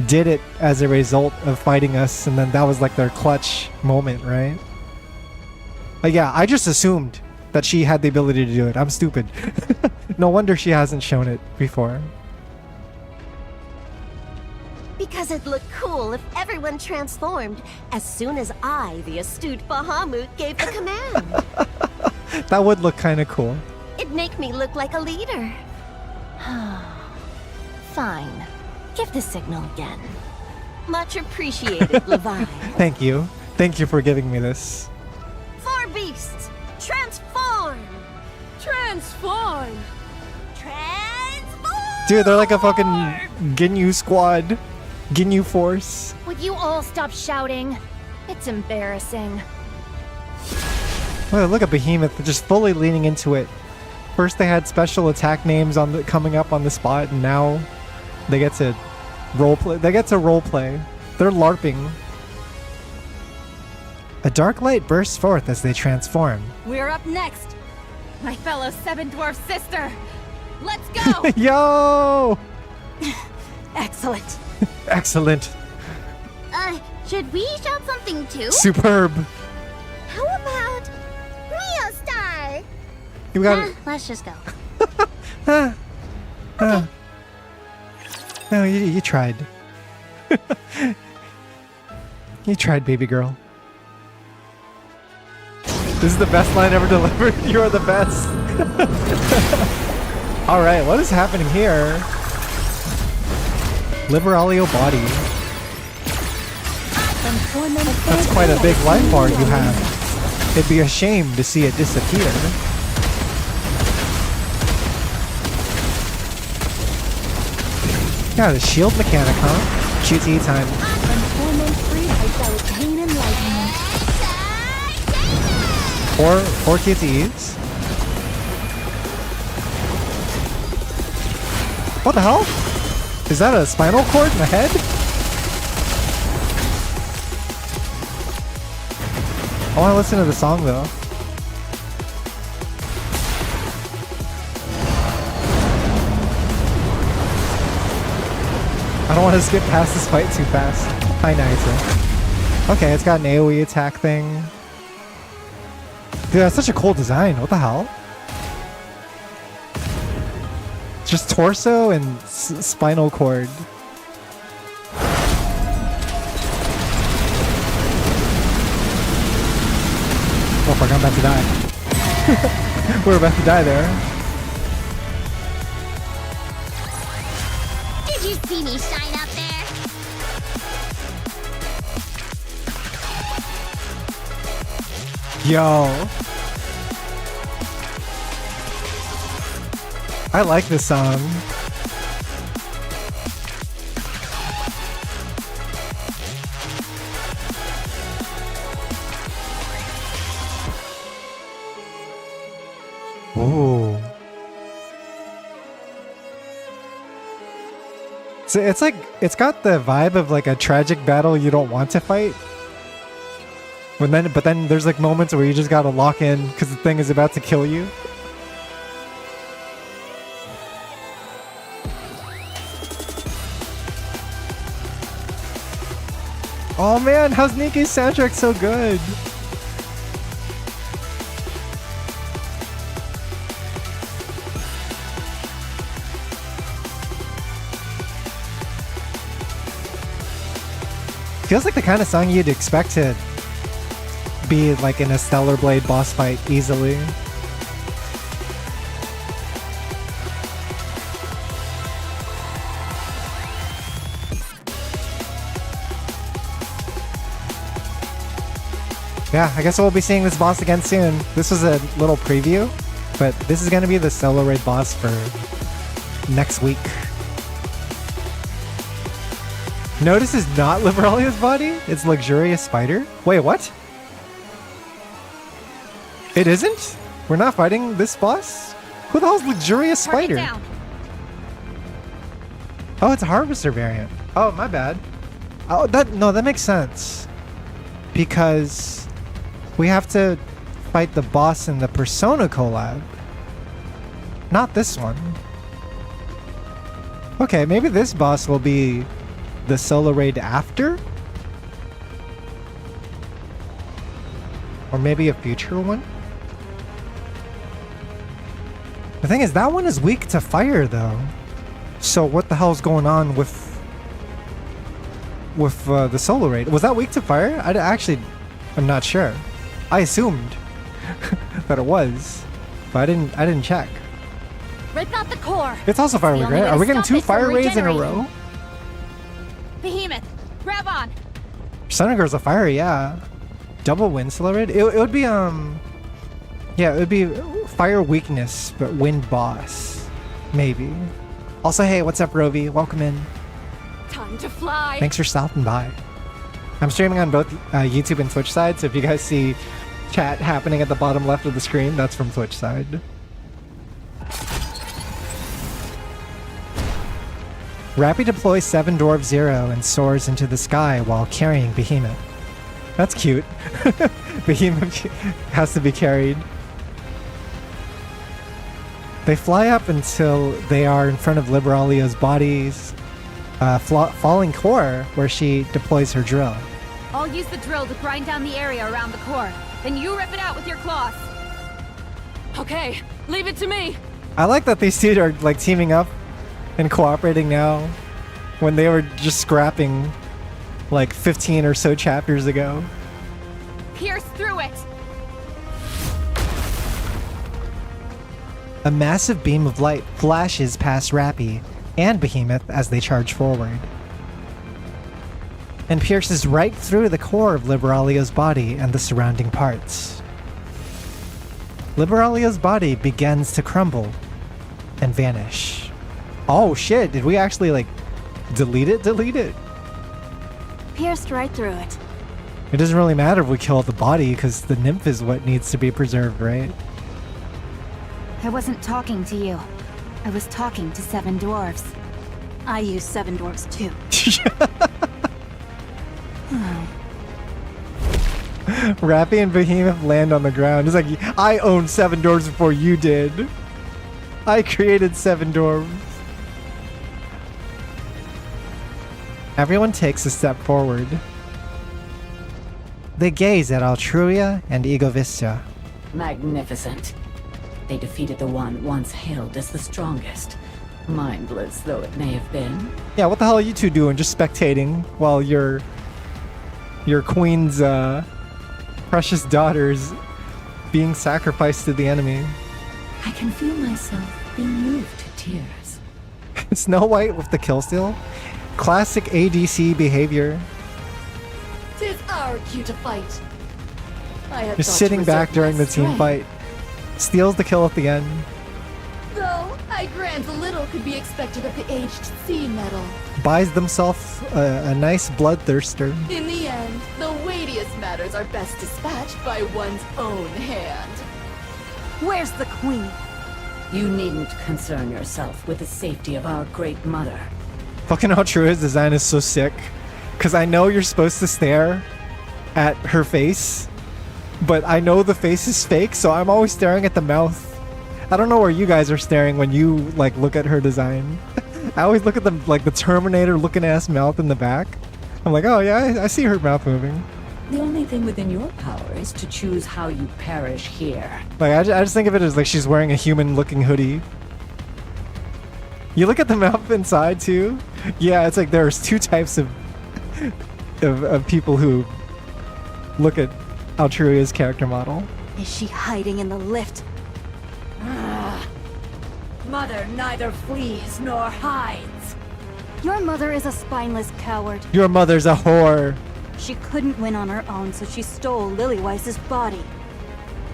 did it as a result of fighting us, and then that was like their clutch moment, right? But yeah, I just assumed that she had the ability to do it. I'm stupid. No wonder she hasn't shown it before. Because it'd look cool if everyone transformed as soon as I, the astute Bahamut, gave the command. That would look kind of cool. It'd make me look like a leader. Fine. Give the signal again. Much appreciated, Levi. Thank you. Thank you for giving me this. 4 beasts, transform! Transform! Transform! Dude, they're like a fucking Ginyu squad. Ginyu force. Would you all stop shouting? It's embarrassing. Well, look at Behemoth just fully leaning into it. First they had special attack names on the coming up on the spot, and now they get to roleplay. They get to roleplay. They're LARPing. A dark light bursts forth as they transform. We're up next. My fellow Seven Dwarf sister. Let's go! Yo! Excellent. Excellent. Should we shout something too? Superb. How about Rio Star? You got it. Let's just go. Okay. No, you tried. You tried, baby girl. This is the best line ever delivered. You are the best. Alright, what is happening here? Liberalio body. That's quite a big life bar you have. It'd be a shame to see it disappear. Got a shield mechanic, huh? QTE time. Four QTEs. What the hell? Is that a spinal cord in the head? I want to listen to the song though. I don't want to skip past this fight too fast. Hi, Naito. Okay, it's got an AoE attack thing. Dude, that's such a cool design. What the hell? Just torso and spinal cord. Oh fuck, I'm about to die. We're about to die there. Did you see me shine up there? Yo. I like this song. Ooh. So it's like, it's got the vibe of like a tragic battle you don't want to fight. But then there's like moments where you just gotta lock in because the thing is about to kill you. Oh man, how's NIKKE's soundtrack so good? Feels like the kind of song you'd expect to be like in a Stellar Blade boss fight easily. Yeah, I guess we'll be seeing this boss again soon. This was a little preview, but this is going to be the Stellar Raid boss for next week. Notice is not Liberalia's body? It's Luxurious Spider? Wait, what? It isn't? We're not fighting this boss? Who the hell's Luxurious Spider? Oh, it's a Harvester variant. Oh, my bad. Oh, that makes sense. Because we have to fight the boss in the Persona collab. Not this one. Okay, maybe this boss will be the solo raid after? Or maybe a future one? The thing is, that one is weak to fire though. So what the hell's going on with the solo raid? Was that weak to fire? I'm not sure. I assumed that it was, but I didn't check. Rip out the core. It's also fire weak, right? Are we getting 2 fire raids in a row? Behemoth, grab on. Sunagirl's a fire, yeah. Double wind solo raid? It would be yeah, it would be fire weakness, but wind boss. Maybe. Also, hey, what's up, Rovi? Welcome in. Time to fly. Thanks for stopping by. I'm streaming on both YouTube and Twitch side, so if you guys see chat happening at the bottom left of the screen, that's from Twitch side. Rappy deploys 7 Dwarf 0 and soars into the sky while carrying Behemoth. That's cute. Behemoth has to be carried. They fly up until they are in front of Liberalio's body's falling core, where she deploys her drill. I'll use the drill to grind down the area around the core. Then you rip it out with your claws. Okay, leave it to me. I like that these two are like teaming up and cooperating now, when they were just scrapping like 15 or so chapters ago. Pierce through it. A massive beam of light flashes past Rappy and Behemoth as they charge forward, and pierces right through the core of Liberalio's body and the surrounding parts. Liberalio's body begins to crumble and vanish. Oh shit, did we actually like delete it? Delete it. Pierced right through it. It doesn't really matter if we kill the body because the nymph is what needs to be preserved, right? I wasn't talking to you. I was talking to 7 dwarves. I use 7 dwarves too. Rappy and Behemoth land on the ground. It's like, I owned 7 dwarves before you did. I created 7 dwarves. Everyone takes a step forward. They gaze at Altruia and Egovista. Magnificent. They defeated the one once hailed as the strongest. Mindless though it may have been. Yeah, what the hell are you two doing? Just spectating while your queen's precious daughter's being sacrificed to the enemy. I can feel myself being moved to tears. Snow White with the killsteal. Classic ADC behavior. 'Tis our cue to fight. I have Just thought sitting to back reserve during my the team strength. fight. Steals the kill at the end. Though I grant little could be expected of the aged sea metal. Buys themselves a nice bloodthirster. In the end, the weightiest matters are best dispatched by one's own hand. Where's the queen? You needn't concern yourself with the safety of our great mother. Fucking Altrua's design is so sick. Because I know you're supposed to stare at her face, but I know the face is fake, so I'm always staring at the mouth. I don't know where you guys are staring when you like look at her design. I always look at the like the Terminator looking ass mouth in the back. I'm like, oh yeah, I see her mouth moving. The only thing within your power is to choose how you perish here. Like I just think of it as like she's wearing a human looking hoodie. You look at the mouth inside too. Yeah, it's like there's 2 types of people who look at Altruia's character model. Is she hiding in the lift? Mother neither flees nor hides. Your mother is a spineless coward. Your mother's a whore. She couldn't win on her own, so she stole Lillyweiss's body.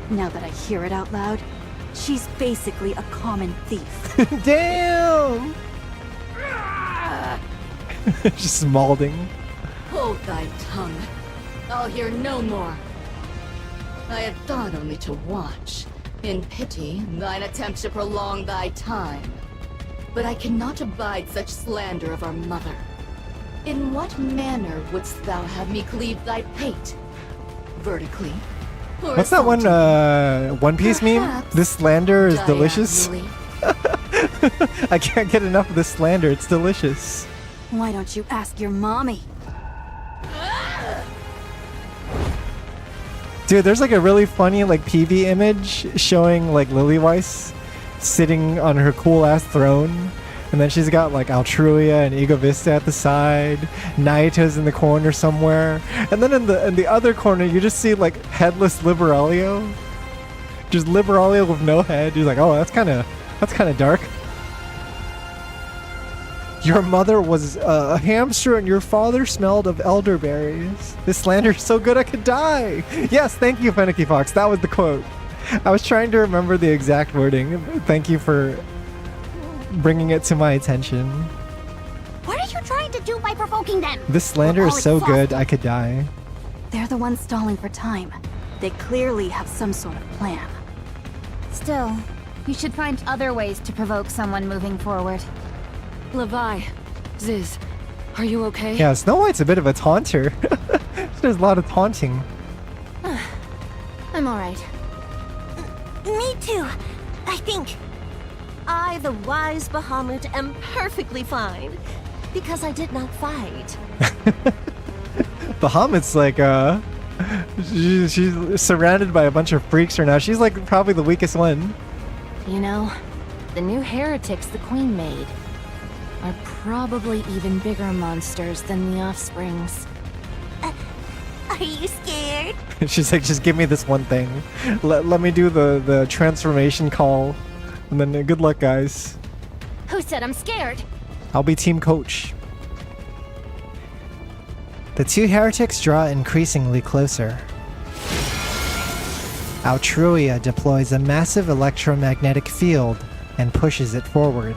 Now that I hear it out loud, she's basically a common thief. Damn! Just maulding. Hold thy tongue. I'll hear no more. I had thought only to watch, in pity, thine attempt to prolong thy time. But I cannot abide such slander of our mother. In what manner wouldst thou have me cleave thy pate? Vertically? Or What's that one One Piece meme? Perhaps This slander is delicious. diagonally? I can't get enough of this slander, it's delicious. Why don't you ask your mommy? Dude, there's like a really funny like PV image showing like Lilyweiss sitting on her cool ass throne, and then she's got like Altruia and Egovista at the side. Naito's in the corner somewhere, and then in the other corner you just see like headless Liberalio, just Liberalio with no head. He's like, oh, that's kind of dark. Your mother was a hamster and your father smelled of elderberries. This slander is so good I could die. Yes, thank you, Fenicky Fox. That was the quote. I was trying to remember the exact wording. Thank you for bringing it to my attention. What are you trying to do by provoking them? This slander We're is all so good exhausted. I could die. They're the ones stalling for time. They clearly have some sort of plan. Still, you should find other ways to provoke someone moving forward. Levi, Ziz, are you okay? Yeah, Snow White's a bit of a taunter. There's a lot of taunting. I'm alright. Me too, I think. I, the wise Bahamut, am perfectly fine. Because I did not fight. Bahamut's like, she's surrounded by a bunch of freaks right now. She's like probably the weakest one. You know, the new heretics the Queen made are probably even bigger monsters than the offsprings. Are you scared? She's like, just give me this one thing. Let me do the transformation call. And then good luck, guys. Who said I'm scared? I'll be team coach. The two heretics draw increasingly closer. Altruia deploys a massive electromagnetic field and pushes it forward.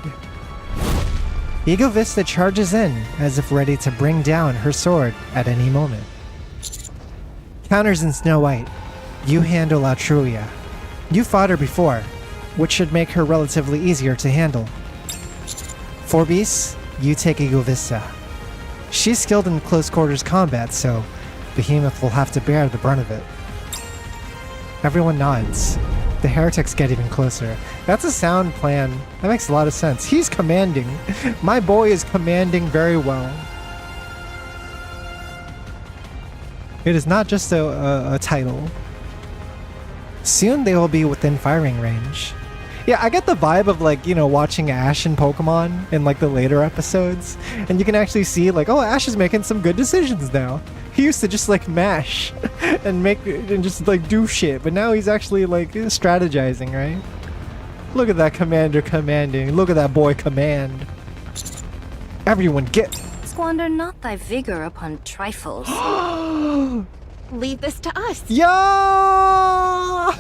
Ego Vista charges in, as if ready to bring down her sword at any moment. Counters in Snow White. You handle Altruia. You fought her before, which should make her relatively easier to handle. Forbice, you take Ego Vista. She's skilled in close quarters combat, so Behemoth will have to bear the brunt of it. Everyone nods. The heretics get even closer. That's a sound plan. That makes a lot of sense. He's commanding. My boy is commanding very well. It is not just a title. Soon they will be within firing range. Yeah, I get the vibe of like, you know, watching Ash in Pokemon in like the later episodes. And you can actually see like, oh, Ash is making some good decisions now. He used to just like mash and just like do shit, but now he's actually like strategizing, right? Look at that commander commanding. Look at that boy command. Everyone get. Squander not thy vigor upon trifles. Leave this to us. Yeah!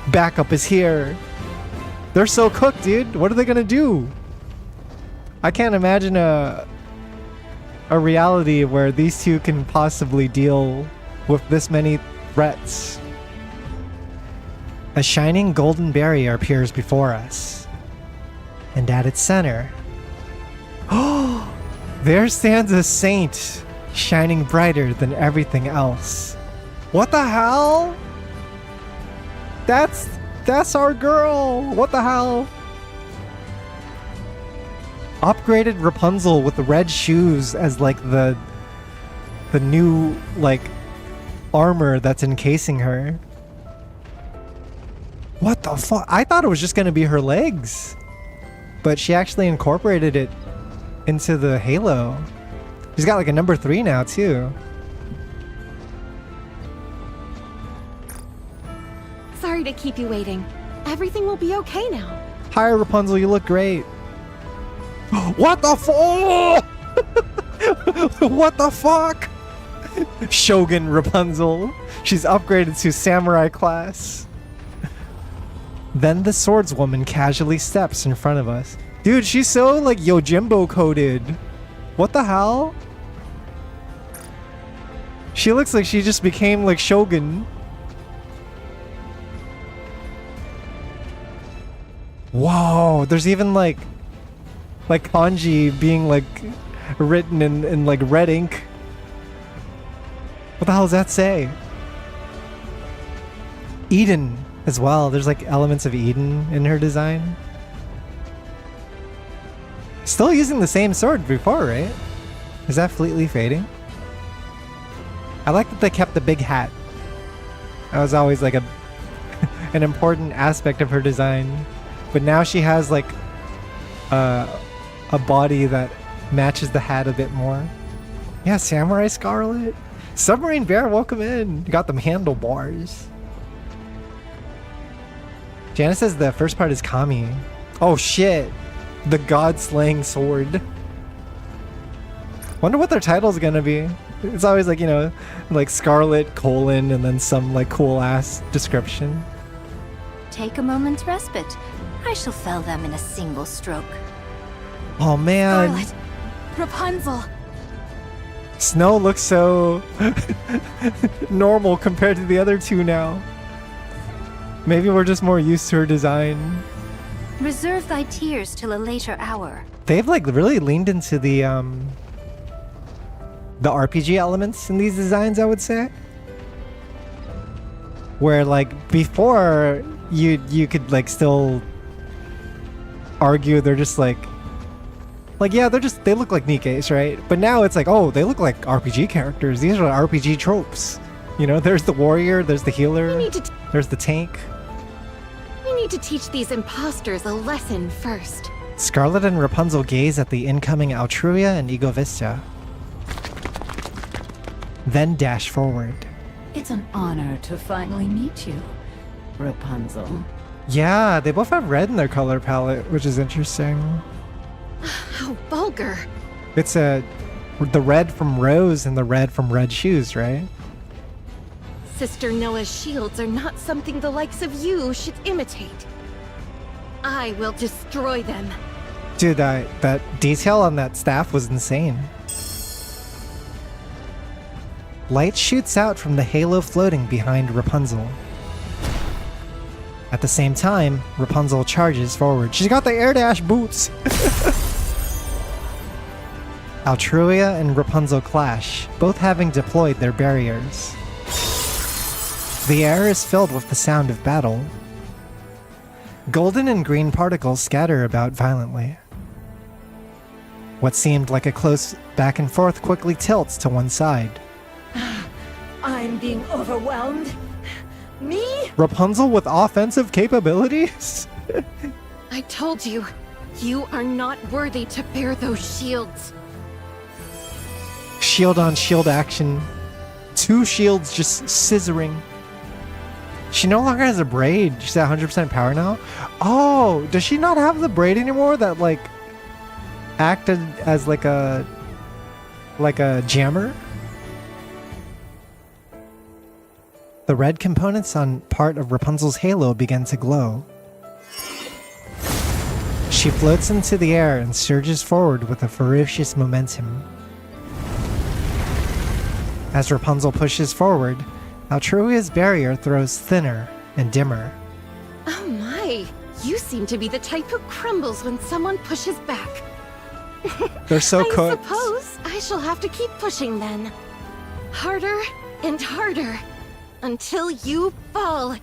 Backup is here. They're so cooked, dude. What are they gonna do? I can't imagine a reality where these two can possibly deal with this many threats. A shining golden barrier appears before us. And at its center, there stands a saint, shining brighter than everything else. What the hell? That's our girl. What the hell? Upgraded Rapunzel with the red shoes as like the new like armor that's encasing her. What the fuck? I thought it was just gonna be her legs, but she actually incorporated it into the halo. She's got like a number 3 now too. Sorry to keep you waiting. Everything will be okay now. Hi Rapunzel, you look great. What the fuck? What the fuck? Shogun Rapunzel. She's upgraded to samurai class. Then the swordswoman casually steps in front of us. Dude, she's so like Yojimbo coded. What the hell? She looks like she just became like Shogun. Whoa, there's even like kanji being like written in like red ink. What the hell does that say? Eden as well. There's like elements of Eden in her design. Still using the same sword before, right? Is that fleetly fading? I like that they kept the big hat. That was always like an important aspect of her design. But now she has like a body that matches the hat a bit more. Yeah, Samurai Scarlet. Submarine Bear, welcome in. You got them handlebars. Janice says the first part is Kami. Oh shit. The God-slaying sword. Wonder what their title's gonna be. It's always like, you know, like Scarlet, colon, and then some like cool ass description. Take a moment's respite. I shall fell them in a single stroke. Oh man. Scarlet, Rapunzel. Snow looks so normal compared to the other two now. Maybe we're just more used to her design. Reserve thy tears till a later hour. They've like really leaned into the RPG elements in these designs, I would say. Where like before you could like still argue they're just like yeah, they look like NIKKEs, right? But now it's like, oh, they look like RPG characters. These are RPG tropes. You know, there's the warrior, there's the healer, there's the tank. We need to teach these imposters a lesson first. Scarlet and Rapunzel gaze at the incoming Altruia and Egovista. Then dash forward. It's an honor to finally meet you, Rapunzel. Yeah, they both have red in their color palette, which is interesting. How vulgar. It's the red from Rose and the red from Red Shoes, right? Sister Noah's shields are not something the likes of you should imitate. I will destroy them. Dude, that detail on that staff was insane. Light shoots out from the halo floating behind Rapunzel. At the same time, Rapunzel charges forward. She's got the air dash boots! Altruia and Rapunzel clash, both having deployed their barriers. The air is filled with the sound of battle. Golden and green particles scatter about violently. What seemed like a close back and forth quickly tilts to one side. I'm being overwhelmed. Me? Rapunzel with offensive capabilities? I told you, you are not worthy to bear those shields. Shield on shield action. Two shields just scissoring. She no longer has a braid. She's at 100% power now. Oh, does she not have the braid anymore that like acted as like a jammer? The red components on part of Rapunzel's halo begin to glow. She floats into the air and surges forward with a ferocious momentum. As Rapunzel pushes forward, Altruia's barrier throws thinner and dimmer. Oh my, you seem to be the type who crumbles when someone pushes back. They're so cooked. I suppose I shall have to keep pushing then. Harder and harder. Until you fall.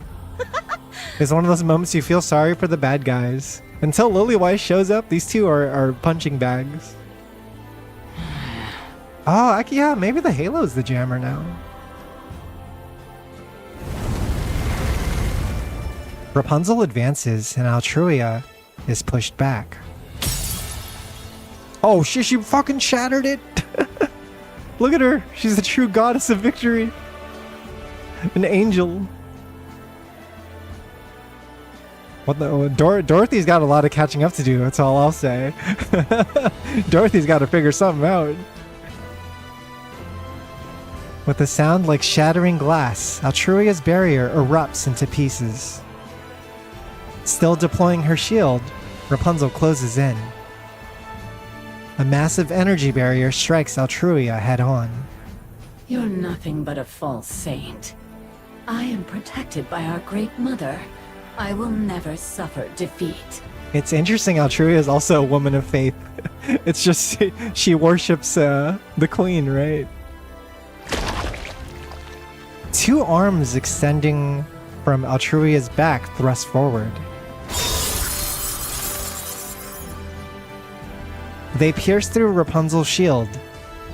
It's one of those moments you feel sorry for the bad guys. Until Lily-Wise shows up, these two are punching bags. Oh, yeah, maybe the halo's the jammer now. Rapunzel advances and Altruia is pushed back. Oh shit, she fucking shattered it! Look at her, she's the true goddess of victory. An angel. What the? Oh, Dorothy's got a lot of catching up to do, that's all I'll say. Dorothy's got to figure something out. With a sound like shattering glass, Altruia's barrier erupts into pieces. Still deploying her shield, Rapunzel closes in. A massive energy barrier strikes Altruia head-on. You're nothing but a false saint. I am protected by our great mother. I will never suffer defeat. It's interesting, Altruia is also a woman of faith. It's just she worships the queen, right? Two arms extending from Altruia's back thrust forward. They pierce through Rapunzel's shield.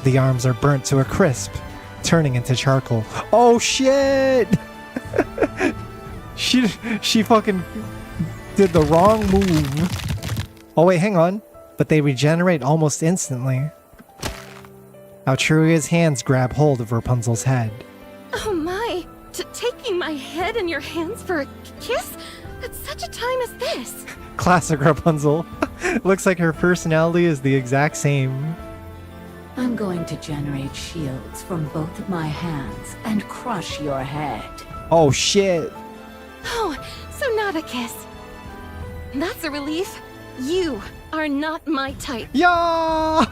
The arms are burnt to a crisp, turning into charcoal. Oh shit! She fucking did the wrong move. Oh wait, hang on. But they regenerate almost instantly. Altruia's hands grab hold of Rapunzel's head. Oh my, taking my head in your hands for a kiss? At such a time as this? Classic Rapunzel. Looks like her personality is the exact same. I'm going to generate shields from both of my hands and crush your head. Oh shit. Oh, so not a kiss. That's a relief. You are not my type. Yeah!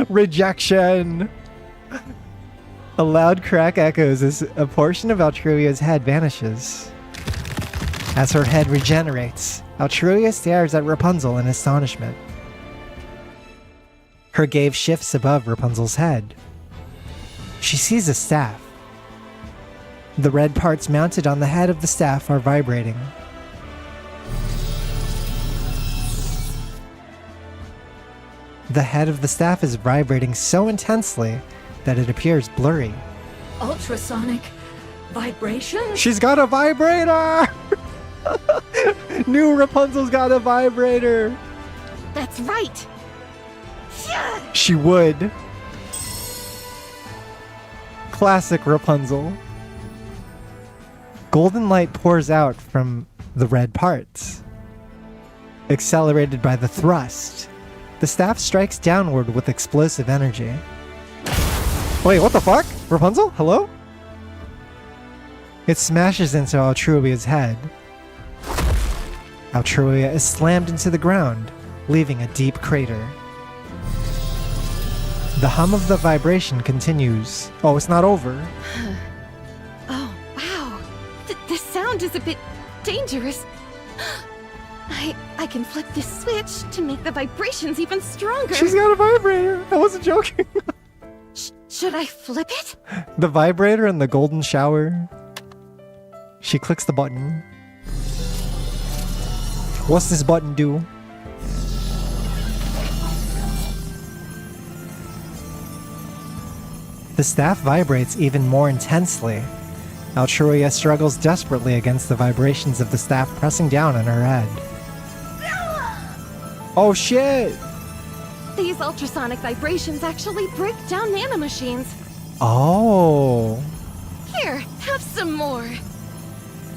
Rejection. A loud crack echoes as a portion of Altruia's head vanishes. As her head regenerates, Altruia stares at Rapunzel in astonishment. Her gaze shifts above Rapunzel's head. She sees a staff. The red parts mounted on the head of the staff are vibrating. The head of the staff is vibrating so intensely that it appears blurry. Ultrasonic vibration? She's got a vibrator! New Rapunzel's got a vibrator! That's right! She would. Classic Rapunzel. Golden light pours out from the red parts. Accelerated by the thrust, the staff strikes downward with explosive energy. Wait, what the fuck? Rapunzel? Hello? It smashes into Altruia's head. Altruia is slammed into the ground, leaving a deep crater. The hum of the vibration continues. Oh, it's not over. Oh, wow. This sound is a bit dangerous. I can flip this switch to make the vibrations even stronger. She's got a vibrator. I wasn't joking. Should I flip it? The vibrator and the golden shower. She clicks the button. What's this button do? The staff vibrates even more intensely. Altruia struggles desperately against the vibrations of the staff pressing down on her head. Oh shit! These ultrasonic vibrations actually break down nanomachines. Oh. Here, have some more.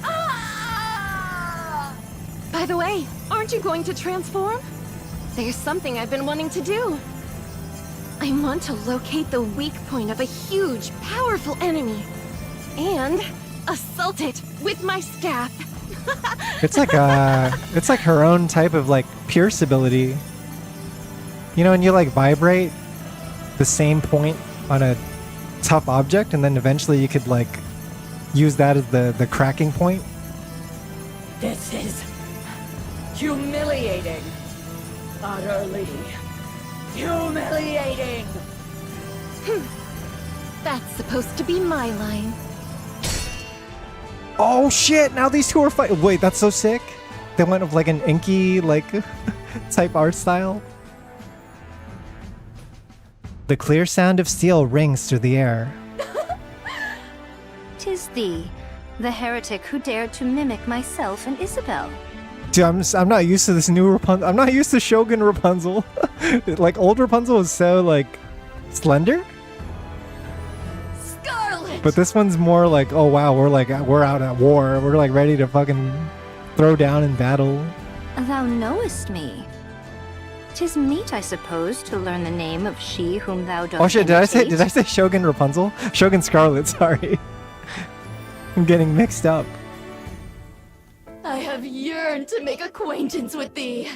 Ah! By the way, aren't you going to transform? There's something I've been wanting to do. I want to locate the weak point of a huge, powerful enemy. And assault it with my staff. It's like her own type of like pierce ability. You know, when you like vibrate the same point on a tough object, and then eventually you could like use that as the cracking point. This is humiliating. Utterly humiliating. That's supposed to be my line. Oh shit! Now these two are fighting. Wait, that's so sick. They went with like an inky like type art style. The clear sound of steel rings through the air. 'Tis thee, the heretic who dared to mimic myself and Isabel. Dude, I'm not used to this new Rapunzel. I'm not used to Shogun Rapunzel. Like old Rapunzel is so like slender. Scarlet! But this one's more like, oh wow, we're out at war. We're like ready to fucking throw down in battle. Thou knowest me. 'Tis meet, I suppose, to learn the name of she whom thou dost. Oh shit! Did I say imitate. Shogun Rapunzel? Shogun Scarlet. Sorry, I'm getting mixed up. I have yearned to make acquaintance with thee.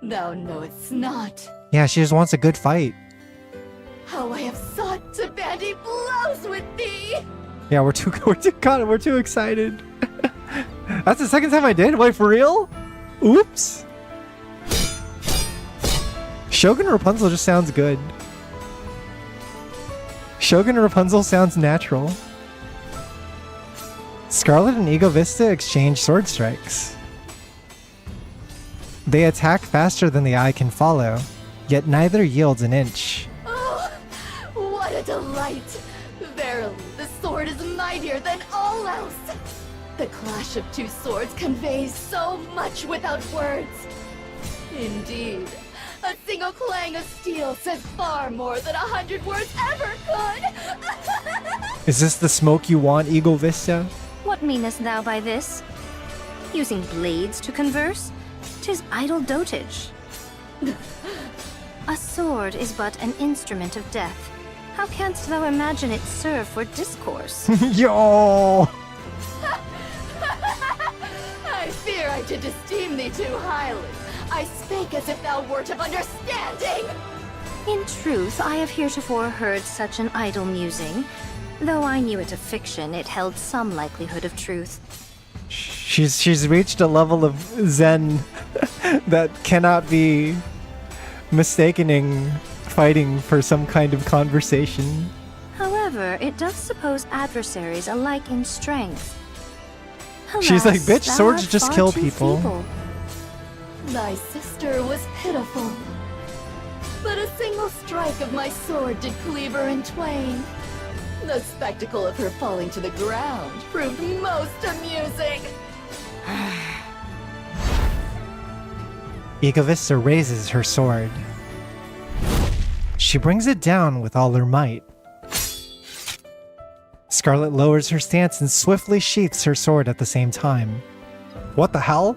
Thou knowest not Yeah, she just wants a good fight. how I have sought to bandy blows with thee. Yeah, we're too excited. That's the second time I did. Wait, for real? Oops. Shogun Rapunzel just sounds good. Shogun Rapunzel sounds natural. Scarlet and Ego Vista exchange sword strikes. They attack faster than the eye can follow, yet neither yields an inch. Oh, what a delight! Verily, the sword is mightier than all else. The clash of two swords conveys so much without words. Indeed, a single clang of steel says far more than 100 words ever could. Is this the smoke you want, Ego Vista? What meanest thou by this? Using blades to converse? 'Tis idle dotage. A sword is but an instrument of death. How canst thou imagine it serve for discourse? Yo! I fear I did esteem thee too highly. I spake as if thou wert of understanding. In truth, I have heretofore heard such an idle musing. Though I knew it a fiction, it held some likelihood of truth. She's reached a level of zen that cannot be mistakening fighting for some kind of conversation. However, it does suppose adversaries alike in strength. She's like, Alas, bitch, thou swords art just far kill too people. feeble. Thy sister was pitiful, but a single strike of my sword did cleave her in twain. The spectacle of her falling to the ground proved most amusing. Egovista raises her sword. She brings it down with all her might. Scarlet lowers her stance and swiftly sheaths her sword at the same time. What the hell?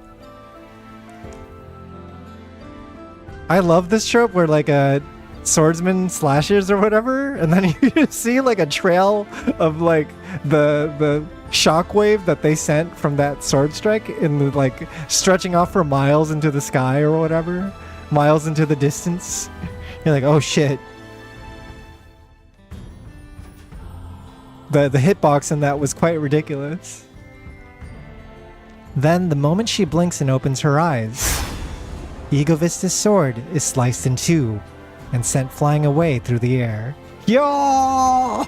I love this trope where like a swordsman slashes or whatever, and then you just see like a trail of like the shockwave that they sent from that sword strike in the, like stretching off for miles into the sky or whatever, miles into the distance. You're like, oh shit. The hitbox in that was quite ridiculous. Then, the moment she blinks and opens her eyes, Egovista's sword is sliced in two and sent flying away through the air. Yo!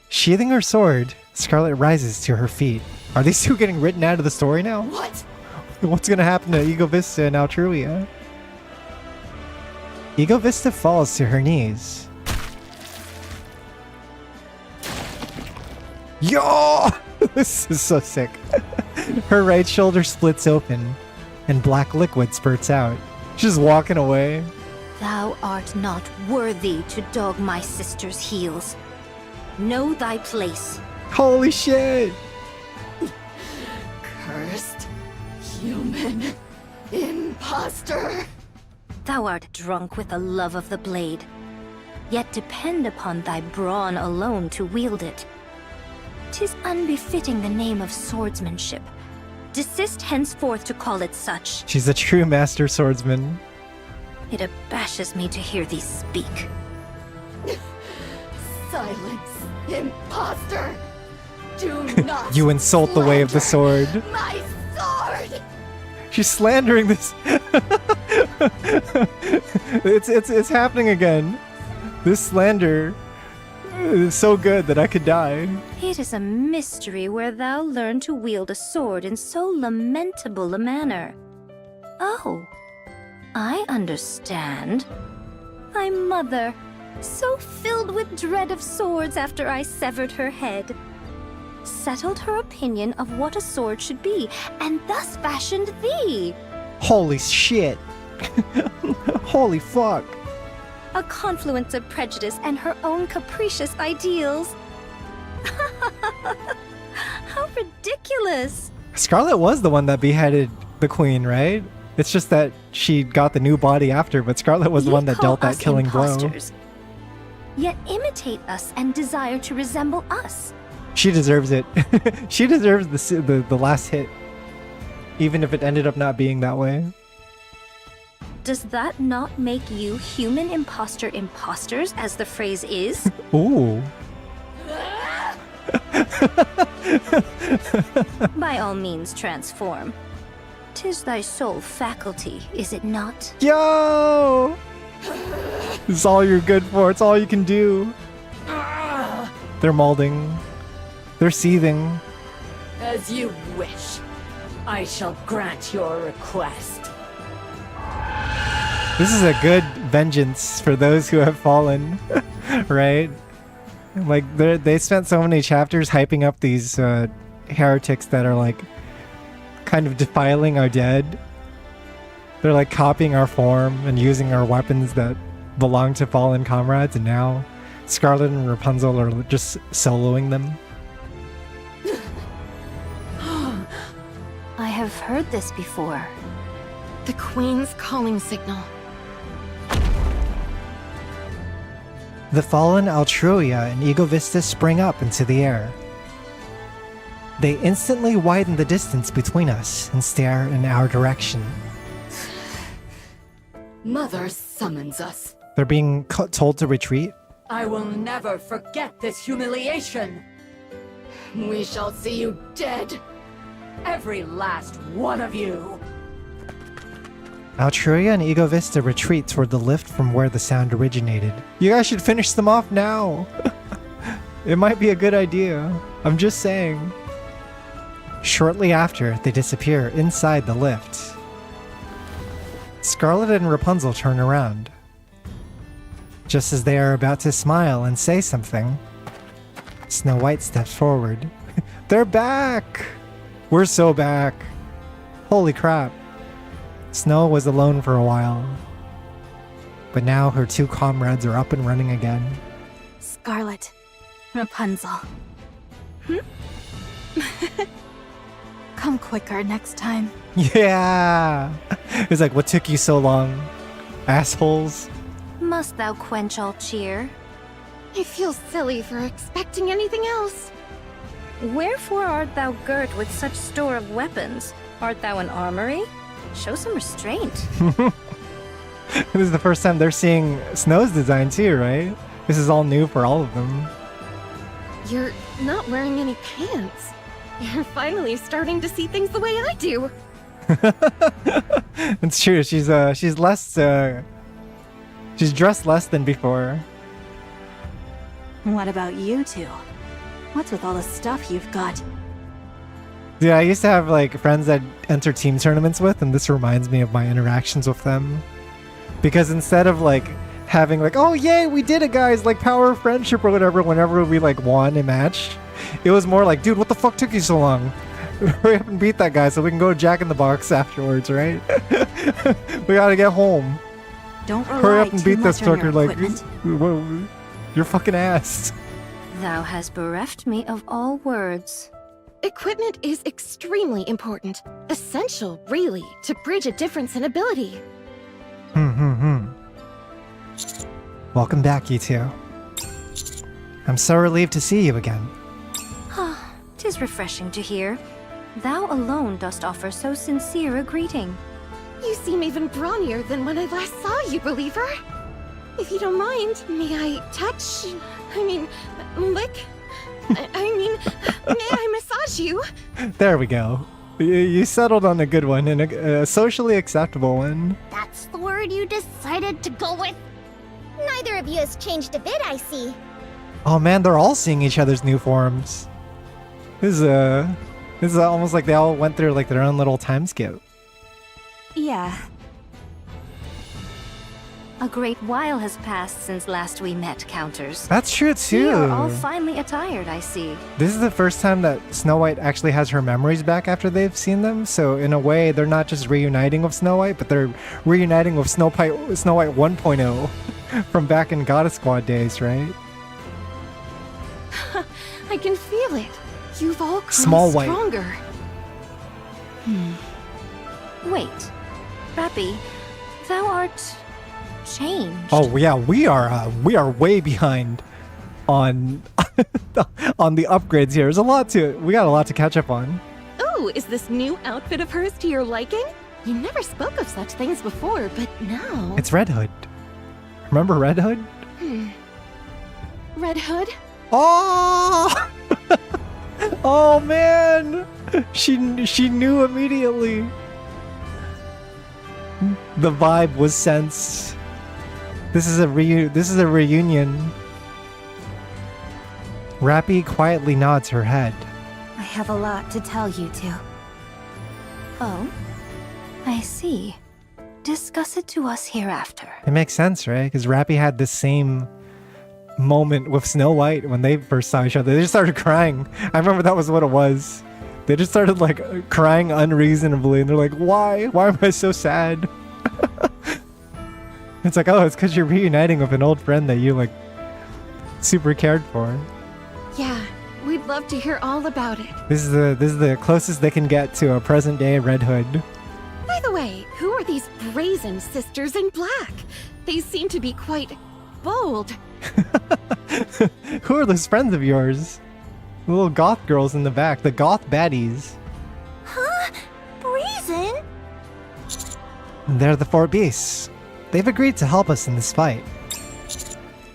Sheathing her sword, Scarlet rises to her feet. Are these two getting written out of the story now? What? What's gonna happen to Egovista and Altruia? Egovista falls to her knees. Yo! This is so sick. Her right shoulder splits open, and black liquid spurts out. She's walking away. Thou art not worthy to dog my sister's heels. Know thy place. Holy shit! Cursed human imposter. Thou art drunk with the love of the blade, yet depend upon thy brawn alone to wield it. 'Tis unbefitting the name of swordsmanship. Desist henceforth to call it such. She's a true master swordsman. It abashes me to hear thee speak. Silence, imposter. Do not. You insult the way of the sword. My sword. She's slandering this. It's happening again. This slander is so good that I could die. It is a mystery where thou learn to wield a sword in so lamentable a manner. Oh, I understand. Thy mother, so filled with dread of swords after I severed her head, settled her opinion of what a sword should be, and thus fashioned thee. Holy shit. Holy fuck. A confluence of prejudice and her own capricious ideals. How ridiculous! Scarlet was the one that beheaded the queen, right? It's just that she got the new body after, but Scarlet was the one that dealt that killing blow. Yet imitate us and desire to resemble us. She deserves it. She deserves the last hit, even if it ended up not being that way. Does that not make you human imposter imposters, as the phrase is? Ooh. By all means, transform. 'Tis thy sole faculty, is it not? Yo! This is all you're good for. It's all you can do. They're molding. They're seething. As you wish. I shall grant your request. This is a good vengeance for those who have fallen, right? Like, they spent so many chapters hyping up these heretics that are, like, kind of defiling our dead. They're, like, copying our form and using our weapons that belong to fallen comrades, and now Scarlet and Rapunzel are just soloing them. I have heard this before. The Queen's calling signal. The fallen Altruia and Egovista spring up into the air. They instantly widen the distance between us and stare in our direction. Mother summons us. They're being told to retreat. I will never forget this humiliation. We shall see you dead. Every last one of you! Altruia and Ego Vista retreat toward the lift from where the sound originated. You guys should finish them off now. It might be a good idea. I'm just saying. Shortly after, they disappear inside the lift. Scarlet and Rapunzel turn around. Just as they are about to smile and say something, Snow White steps forward. They're back! We're so back. Holy crap. Snow was alone for a while. But now her two comrades are up and running again. Scarlet. Rapunzel. Come quicker next time. Yeah! It's like, what took you so long? Assholes. Must thou quench all cheer? I feel silly for expecting anything else. Wherefore art thou girt with such store of weapons? Art thou an armory? Show some restraint. This is the first time they're seeing Snow's design too, right? This is all new for all of them. You're not wearing any pants. You're finally starting to see things the way I do. It's true. She's less. She's dressed less than before. What about you two? What's with all the stuff you've got? Yeah, I used to have like friends that enter team tournaments with, and this reminds me of my interactions with them. Because instead of like having like, oh yay, we did it guys, like power of friendship or whatever, whenever we like won a match, it was more like, dude, what the fuck took you so long? Hurry up and beat that guy so we can go Jack in the Box afterwards, right? We gotta get home. Don't hurry up and beat this fucker, like your fucking ass. Thou hast bereft me of all words. Equipment is extremely important. Essential, really, to bridge a difference in ability. Welcome back, you two. I'm so relieved to see you again. Tis refreshing to hear. Thou alone dost offer so sincere a greeting. You seem even brawnier than when I last saw you, believer. If you don't mind, may I touch? Lick? May I massage you? There we go. You settled on a good one and a socially acceptable one. That's the word you decided to go with? Neither of you has changed a bit, I see. Oh man, they're all seeing each other's new forms. This is almost like they all went through like their own little time skip. Yeah. A great while has passed since last we met, Counters. That's true too. We are all finely attired, I see. This is the first time that Snow White actually has her memories back after they've seen them. So in a way, they're not just reuniting with Snow White, but they're reuniting with Snow White 1.0 from back in Goddess Squad days, right? I can feel it. You've all grown Small White. stronger. Wait, Rappy, thou art changed. Oh yeah, we are way behind on on the upgrades here. There's a lot we got a lot to catch up on. Oh, is this new outfit of hers to your liking? You never spoke of such things before, but now... It's Red Hood. Remember Red Hood? Red Hood? Oh! Oh man! She knew immediately. The vibe was sensed. This is a reunion. Rappy quietly nods her head. I have a lot to tell you two. Oh, I see. Discuss it to us hereafter. It makes sense, right? Because Rappy had the same moment with Snow White when they first saw each other. They just started crying. I remember that was what it was. They just started like crying unreasonably, and they're like, "Why? Why am I so sad?" It's like, oh, it's because you're reuniting with an old friend that you like super cared for. Yeah, we'd love to hear all about it. This is the closest they can get to a present day Red Hood. By the way, who are these brazen sisters in black? They seem to be quite bold. Who are those friends of yours? The little goth girls in the back, the goth baddies. Huh? Brazen? They're the four beasts. They've agreed to help us in this fight.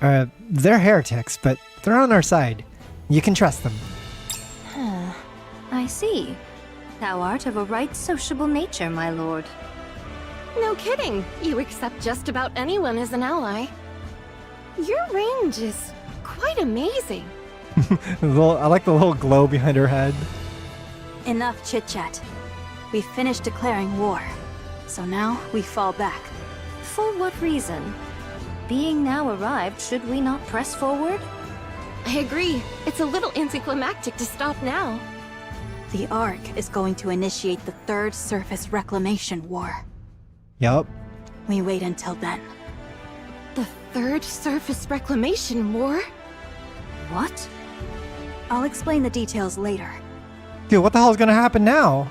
They're heretics, but they're on our side. You can trust them. I see. Thou art of a right sociable nature, my lord. No kidding. You accept just about anyone as an ally. Your range is quite amazing. I like the little glow behind her head. Enough chit-chat. We finished declaring war. So now we fall back. For what reason? Being now arrived, should we not press forward? I agree. It's a little anticlimactic to stop now. The Ark is going to initiate the Third Surface Reclamation War. Yup. We wait until then. The Third Surface Reclamation War? What? I'll explain the details later. Dude, what the hell is gonna happen now?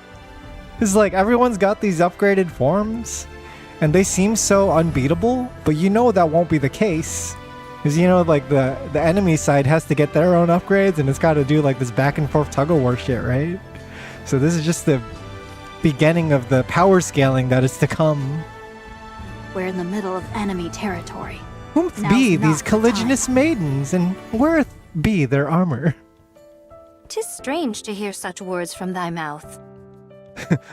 It's like everyone's got these upgraded forms, and they seem so unbeatable, but you know that won't be the case. Because you know, like the enemy side has to get their own upgrades, and it's got to do like this back and forth tug of war shit, right? So this is just the beginning of the power scaling that is to come. We're in the middle of enemy territory. Whomth Now's be not these the colliginous maidens, and whereth be their armor? 'Tis strange to hear such words from thy mouth.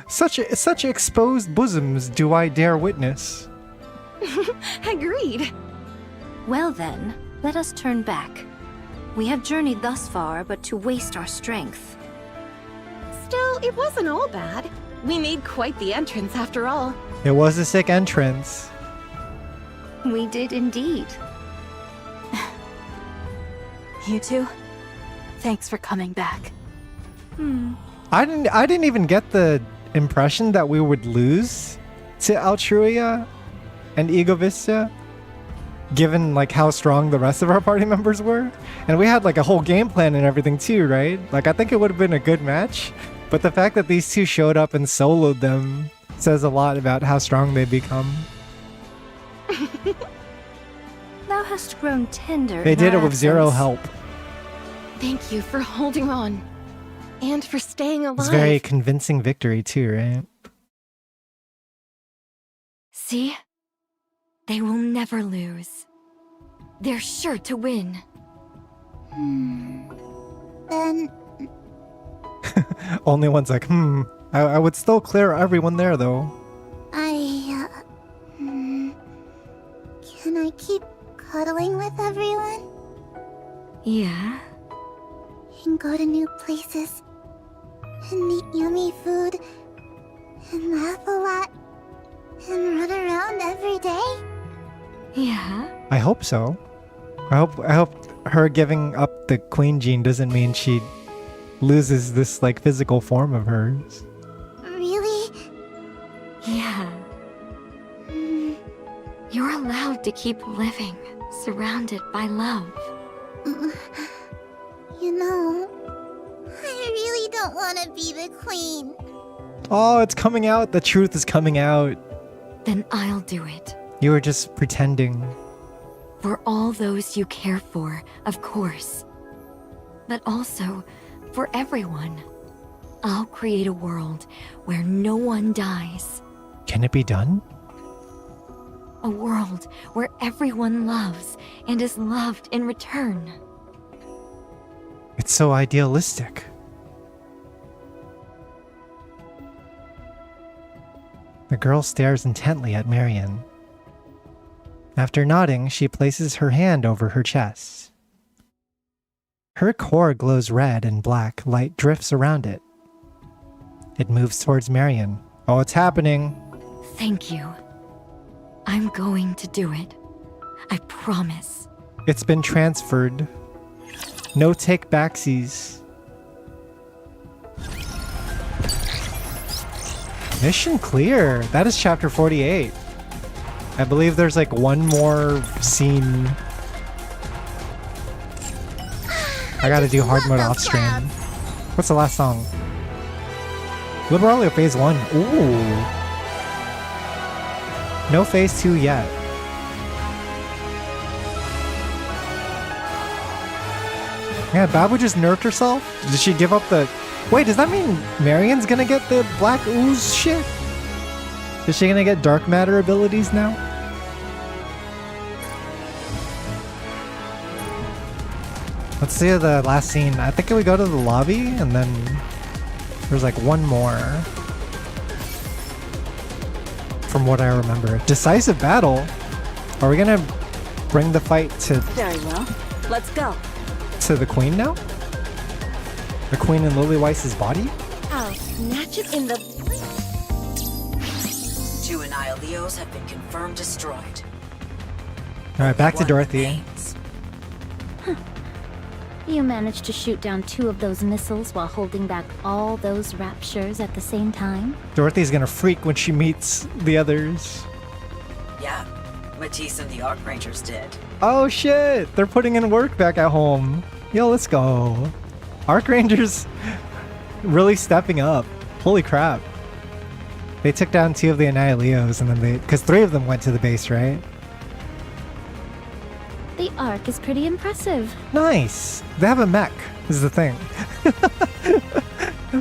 Such exposed bosoms do I dare witness. Agreed. Well then, let us turn back. We have journeyed thus far, but to waste our strength. Still, it wasn't all bad. We made quite the entrance after all. It was a sick entrance. We did indeed. You two? Thanks for coming back. I didn't even get the impression that we would lose to Altruia and Egovista, given like how strong the rest of our party members were. And we had like a whole game plan and everything too, right? Like I think it would have been a good match, but the fact that these two showed up and soloed them says a lot about how strong they become. Thou hast grown tender. They in did our it with zero absence. help. Thank you for holding on. And for staying alive. It's a very convincing victory too, right? See? They will never lose. They're sure to win. Then Only one's like, I would still clear everyone there though. can I keep cuddling with everyone? Yeah? And go to new places? And eat yummy food? And laugh a lot? And run around every day? Yeah? I hope so. I hope her giving up the queen gene doesn't mean she loses this like physical form of hers. Really? Yeah. You're allowed to keep living, surrounded by love. You know, I really don't want to be the queen. Oh, it's coming out. The truth is coming out. Then I'll do it. You were just pretending. For all those you care for, of course. But also, for everyone. I'll create a world where no one dies. Can it be done? A world where everyone loves and is loved in return. It's so idealistic. The girl stares intently at Marion. After nodding, she places her hand over her chest. Her core glows red and black light drifts around it. It moves towards Marion. Oh, it's happening. Thank you. I'm going to do it. I promise. It's been transferred. No take backsies. Mission clear. That is chapter 48. I believe there's like one more scene. I gotta do hard mode off stream. What's the last song? Liberalia phase 1. Ooh. No phase 2 yet. Yeah, Babu just nerfed herself? Did she give up the... Wait, does that mean Marion's gonna get the black ooze shit? Is she gonna get dark matter abilities now? Let's see the last scene. I think we go to the lobby and then There's like one more. From what I remember. Decisive battle? Are we gonna bring the fight to... Very well. Let's go. To the queen now? The queen in Lily Weiss's body? I'll snatch it in the... 2 Annihileos have been confirmed destroyed. Alright, back to One Dorothy. remains. You managed to shoot down 2 of those missiles while holding back all those raptures at the same time? Dorothy's gonna freak when she meets the others. Yeah, Matisse and the Archrangers did. Oh shit! They're putting in work back at home. Yo, let's go. Archrangers really stepping up. Holy crap. They took down 2 of the Annihileos and then they... Because 3 of them went to the base, right? The Arc is pretty impressive. Nice! They have a mech, is the thing.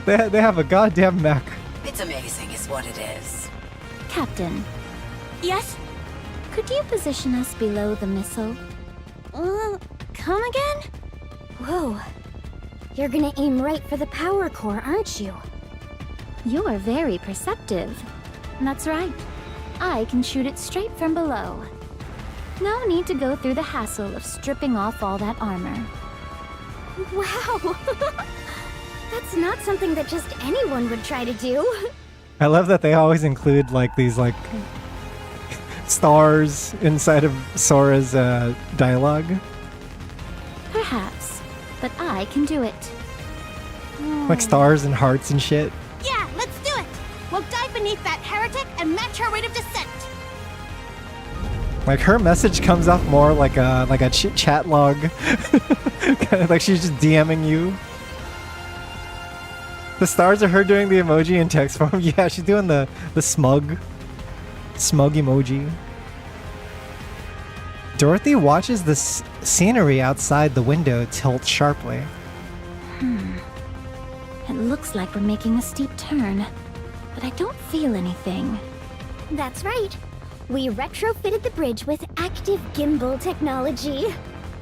they have a goddamn mech. It's amazing is what it is. Captain, Yes? could you position us below the missile? Come again? Whoa. You're gonna aim right for the power core, aren't you? You're very perceptive. That's right. I can shoot it straight from below. No need to go through the hassle of stripping off all that armor. Wow! That's not something that just anyone would try to do. I love that they always include like these like stars inside of Sora's dialogue. Perhaps, but I can do it. Like stars and hearts and shit. Yeah, let's do it! We'll dive beneath that heretic and match her rate of descent! Like her message comes off more like a chat log. Kind of like she's just DMing you. The stars are her doing the emoji in text form. Yeah, she's doing the smug emoji. Dorothy watches the scenery outside the window tilt sharply. It looks like we're making a steep turn, but I don't feel anything. That's right. We retrofitted the bridge with active gimbal technology.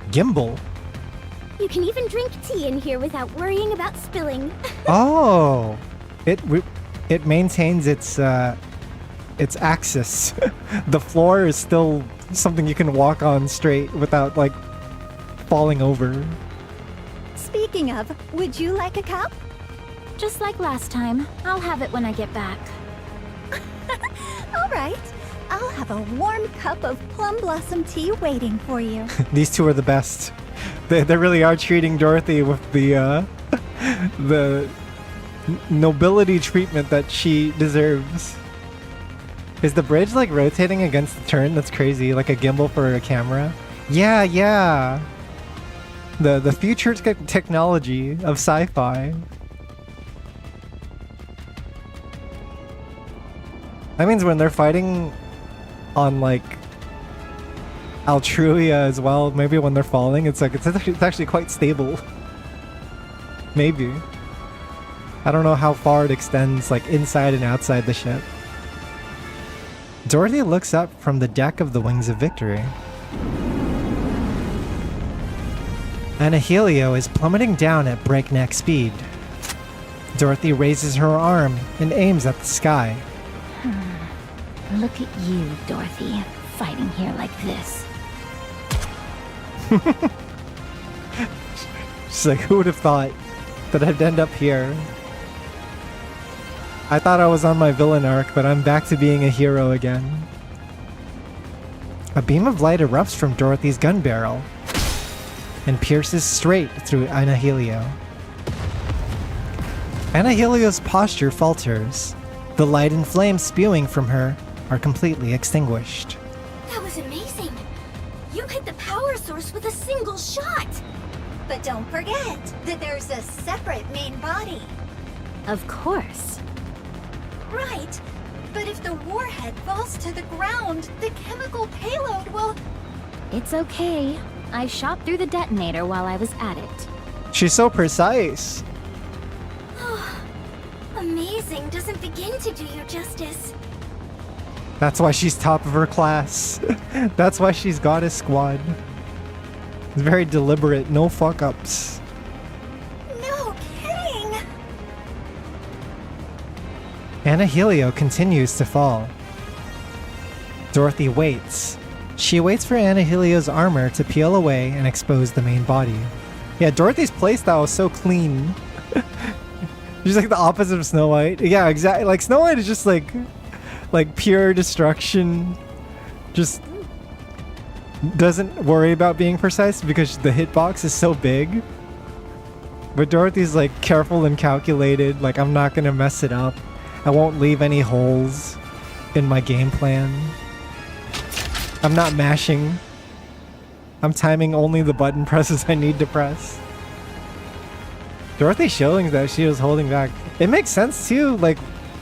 Gimbal? You can even drink tea in here without worrying about spilling. Oh, it maintains its axis. The floor is still something you can walk on straight without like falling over. Speaking of, would you like a cup? Just like last time, I'll have it when I get back. All right. I'll have a warm cup of plum blossom tea waiting for you. These two are the best. They really are treating Dorothy with the nobility treatment that she deserves. Is the bridge like rotating against the turn? That's crazy. Like a gimbal for a camera. Yeah. The future technology of sci-fi. That means when they're fighting on like Altruia as well, maybe when they're falling, it's like it's actually quite stable. Maybe. I don't know how far it extends, like inside and outside the ship. Dorothy looks up from the deck of the Wings of Victory. Annihilio is plummeting down at breakneck speed. Dorothy raises her arm and aims at the sky. Look at you, Dorothy, fighting here like this. She's like, who would have thought that I'd end up here? I thought I was on my villain arc, but I'm back to being a hero again. A beam of light erupts from Dorothy's gun barrel and pierces straight through Annihilio. Annihilio's posture falters. The light and flame spewing from her are completely extinguished. That was amazing. You hit the power source with a single shot. But don't forget that there's a separate main body. Of course. Right. But if the warhead falls to the ground, the chemical payload will... It's okay. I shot through the detonator while I was at it. She's so precise. Amazing doesn't begin to do you justice. That's why she's top of her class. That's why she's Goddess Squad. It's very deliberate, no fuck-ups. No kidding. Anahilio continues to fall. Dorothy waits. She waits for Anahilio's armor to peel away and expose the main body. Yeah, Dorothy's playstyle is so clean. She's like the opposite of Snow White. Yeah, exactly. Like Snow White is just like pure destruction. Just doesn't worry about being precise because the hitbox is so big. But Dorothy's like careful and calculated. Like, I'm not gonna mess it up. I won't leave any holes in my game plan. I'm not mashing. I'm timing only the button presses I need to press. Dorothy showing that she was holding back. It makes sense too, like,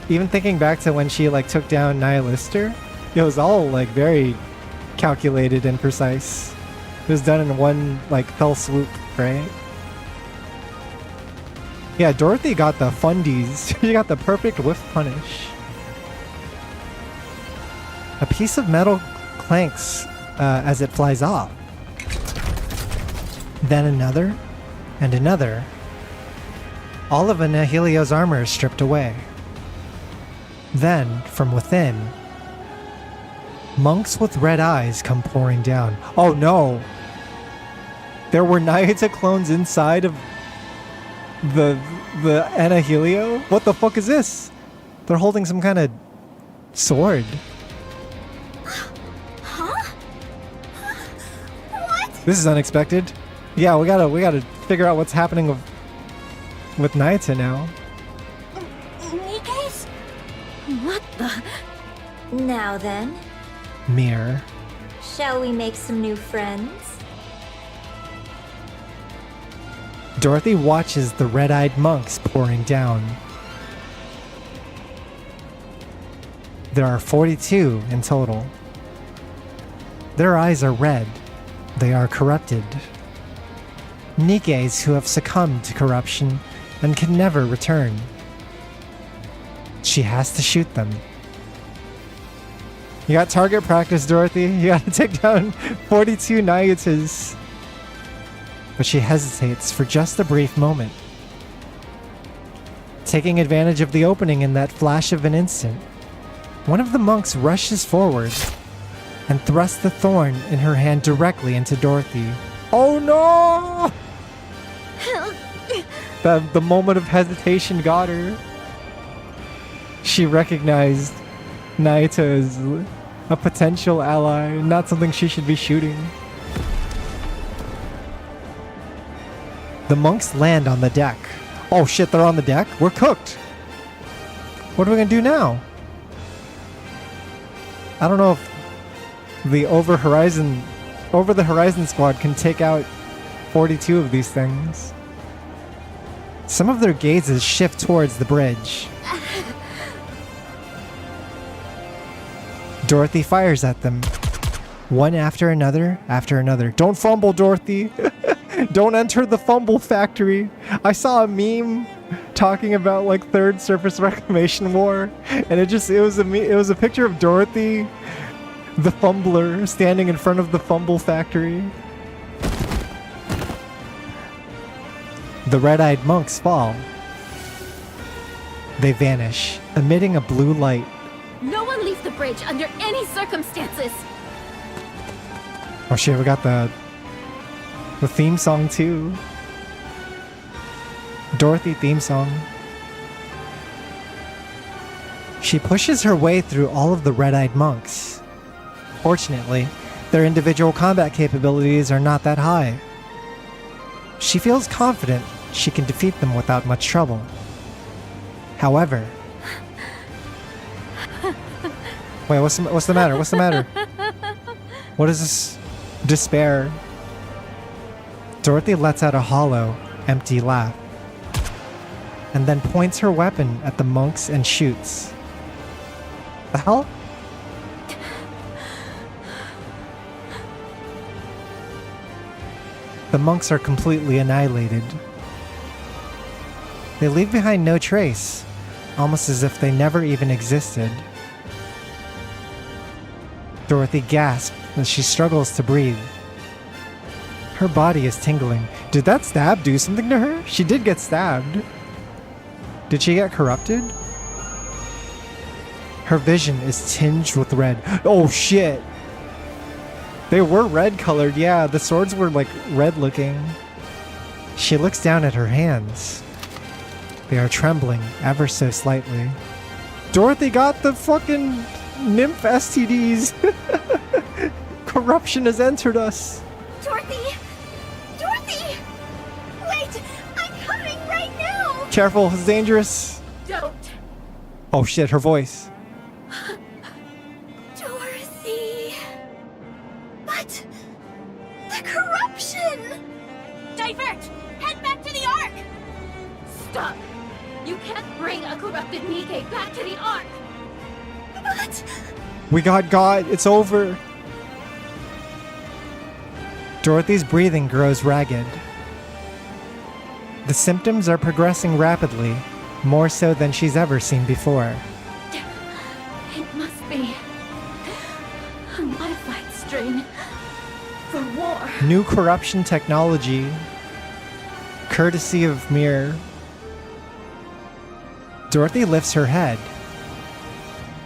even thinking back to when she like took down Nihilister, it was all like very calculated and precise. It was done in one like fell swoop, right? Yeah, Dorothy got the fundies. She got the perfect whiff punish. A piece of metal clanks as it flies off. Then another, and another. All of Anahilio's armor is stripped away. Then, from within, monks with red eyes come pouring down. Oh no! There were Nayata clones inside of the Anahilio? What the fuck is this? They're holding some kind of sword. Huh? What? This is unexpected. Yeah, we gotta figure out what's happening with Nayata now. Nikke's? What the? Now then, Mirror. shall we make some new friends? Dorothy watches the red-eyed monks pouring down. There are 42 in total. Their eyes are red. They are corrupted. Nikkes who have succumbed to corruption and can never return. She has to shoot them. You got target practice, Dorothy. You gotta take down 42 Nayatas. But she hesitates for just a brief moment. Taking advantage of the opening in that flash of an instant, one of the monks rushes forward and thrusts the thorn in her hand directly into Dorothy. Oh no! The moment of hesitation got her. She recognized Nayata as a potential ally, not something she should be shooting. The monks land on the deck. Oh shit, they're on the deck? We're cooked. What are we gonna do now? I don't know if the Over the Horizon squad can take out 42 of these things. Some of their gazes shift towards the bridge. Dorothy fires at them. One after another, after another. Don't fumble, Dorothy. Don't enter the fumble factory. I saw a meme talking about like third surface reclamation war, and it was a picture of Dorothy, the fumbler, standing in front of the fumble factory. The red-eyed monks fall. They vanish, emitting a blue light. No one leaves the bridge under any circumstances. Oh shit, we got the theme song too. Dorothy theme song. She pushes her way through all of the red-eyed monks. Fortunately, their individual combat capabilities are not that high. She feels confident she can defeat them without much trouble. However... Wait, what's the matter? What's the matter? What is this despair? Dorothy lets out a hollow, empty laugh, and then points her weapon at the monks and shoots. The hell? The monks are completely annihilated. They leave behind no trace, almost as if they never even existed. Dorothy gasps as she struggles to breathe. Her body is tingling. Did that stab do something to her? She did get stabbed. Did she get corrupted? Her vision is tinged with red. Oh shit! They were red colored, yeah. The swords were like red looking. She looks down at her hands. They are trembling ever so slightly. Dorothy got the fucking nymph STDs. Corruption has entered us. Dorothy! Dorothy! Wait! I'm coming right now! Careful, it's dangerous. Don't! Oh shit, her voice. Dorothy! But... the corruption! Divert! Head back to the Ark! Stop! You can't bring a corrupted NIKKE back to the Ark! But... We got God, it's over. Dorothy's breathing grows ragged. The symptoms are progressing rapidly, more so than she's ever seen before. It must be a modified strain for war. New corruption technology, courtesy of Mir. Dorothy lifts her head.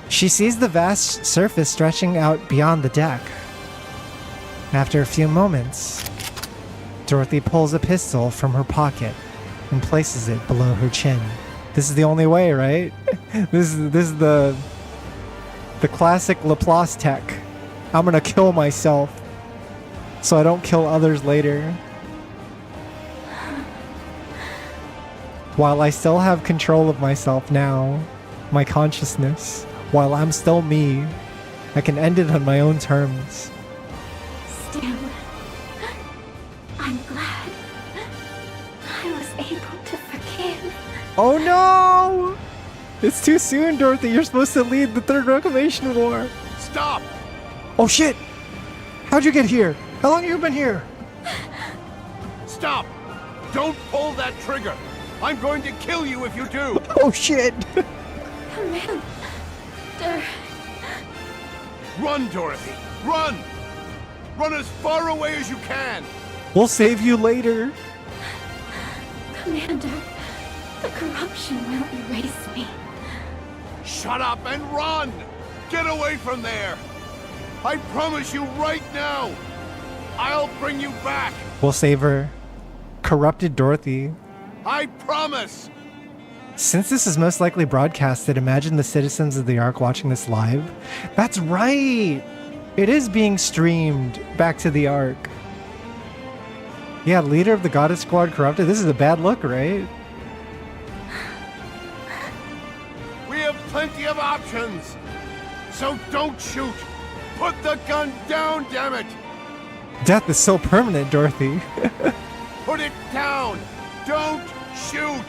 She sees the vast surface stretching out beyond the deck. After a few moments, Dorothy pulls a pistol from her pocket and places it below her chin. This is the only way, right? This is the classic Laplace tech. I'm gonna kill myself so I don't kill others later. While I still have control of myself now, my consciousness, while I'm still me, I can end it on my own terms. Still, I'm glad I was able to forgive. Oh no! It's too soon, Dorothy. You're supposed to lead the Third Reclamation War. Stop! Oh shit! How'd you get here? How long have you been here? Stop! Don't pull that trigger! I'm going to kill you if you do! Oh shit! Commander. Run, Dorothy! Run! Run as far away as you can! We'll save you later. Commander, the corruption will erase me. Shut up and run! Get away from there! I promise you right now! I'll bring you back! We'll save her. Corrupted Dorothy. I promise! Since this is most likely broadcasted, imagine the citizens of the Ark watching this live. That's right! It is being streamed back to the Ark. Yeah, leader of the Goddess Squad corrupted. This is a bad look, right? We have plenty of options! So don't shoot! Put the gun down, damn it! Death is so permanent, Dorothy. Put it down! Don't shoot!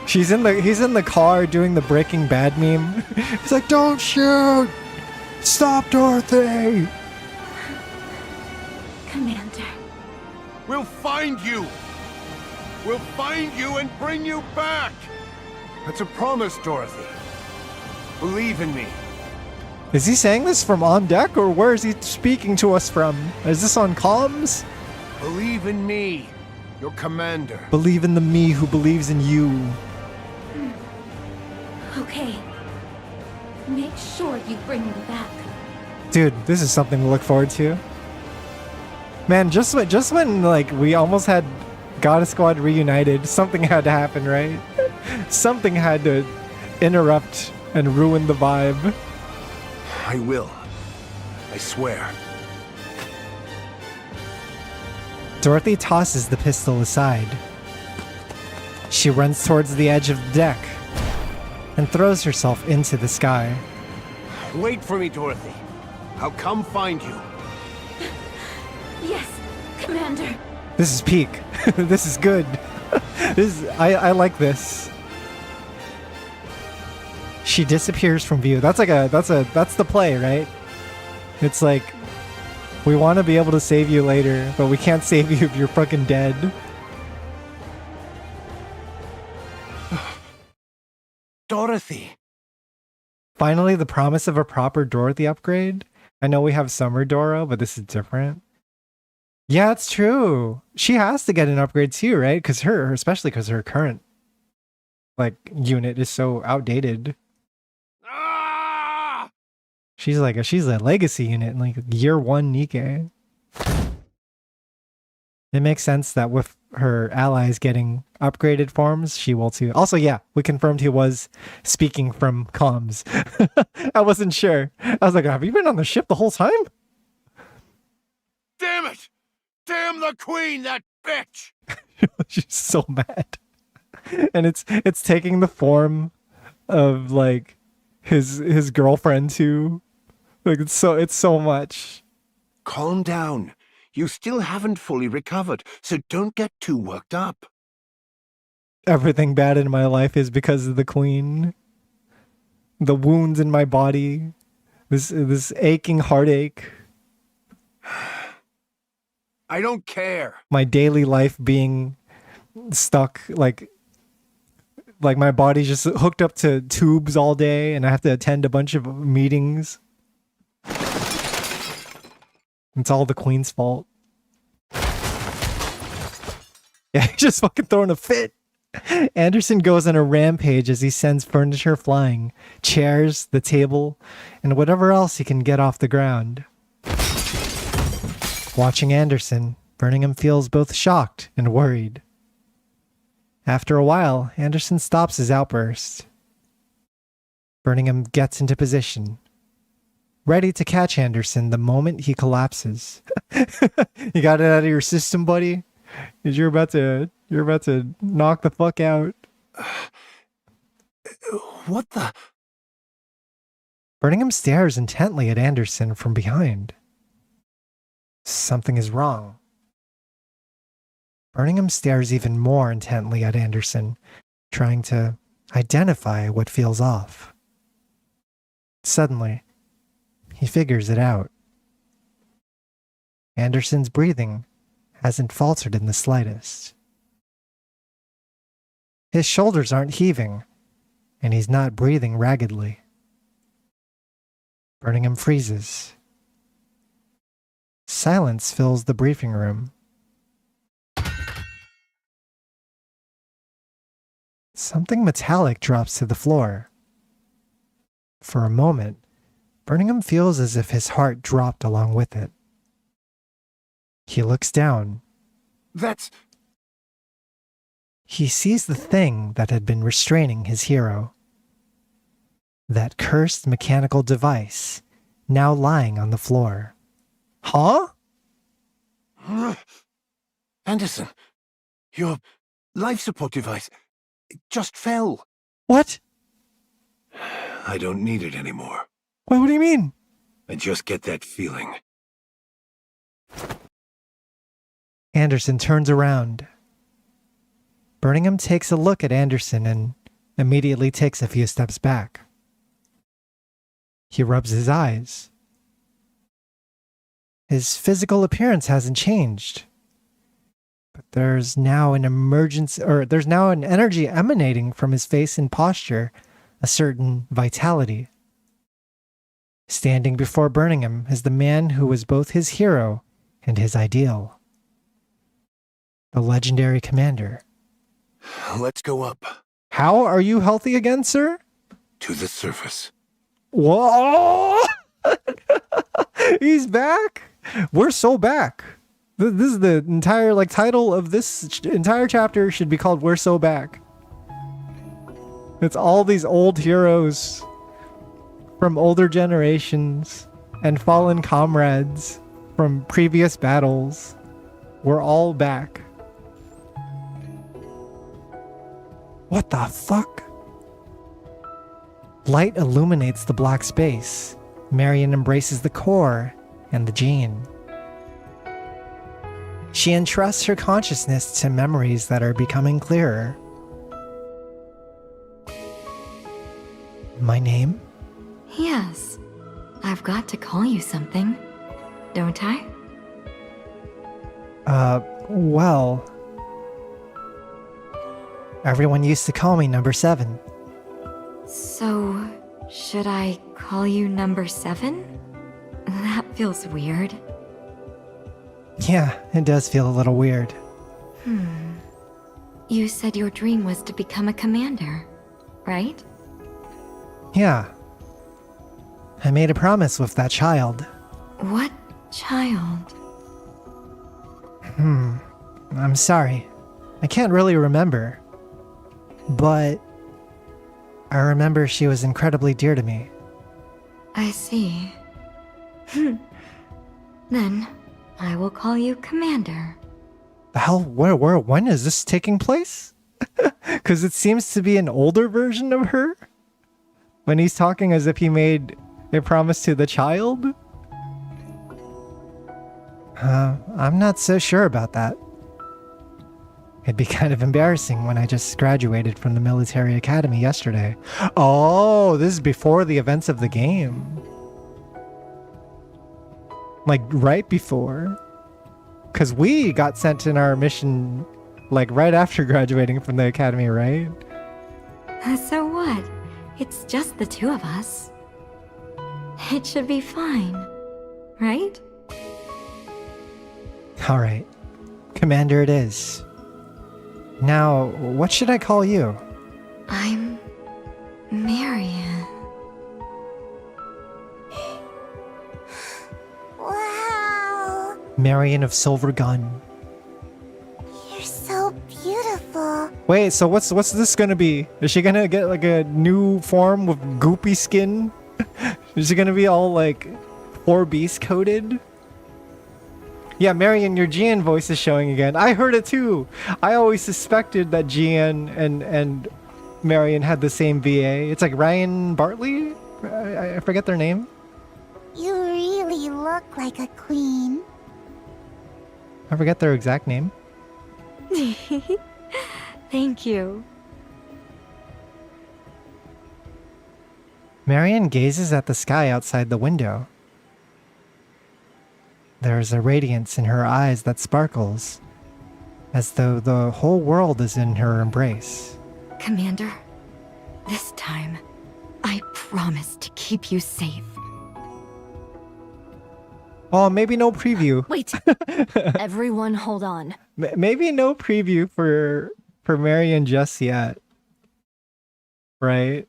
He's in the car doing the Breaking Bad meme. He's like, don't shoot! Stop, Dorothy! Commander. We'll find you! We'll find you and bring you back! That's a promise, Dorothy. Believe in me. Is he saying this from on deck, or where is he speaking to us from? Is this on comms? Believe in me, your commander. Believe in the me who believes in you. Okay. Make sure you bring me back. Dude, this is something to look forward to. Man, just when like we almost had Goddess Squad reunited, something had to happen, right? Something had to interrupt and ruin the vibe. I will. I swear. Dorothy tosses the pistol aside. She runs towards the edge of the deck and throws herself into the sky. Wait for me, Dorothy. I'll come find you. Yes, Commander. This is peak. This is good. I like this. She disappears from view. That's the play, right? It's like we want to be able to save you later, but we can't save you if you're fucking dead. Dorothy. Finally, the promise of a proper Dorothy upgrade. I know we have Summer Doro, but this is different. Yeah, it's true. She has to get an upgrade too, right? Because especially because her current unit is so outdated. Ah! She's a legacy unit, like year 1 NIKKE. It makes sense that with her allies getting upgraded forms, she will too. Also, yeah, we confirmed he was speaking from comms. I wasn't sure. I was like, have you been on the ship the whole time? Damn it! Damn the queen, that bitch! She's so mad. And it's taking the form of like his girlfriend too. Like it's so much. Calm down. You still haven't fully recovered, so don't get too worked up. Everything bad in my life is because of the queen. The wounds in my body. This aching heartache. I don't care. My daily life being stuck, like my body's just hooked up to tubes all day and I have to attend a bunch of meetings. It's all the queen's fault. Yeah, he's just fucking throwing a fit. Anderson goes on a rampage as he sends furniture flying, chairs, the table, and whatever else he can get off the ground. Watching Anderson, Birmingham feels both shocked and worried. After a while, Anderson stops his outburst. Birmingham gets into position, ready to catch Anderson the moment he collapses. You got it out of your system, buddy? You're about to knock the fuck out. What the? Birmingham stares intently at Anderson from behind. Something is wrong. Birmingham stares even more intently at Anderson, trying to identify what feels off. Suddenly, he figures it out. Anderson's breathing hasn't faltered in the slightest. His shoulders aren't heaving, and he's not breathing raggedly. Birmingham freezes. Silence fills the briefing room. Something metallic drops to the floor. For a moment, Birmingham feels as if his heart dropped along with it. He looks down. That's... He sees the thing that had been restraining his hero. That cursed mechanical device, now lying on the floor. Huh? Anderson, your life support device just fell. What? I don't need it anymore. What do you mean? I just get that feeling. Anderson turns around. Birmingham takes a look at Anderson and immediately takes a few steps back. He rubs his eyes. His physical appearance hasn't changed. But there's now an energy emanating from his face and posture, a certain vitality. Standing before Birmingham is the man who was both his hero and his ideal. The legendary commander. Let's go up. How are you healthy again, sir? To the surface. Whoa! He's back? We're so back. This is the entire title of this entire chapter should be called We're So Back. It's all these old heroes from older generations and fallen comrades from previous battles. We're all back. What the fuck? Light illuminates the black space. Marion embraces the core and the gene. She entrusts her consciousness to memories that are becoming clearer. My name? Yes. I've got to call you something, don't I? Well... Everyone used to call me Number 7. So, should I call you Number 7? That feels weird. Yeah, it does feel a little weird. You said your dream was to become a commander, right? Yeah. I made a promise with that child. What child? I'm sorry. I can't really remember. But I remember she was incredibly dear to me. I see. Then I will call you Commander. The hell? Where, when is this taking place? Because it seems to be an older version of her. When he's talking as if he made a promise to the child. I'm not so sure about that. It'd be kind of embarrassing when I just graduated from the military academy yesterday. Oh, this is before the events of the game. Like, right before. Because we got sent in our mission, like, right after graduating from the academy, right? So what? It's just the two of us. It should be fine, right? Alright. Commander it is. Now, what should I call you? I'm Marion. Wow! Marion of Silver Gun. You're so beautiful. Wait, so what's this gonna be? Is she gonna get like a new form with goopy skin? Is she gonna be all like 4-beast coated? Yeah, Marion, your GN voice is showing again. I heard it too. I always suspected that GN and Marion had the same VA. It's like Ryan Bartley? I forget their name. You really look like a queen. I forget their exact name. Thank you. Marion gazes at the sky outside the window. There is a radiance in her eyes that sparkles, as though the whole world is in her embrace. Commander, this time, I promise to keep you safe. Oh, maybe no preview. Wait. Everyone hold on. Maybe no preview for Marion just yet. Right?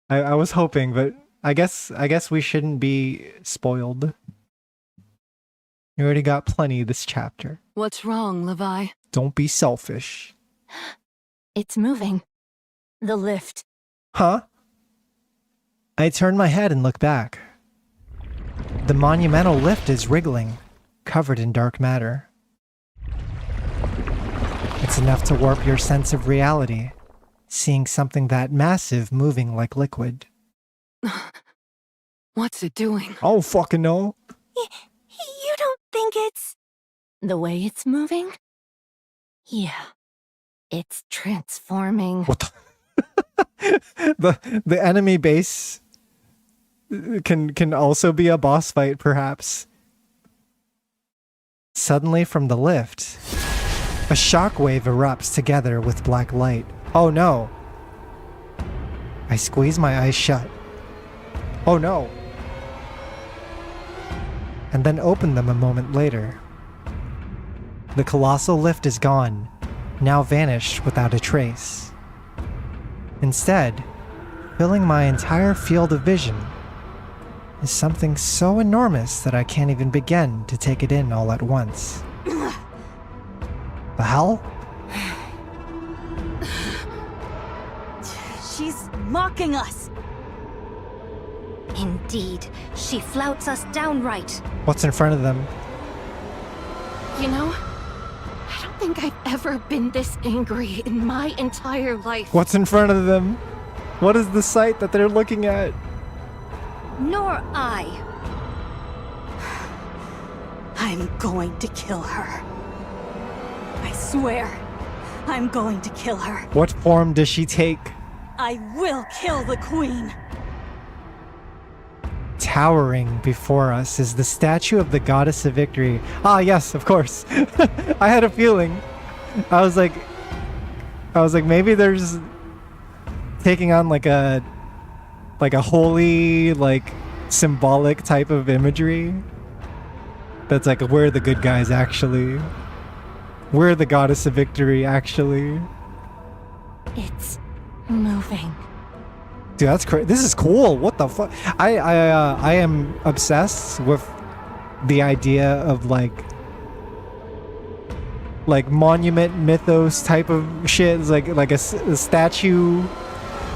I was hoping, but I guess we shouldn't be spoiled. You already got plenty this chapter. What's wrong, Levi? Don't be selfish. It's moving. The lift. Huh? I turn my head and look back. The monumental lift is wriggling, covered in dark matter. It's enough to warp your sense of reality, seeing something that massive moving like liquid. What's it doing? I don't fucking know. You don't think it's... The way it's moving? Yeah. It's transforming. What the enemy base can also be a boss fight, perhaps. Suddenly from the lift, a shockwave erupts together with black light. Oh no. I squeeze my eyes shut. Oh no. And then open them a moment later. The colossal lift is gone, now vanished without a trace. Instead, filling my entire field of vision is something so enormous that I can't even begin to take it in all at once. The hell? She's mocking us. Indeed, she flouts us downright. What's in front of them? You know, I don't think I've ever been this angry in my entire life. What's in front of them? What is the sight that they're looking at? Nor I. I'm going to kill her. I swear, I'm going to kill her. What form does she take? I will kill the queen. Towering before us is the statue of the goddess of victory. Ah, yes, of course. I had a feeling. I was like, maybe there's taking on like a holy, like symbolic type of imagery. That's like, we're the good guys actually. We're the goddess of victory actually. It's moving. Dude, that's crazy. This is cool. What the fuck? I am obsessed with the idea of like monument mythos type of shit. It's like a statue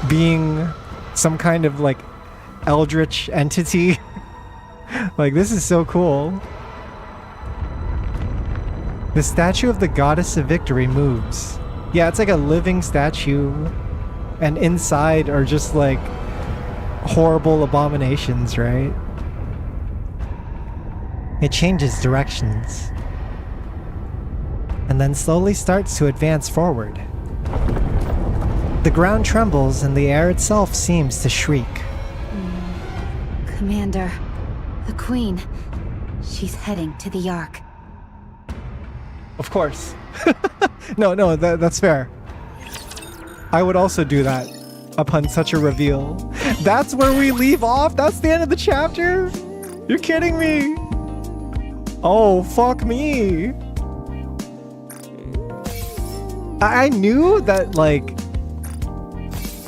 being some kind of like eldritch entity. Like, this is so cool. The statue of the goddess of victory moves. Yeah, it's like a living statue, and inside are just like horrible abominations, right? It changes directions and then slowly starts to advance forward. The ground trembles and the air itself seems to shriek. Commander, the Queen. She's heading to the Ark. Of course. No, that's fair. I would also do that upon such a reveal. That's where we leave off? That's the end of the chapter? You're kidding me. Oh, fuck me. I knew that, like,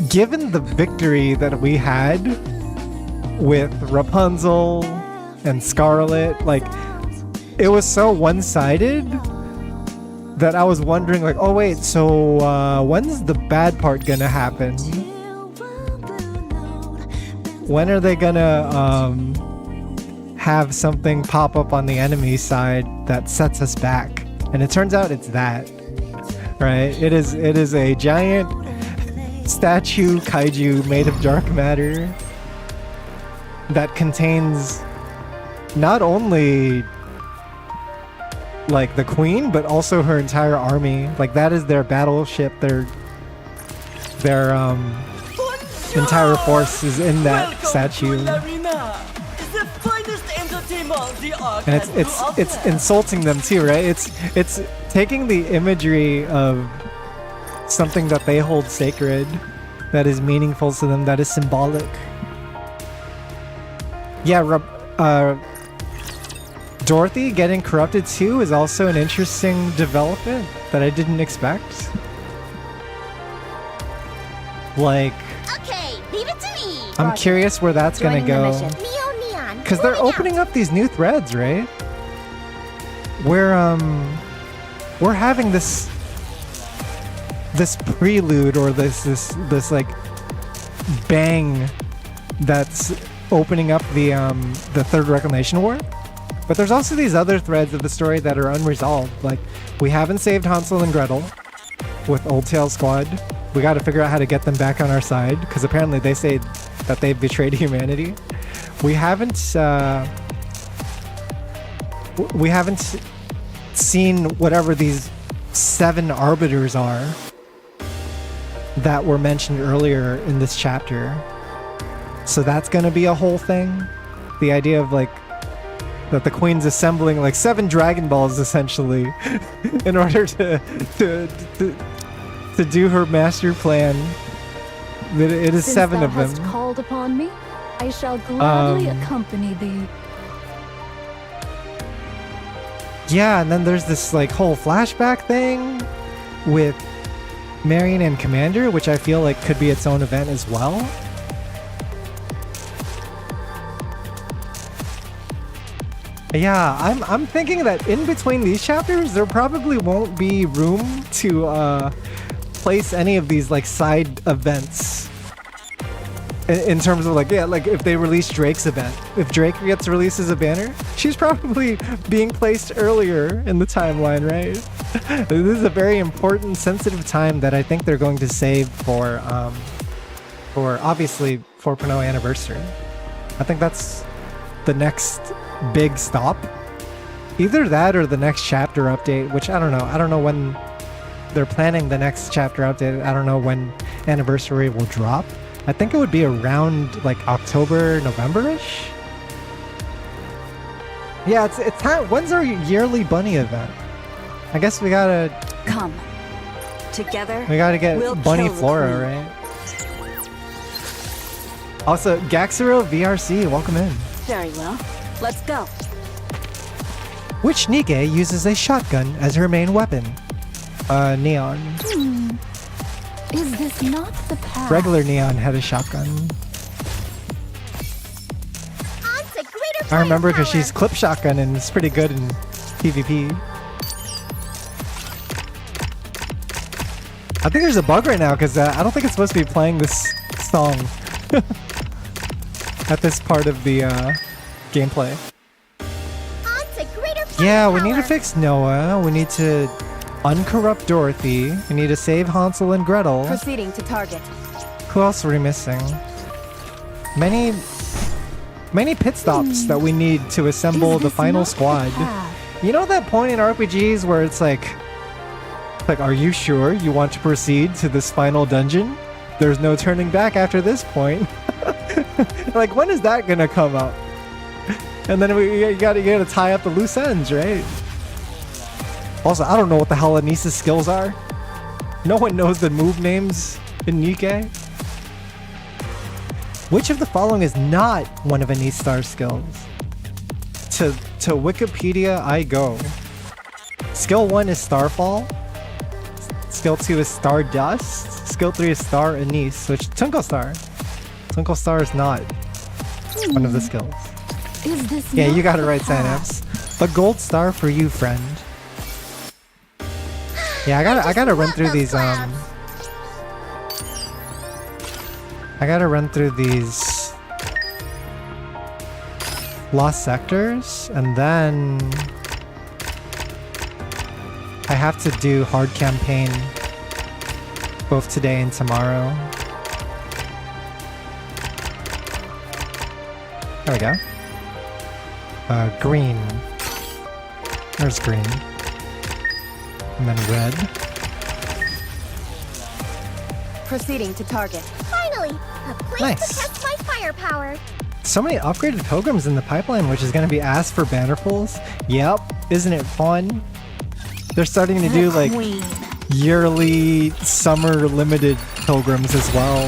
given the victory that we had with Rapunzel and Scarlet, like, it was so one-sided that I was wondering, like, oh wait, so when's the bad part gonna happen? When are they gonna have something pop up on the enemy side that sets us back? And it turns out it's that, right? It is a giant statue kaiju made of dark matter that contains not only like the Queen, but also her entire army. Like, that is their battleship. Their entire force is in that statue. And it's insulting them too, right? It's taking the imagery of something that they hold sacred, that is meaningful to them, that is symbolic. Yeah, Dorothy getting corrupted too is also an interesting development that I didn't expect. Like, Okay, leave it to me. I'm curious where that's gonna go. Because they're opening up these new threads, right? We're having this prelude, or this like bang that's opening up the Third Reclamation War. But there's also these other threads of the story that are unresolved. Like, we haven't saved Hansel and Gretel with Old Tail Squad. We got to figure out how to get them back on our side, because apparently they say that they've betrayed humanity. We haven't seen whatever these 7 arbiters are that were mentioned earlier in this chapter. So that's going to be a whole thing. The idea of like that the Queen's assembling like 7 Dragon Balls essentially in order to do her master plan. It is 7 of them. Since thou hast called upon me, I shall gladly accompany thee. Yeah, and then there's this like whole flashback thing with Marion and Commander, which I feel like could be its own event as well. Yeah, I'm thinking that in between these chapters, there probably won't be room to place any of these like side events. In terms of like, yeah, like if they release Drake's event, if Drake gets released as a banner, she's probably being placed earlier in the timeline, right? This is a very important, sensitive time that I think they're going to save for obviously 4.0 anniversary. I think that's the next big stop. Either that or the next chapter update, which I don't know. I don't know when they're planning the next chapter update. I don't know when anniversary will drop. I think it would be around like October, November-ish. Yeah, it's time. When's our yearly bunny event? I guess we gotta come together. We gotta get we'll Bunny Flora, right? Also, Gaxero VRC, welcome in. Very well. Let's go. Which NIKKE uses a shotgun as her main weapon? Neon. Is this not the path? Regular Neon had a shotgun. On to greater I remember because firepower. she's clip shotgun and it's pretty good in PvP. I think there's a bug right now because I don't think it's supposed to be playing this song at this part of the gameplay. On to greater Yeah, we need to firepower. fix Noah. We need to uncorrupt Dorothy. We need to save Hansel and Gretel. Proceeding to target. Who else are we missing? Many pit stops that we need to assemble the final squad. You know that point in RPGs where it's like, are you sure you want to proceed to this final dungeon? There's no turning back after this point. Like, when is that gonna come up? And then you gotta tie up the loose ends, right? Also, I don't know what the hell Anissa's skills are. No one knows the move names in NIKKE. Which of the following is not one of Anissa's skills? To Wikipedia I go. Skill 1 is Starfall. Skill 2 is Stardust. Skill 3 is Star Anise, which Twinkle Star. Twinkle Star is not one of the skills. Is this Yeah, not you got it the right, path? Synapse. A gold star for you, friend. Yeah, I gotta run through these I gotta run through these lost sectors, and then I have to do hard campaign both today and tomorrow. There we go. Green. There's green. And then red. Proceeding to target. Finally, a place Nice. to test my firepower. So many upgraded pilgrims in the pipeline, which is going to be asked for bannerfuls. Yep, isn't it fun? They're starting to do like yearly summer limited pilgrims as well.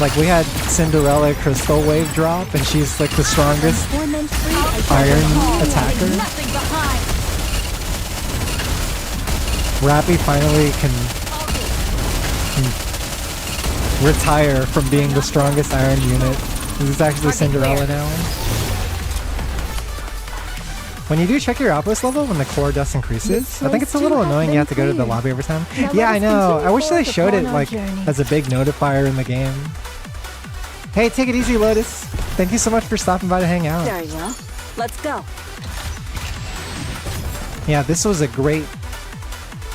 Like we had Cinderella Crystal Wave drop, and she's like the strongest iron attacker. Rappy finally can retire from being the strongest iron unit. This is actually Cinderella now. When you do check your outpost level when the core dust increases, I think it's a little annoying you have to go to the lobby every time. Yeah, I know. I wish they showed it like as a big notifier in the game. Hey, take it easy, Lotus. Thank you so much for stopping by to hang out. Very well. Let's go. Yeah, this was a great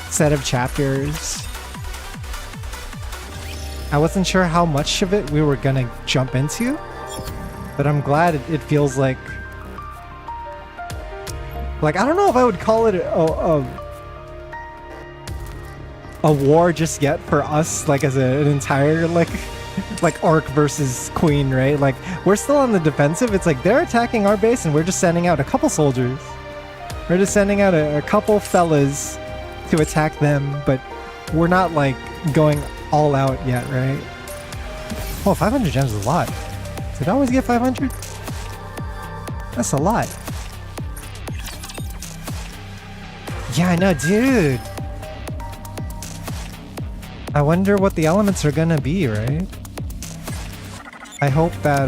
set of chapters. I wasn't sure how much of it we were gonna jump into, but I'm glad it feels like I don't know if I would call it a war just yet for us, like as an entire like Ark versus Queen, right? Like we're still on the defensive. It's like they're attacking our base and we're just sending out a couple soldiers. We're just sending out a couple fellas to attack them, but we're not like going all out yet, right? Oh, 500 gems is a lot. Did I always get 500? That's a lot. Yeah, I know, dude. I wonder what the elements are gonna be, right? I hope that,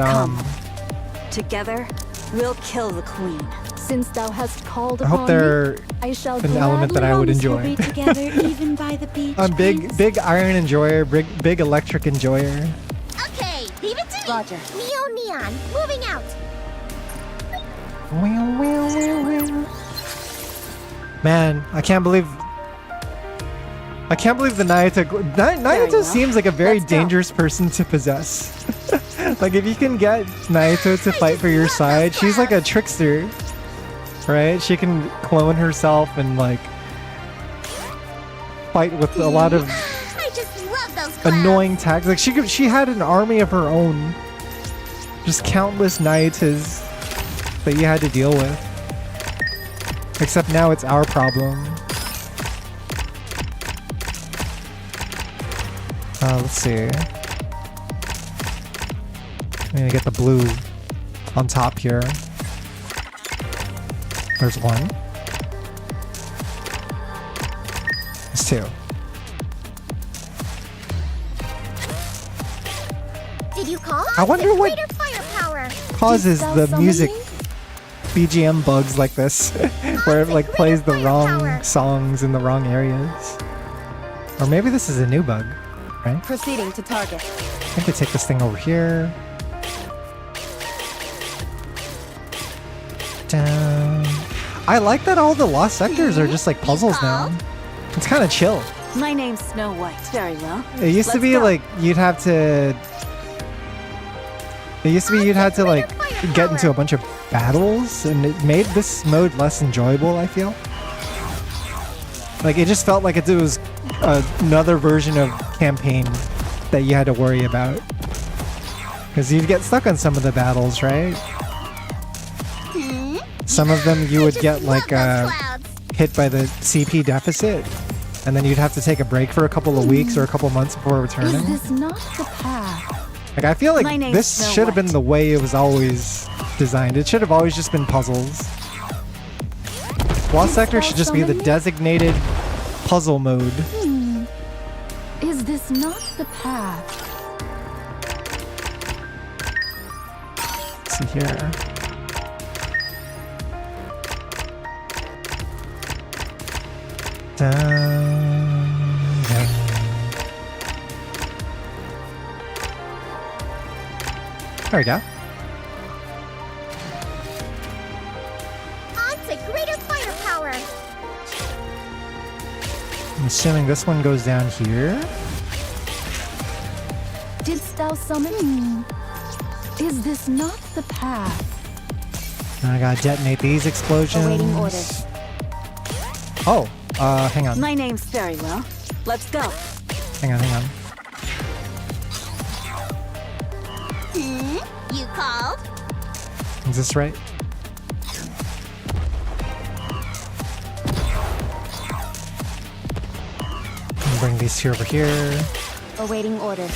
Together, we'll kill the queen. Since thou hast called I hope upon they're me, I shall an element that I would enjoy. We'll be together even by the beach. I'm big iron enjoyer, big electric enjoyer. Okay, leave it to me. Roger. Neon, moving out. Man, I can't believe the Naito seems like a very dangerous person to possess. Like if you can get Naito to fight for your side, she's like a trickster, right? She can clone herself and like fight with a lot of I just love those clouds. annoying tags. Like she had an army of her own, just countless Naitas that you had to deal with. Except now it's our problem. Let's see. I'm gonna get the blue on top here. There's one. There's two. You call? I wonder what Greater firepower. causes the music BGM bugs like this, where it like plays the wrong songs in the wrong areas. Or maybe this is a new bug, right? Proceeding to target. I think we take this thing over here. Dun. I like that all the lost sectors are just like puzzles now. It's kind of chill. My name's Snow White. Very well. It used to be like you'd have to like get into a bunch of battles, and it made this mode less enjoyable, I feel. Like it just felt like it was another version of campaign that you had to worry about. Because you'd get stuck on some of the battles, right? Some of them you would get like hit by the CP deficit, and then you'd have to take a break for a couple of weeks or a couple months before returning. Is this not the path? Like I feel like this should have been the way it was always designed. It should have always just been puzzles. Lost Sector should just be the designated puzzle mode. Is this not the path? Let's see here. Dun, dun. There we go. On to greater firepower. I'm assuming this one goes down here. Didst thou summon me? Is this not the path? Now I gotta detonate these explosions. Awaiting orders. Oh, hang on. My name's Very well. Let's go. Hang on. You called? Is this right? Bring these two over here. Awaiting orders.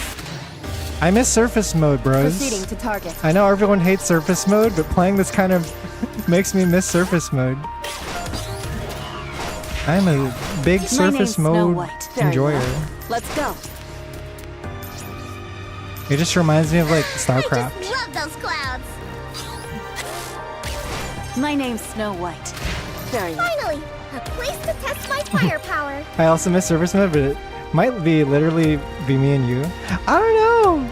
I miss surface mode, bros. Proceeding to target. I know everyone hates surface mode, but playing this kind of makes me miss surface mode. I'm a big surface mode enjoyer. Well. Let's go. It just reminds me of like StarCraft. I just love those clouds. My name's Snow White. Very well. Finally, a place to test my firepower. I also miss surface mode, but it might be literally be me and you. I don't know.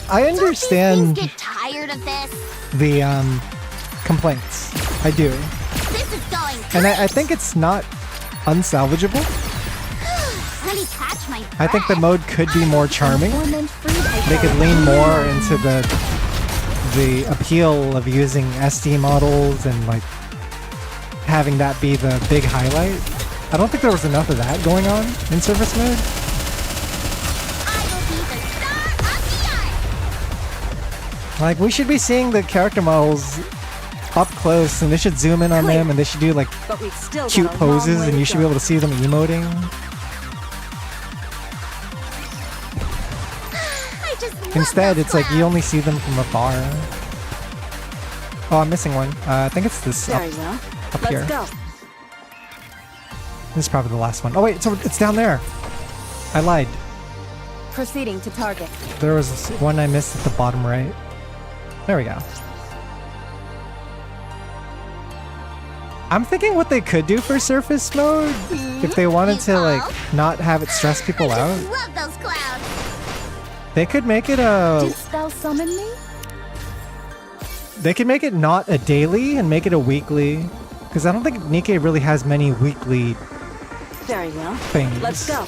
I understand Don't these get tired of this? the complaints. I do. This is going great. And I think it's not unsalvageable. Let me catch my breath. I think the mode could be more charming. They could lean more into the appeal of using SD models and like having that be the big highlight. I don't think there was enough of that going on in surface mode. I will be the star of the art. Like we should be seeing the character models up close, and they should zoom in on them, and they should do like cute poses, and you should be able to see them emoting. Instead, it's like you only see them from afar. Oh, I'm missing one. I think it's this up here. This is probably the last one. Oh wait, it's down there. I lied. Proceeding to target. There was one I missed at the bottom right. There we go. I'm thinking what they could do for surface mode if they wanted to like not have it stress people out. Love those clouds. They could make it a. Didst thou summon me? They could make it not a daily and make it a weekly, because I don't think NIKKE really has many weekly Very well. things. Let's go.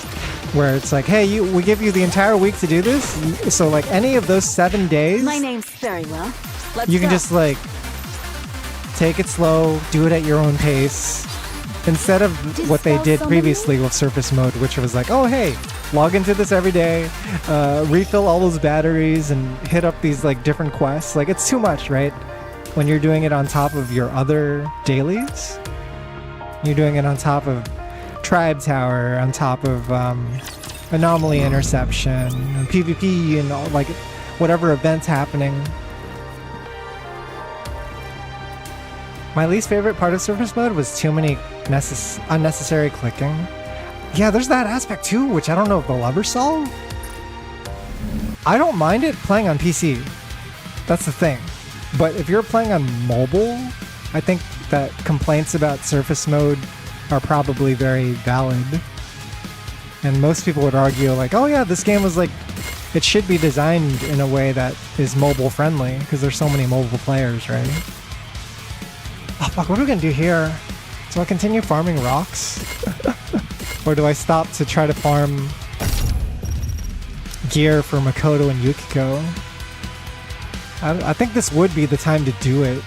Where it's like, hey, we give you the entire week to do this, so like any of those 7 days, My name's Very well. Let's you can go. just like take it slow, do it at your own pace, instead of what they did previously with surface mode, which was like, oh hey, log into this every day, refill all those batteries and hit up these like different quests. Like it's too much, right? When you're doing it on top of your other dailies, you're doing it on top of Tribe Tower, on top of Anomaly Interception, and PvP, and all, like whatever event's happening. My least favorite part of surface mode was too many unnecessary clicking. Yeah, there's that aspect too, which I don't know if they'll ever solve. I don't mind it playing on PC. That's the thing. But if you're playing on mobile, I think that complaints about Surface mode are probably very valid. And most people would argue like, oh yeah, this game was like, it should be designed in a way that is mobile friendly because there's so many mobile players, right? Oh fuck, what are we gonna do here? Do I continue farming rocks? Or do I stop to try to farm gear for Makoto and Yukiko? I think this would be the time to do it.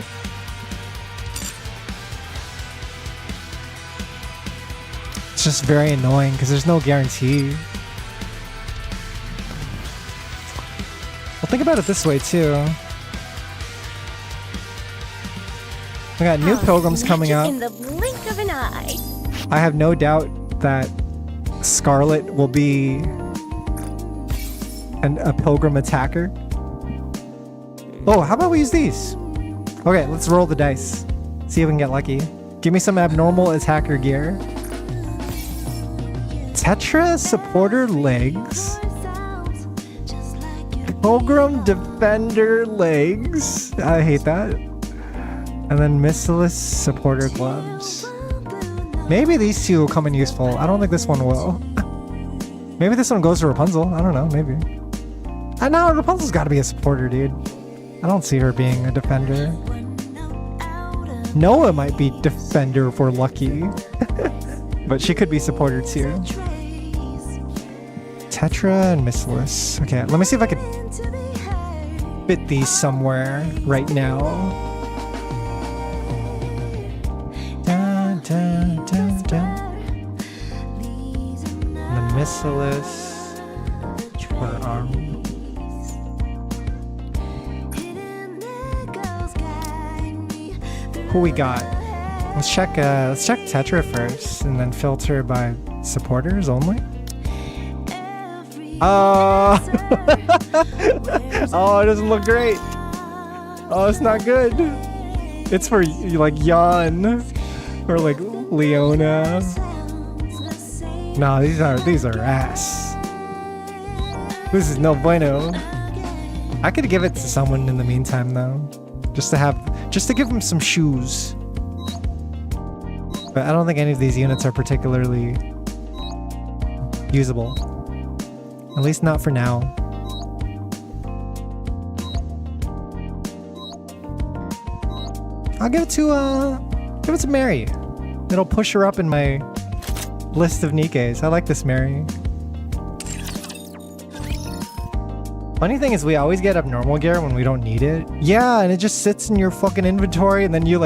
It's just very annoying because there's no guarantee. Well, think about it this way too. We got new pilgrims coming up. In the blink of an eye. I have no doubt that Scarlet will be a pilgrim attacker. Oh, how about we use these? Okay, let's roll the dice. See if we can get lucky. Give me some abnormal attacker gear. Tetra supporter legs. Pilgrim defender legs. I hate that. And then missiless supporter gloves. Maybe these two will come in useful. I don't think this one will. Maybe this one goes to Rapunzel. I don't know, maybe. And now Rapunzel's gotta be a supporter, dude. I don't see her being a defender. Noah might be defender if we're lucky. But she could be supporter too. Tetra and missiless. Okay, let me see if I could fit these somewhere right now. Dun, dun, dun, dun. The missiless for arm. Who we got? Let's check Tetra first, and then filter by supporters only. Oh, oh, it doesn't look great. Oh, it's not good. It's for like Jan or like Leona. No, these are ass. This is no bueno. I could give it to someone in the meantime though, just to give them some shoes. But I don't think any of these units are particularly usable. At least not for now. I'll give it to Mary. It'll push her up in my list of Nikkes. I like this Mary. Funny thing is we always get abnormal gear when we don't need it. Yeah, and it just sits in your fucking inventory and then you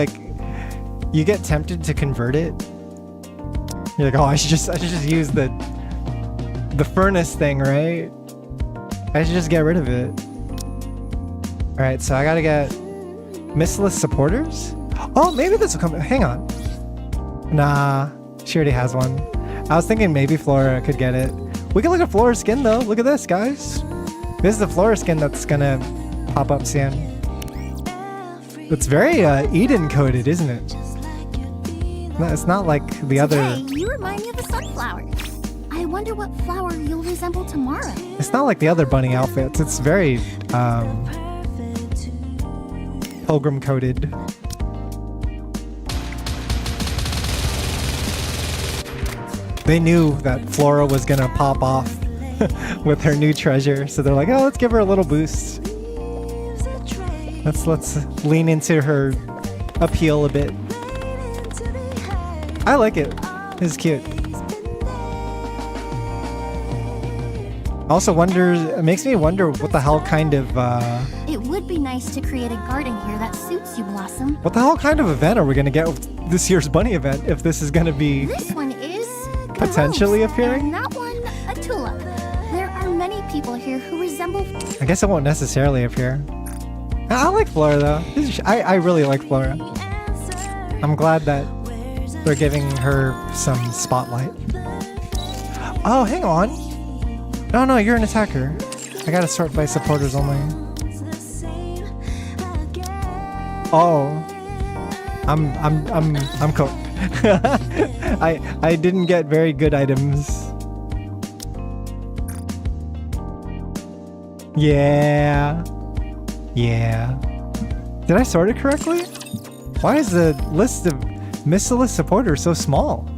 get tempted to convert it. You're like, oh, I should just use the furnace thing, right? I should just get rid of it. Alright, so I gotta get missiless supporters? Oh, maybe this will come. Hang on. Nah, she already has one. I was thinking maybe Flora could get it. We can look at Flora's skin though. Look at this, guys. This is the Flora skin that's gonna pop up soon. It's very Eden coded, isn't it? No, it's not like the other. Hey, you remind me of a sunflower. I wonder what flower you'll resemble tomorrow. It's not like the other bunny outfits. It's very pilgrim coded. They knew that Flora was gonna pop off with her new treasure, so they're like, oh, let's give her a little boost. Let's lean into her appeal a bit. I like it. It's cute. Also it makes me wonder what the hell kind of It would be nice to create a garden here that suits you, Blossom. what the hell kind of event are we gonna get with this year's bunny event if this is gonna be This one is potentially rose, appearing? and that one a tulip. There are many people here who resemble. I guess it won't necessarily appear. I like Flora though. I really like Flora. I'm glad that they're giving her some spotlight. Oh, hang on. No, you're an attacker. I gotta sort by supporters only. Oh, I'm cooked. I didn't get very good items. Yeah. Yeah. Did I sort it correctly? Why is the list of Missilus supporters so small?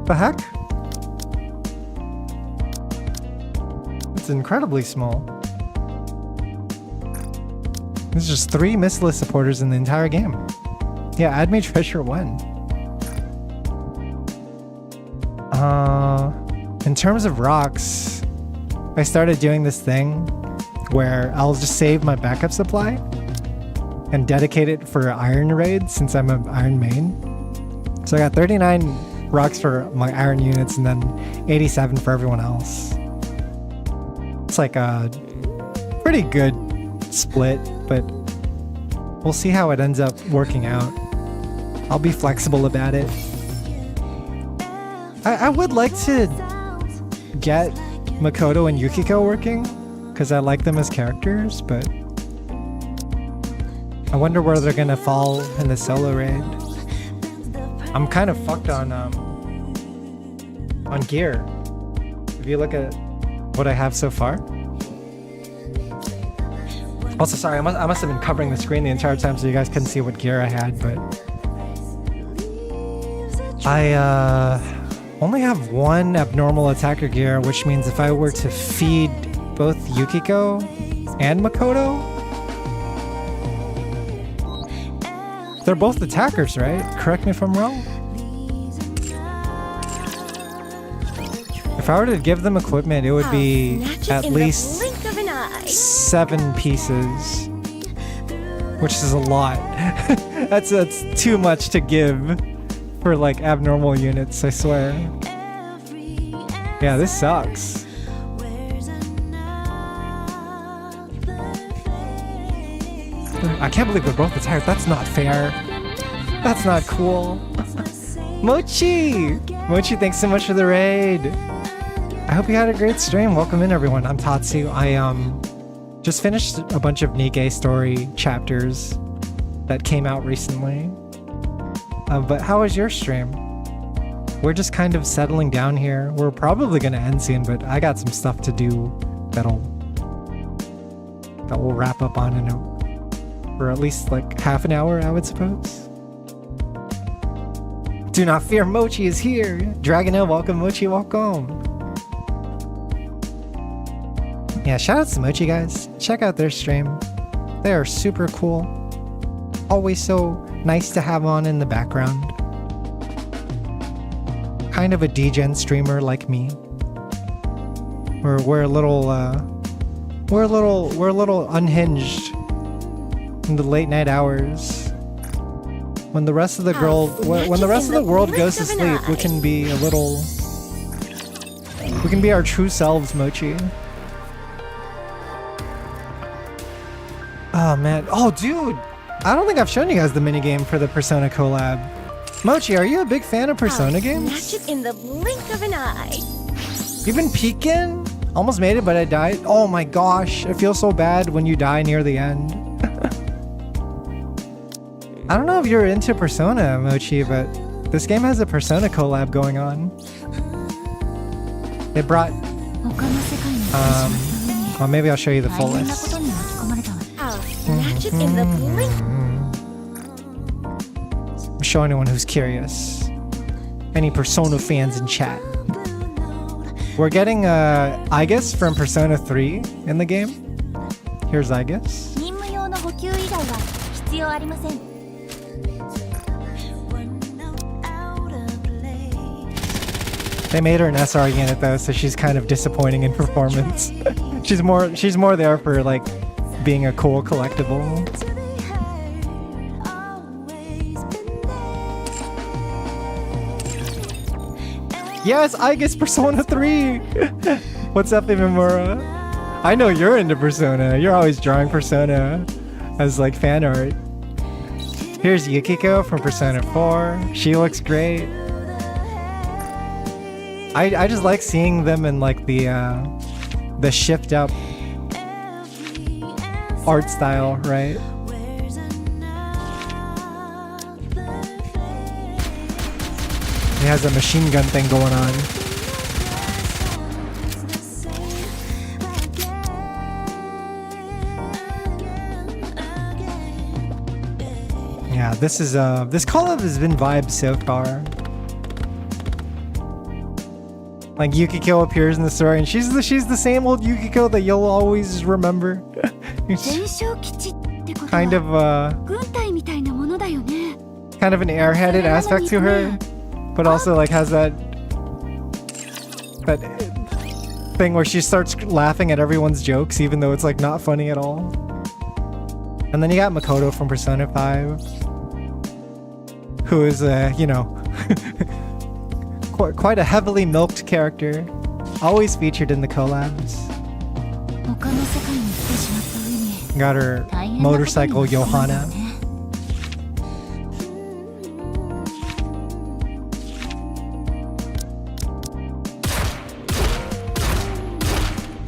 The heck? It's incredibly small. There's just 3 Missilus supporters in the entire game. Yeah, add me treasure 1. In terms of rocks, I started doing this thing where I'll just save my backup supply and dedicate it for iron raid since I'm an iron main. So I got 39 rocks for my iron units and then 87 for everyone else. It's like a pretty good split, but we'll see how it ends up working out. I'll be flexible about it. I would like to get Makoto and Yukiko working because I like them as characters, but I wonder where they're gonna fall in the solo raid. I'm kind of fucked on gear. If you look at what I have so far. Also, sorry, I must have been covering the screen the entire time so you guys couldn't see what gear I had, but I only have 1 abnormal attacker gear, which means if I were to feed both Yukiko and Makoto, they're both attackers, right? Correct me if I'm wrong. If I were to give them equipment, it would be at least 7 pieces, which is a lot. That's too much to give for like abnormal units, I swear. Yeah, this sucks. I can't believe we're both attackers. That's not fair. That's not cool. Mochi! Mochi, thanks so much for the raid. I hope you had a great stream. Welcome in, everyone. I'm Tatsu. I just finished a bunch of NIKKE story chapters that came out recently. But how was your stream? We're just kind of settling down here. We're probably gonna end soon, but I got some stuff to do that we'll wrap up on for at least like half an hour, I would suppose. Do not fear, Mochi is here. Dragonelle, welcome. Mochi, welcome. Yeah, shout out to Mochi, guys. Check out their stream. They are super cool. Always so nice to have on in the background. Kind of a degen streamer like me. We're a little unhinged in the late night hours. When the rest of the world goes to sleep, we can be our true selves, Mochi. Oh man. Oh dude! I don't think I've shown you guys the minigame for the Persona collab. Mochi, are you a big fan of Persona games? Snatch it in the blink of an eye. You've been peeking? Almost made it, but I died. Oh my gosh, it feels so bad when you die near the end. I don't know if you're into Persona, Mochi, but this game has a Persona collab going on. They brought... well, maybe I'll show you the full list. Snatch it in the blink. Show anyone who's curious. Any Persona fans in chat. We're getting Aegis from Persona 3 in the game. Here's Aegis. They made her an SR unit though, so she's kind of disappointing in performance. she's more there for like being a cool collectible. Yes, Aegis Persona 3! What's up, Imamura? I know you're into Persona. You're always drawing Persona as like fan art. Here's Yukiko from Persona 4. She looks great. I just like seeing them in like the shift up art style, right? He has a machine gun thing going on. this is this collab has been vibes so far. Like Yukiko appears in the story, and she's the same old Yukiko that you'll always remember. kind of an airheaded aspect to her, but also like has that thing where she starts laughing at everyone's jokes, even though it's like not funny at all. And then you got Makoto from Persona 5, who is you know, quite a heavily milked character, always featured in the collabs. Got her motorcycle Johanna.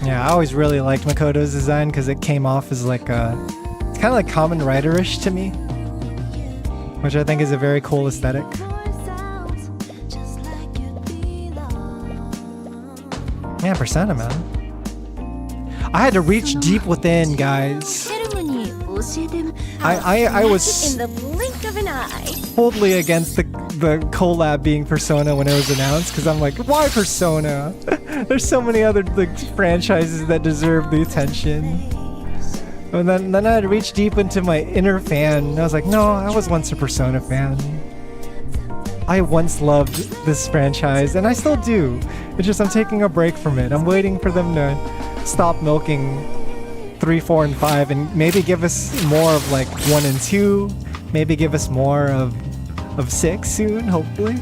Yeah, I always really liked Makoto's design because it came off as like it's kind of like Kamen Rider-ish to me, which I think is a very cool aesthetic. Yeah, Persona, man. I had to reach deep within, guys. I was in the blink of an eye. totally against the collab being Persona when it was announced, because I'm like, why Persona? There's so many other like franchises that deserve the attention. And then I had to reach deep into my inner fan, and I was like, no, I was once a Persona fan. I once loved this franchise, and I still do. It's just I'm taking a break from it. I'm waiting for them to stop milking 3, 4, and 5, and maybe give us more of like 1 and 2. Maybe give us more of 6 soon, hopefully.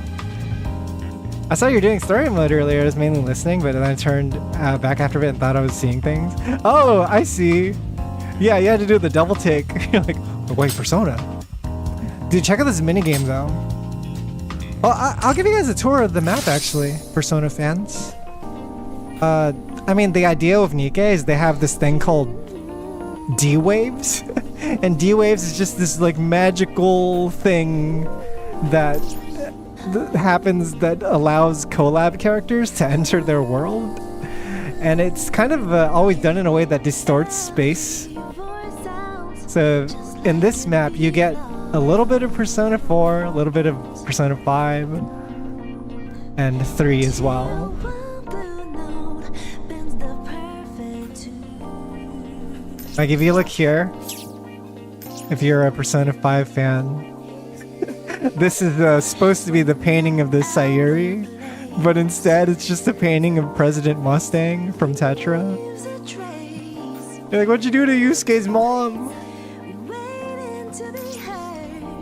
I saw you were doing story mode earlier. I was mainly listening, but then I turned back after a bit and thought I was seeing things. Oh, I see. Yeah, you had to do the double take. You're like, oh, wait, Persona. Dude, check out this minigame though. Well, I'll give you guys a tour of the map actually, Persona fans. I mean, the idea of NIKKE is they have this thing called D-Waves. And D-Waves is just this like magical thing that happens that allows collab characters to enter their world. And it's kind of always done in a way that distorts space. So in this map, you get a little bit of Persona 4, a little bit of Persona 5, and 3 as well. Like if you look here, if you're a Persona 5 fan, this is supposed to be the painting of the Sayuri, but instead it's just a painting of President Mustang from Tetra. You're like, what'd you do to Yusuke's mom?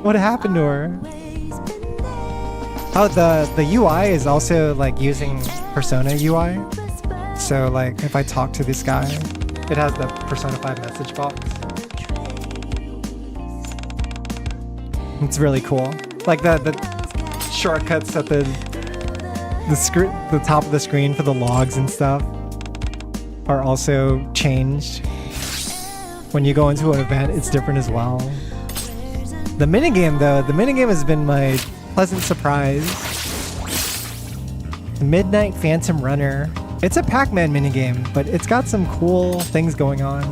What happened to her? Oh, the UI is also like using Persona UI. So like if I talk to this guy, it has the Persona 5 message box. It's really cool. Like the shortcuts at the top of the screen for the logs and stuff are also changed. When you go into an event, it's different as well. The minigame though, the minigame has been my pleasant surprise. Midnight Phantom Runner. It's a Pac-Man minigame, but it's got some cool things going on.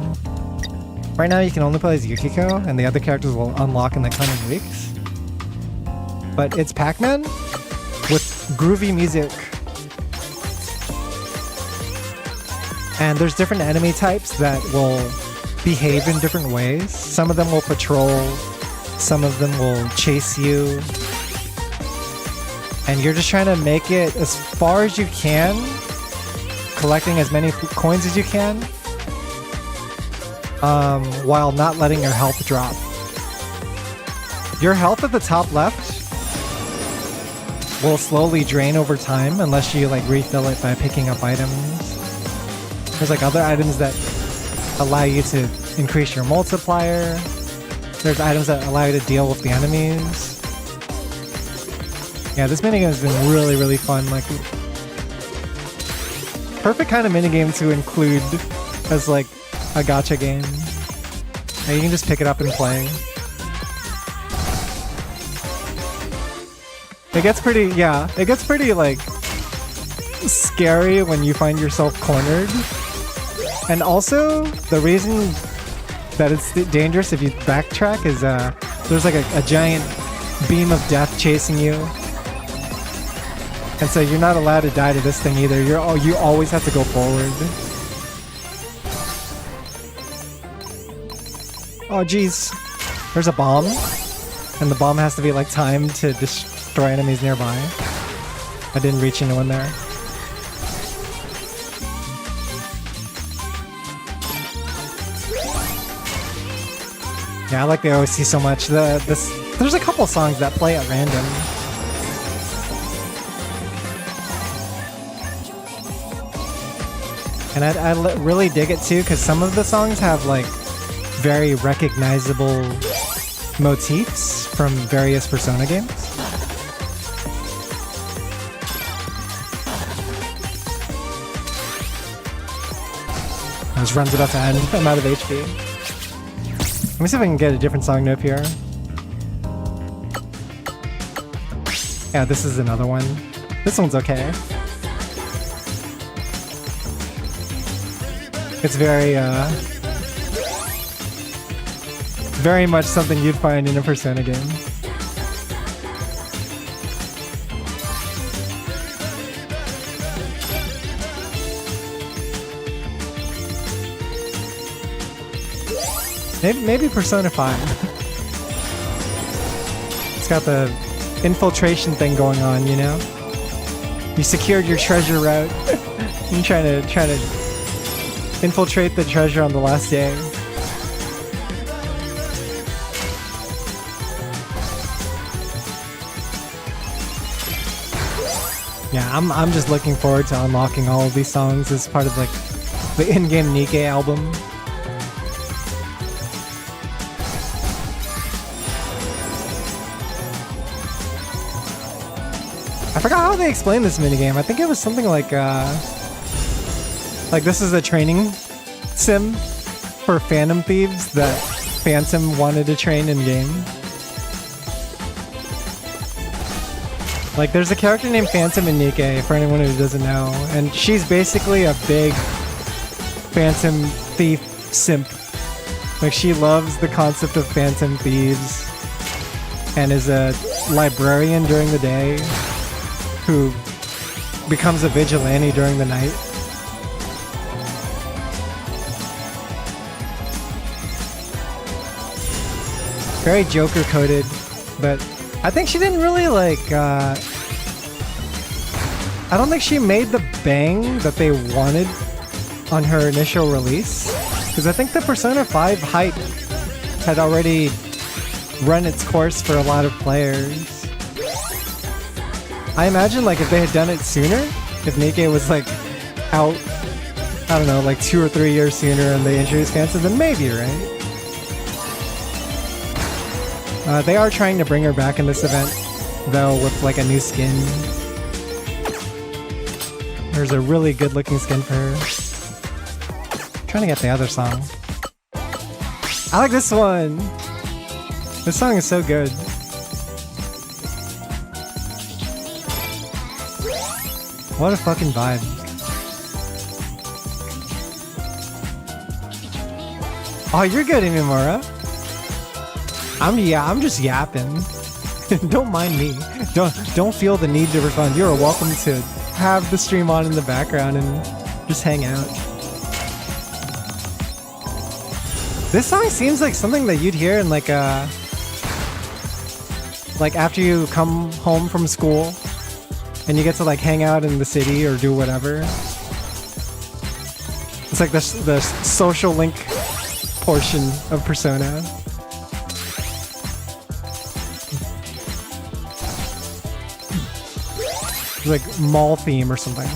Right now you can only play as Yukiko, and the other characters will unlock in the coming weeks. But it's Pac-Man with groovy music. And there's different enemy types that will behave in different ways. Some of them will patrol, some of them will chase you. And you're just trying to make it as far as you can, collecting as many coins as you can, while not letting your health drop. Your health at the top left will slowly drain over time unless you like refill it by picking up items. There's like other items that allow you to increase your multiplier. There's items that allow you to deal with the enemies. Yeah, this minigame has been really, really fun. Like, perfect kind of minigame to include as like a gacha game. And you can just pick it up and play. It gets pretty like scary when you find yourself cornered. And also, the reason that it's dangerous if you backtrack is there's like a giant beam of death chasing you. And so you're not allowed to die to this thing either. You always have to go forward. Oh jeez. There's a bomb. And the bomb has to be like timed to destroy enemies nearby. I didn't reach into one there. Yeah, I like the OST so much. There's a couple songs that play at random. And I really dig it too, because some of the songs have like very recognizable motifs from various Persona games. This runs it up to end. I'm out of HP. Let me see if I can get a different song to appear. Yeah, this is another one. This one's okay. It's very much something you'd find in a Persona game. Maybe Persona 5. It's got the infiltration thing going on, you know? You secured your treasure route. You're trying to infiltrate the treasure on the last day. Yeah, I'm just looking forward to unlocking all of these songs as part of like the in-game NIKKE album. I forgot how they explained this minigame. I think it was something like this is a training sim for Phantom Thieves that Phantom wanted to train in game. Like, there's a character named Phantom in NIKKE, for anyone who doesn't know, and she's basically a big Phantom Thief simp. Like, she loves the concept of Phantom Thieves and is a librarian during the day who becomes a vigilante during the night. Very Joker coded, but I think she didn't really like, I don't think she made the bang that they wanted on her initial release. Because I think the Persona 5 hype had already run its course for a lot of players. I imagine like if they had done it sooner, if NIKKE was like out, I don't know, like 2 or 3 years sooner and they introduced Phantom, then maybe, right? They are trying to bring her back in this event, though, with like a new skin. There's a really good looking skin for her. I'm trying to get the other song. I like this one! This song is so good. What a fucking vibe. Oh, you're good, Imimura. I'm just yapping. Don't mind me. Don't feel the need to respond. You're welcome to have the stream on in the background and just hang out. This song seems like something that you'd hear in like after you come home from school and you get to like hang out in the city or do whatever. It's like the social link portion of Persona. Like mall theme or something.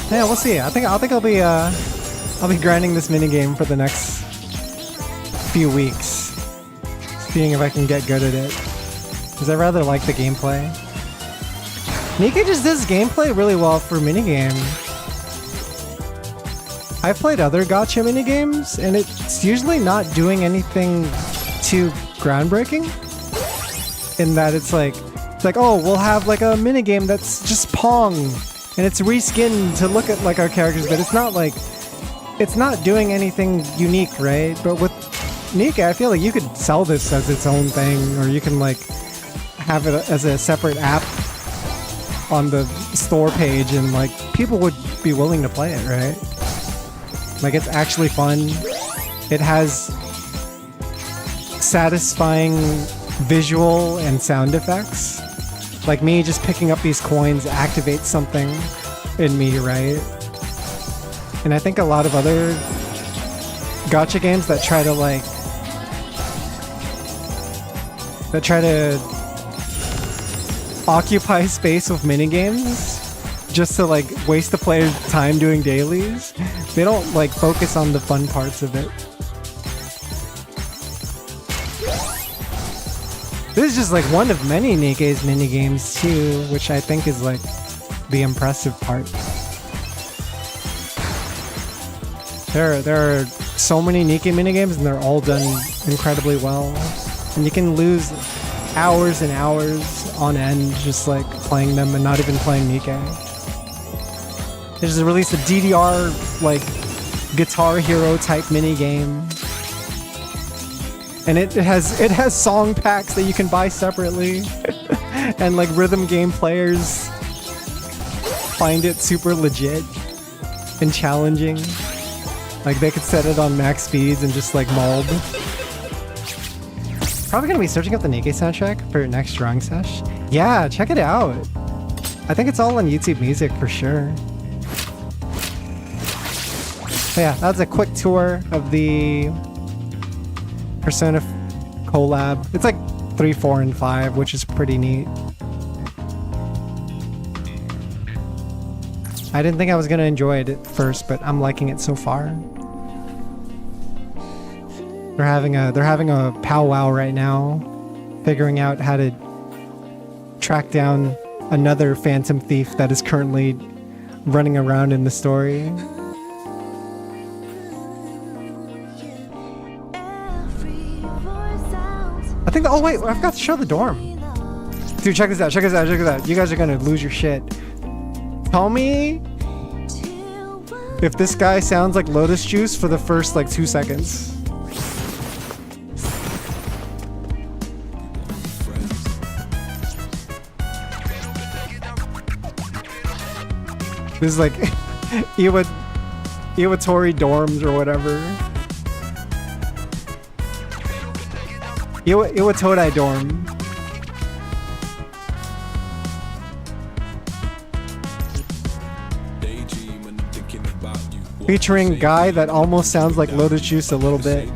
Yeah, we'll see. I think I'll be grinding this minigame for the next few weeks, seeing if I can get good at it. Because I rather like the gameplay. NIKKE just does gameplay really well for minigame. I've played other gacha minigames, and it's usually not doing anything too groundbreaking. In that it's like, It's like, oh, we'll have like a minigame that's just Pong, and it's reskinned to look at like our characters, but it's not like, it's not doing anything unique, right? But with NIKKE, I feel like you could sell this as its own thing, or you can like have it as a separate app on the store page, and like people would be willing to play it, right? Like, it's actually fun. It has satisfying visual and sound effects. Like, me just picking up these coins activates something in me, right? And I think a lot of other gacha games that try to like, that try to occupy space with minigames just to like waste the player's time doing dailies, they don't like focus on the fun parts of it. This is just like one of many NIKKE's minigames too, which I think is like the impressive part. There are so many NIKKE minigames and they're all done incredibly well. And you can lose hours and hours on end just like playing them and not even playing NIKKE. They just released a DDR like Guitar Hero type minigame. And it has song packs that you can buy separately. And like rhythm game players find it super legit and challenging. Like they could set it on max speeds and just like mold. Probably gonna be searching up the NIKKE soundtrack for your next drawing sesh. Yeah, check it out. I think it's all on YouTube Music for sure. So yeah, that was a quick tour of the Persona collab. It's like 3, 4, and 5, which is pretty neat. I didn't think I was gonna enjoy it at first, but I'm liking it so far. They're having a powwow right now, figuring out how to track down another Phantom Thief that is currently running around in the story. I think, oh wait, I forgot to show the dorm. Dude, check this out, check this out, check this out. You guys are gonna lose your shit. Tell me if this guy sounds like Lotus Juice for the first like 2 seconds. This is like Iwatori dorms or whatever. Iwatodai dorm. Featuring guy that almost sounds like Lotus Juice a little bit.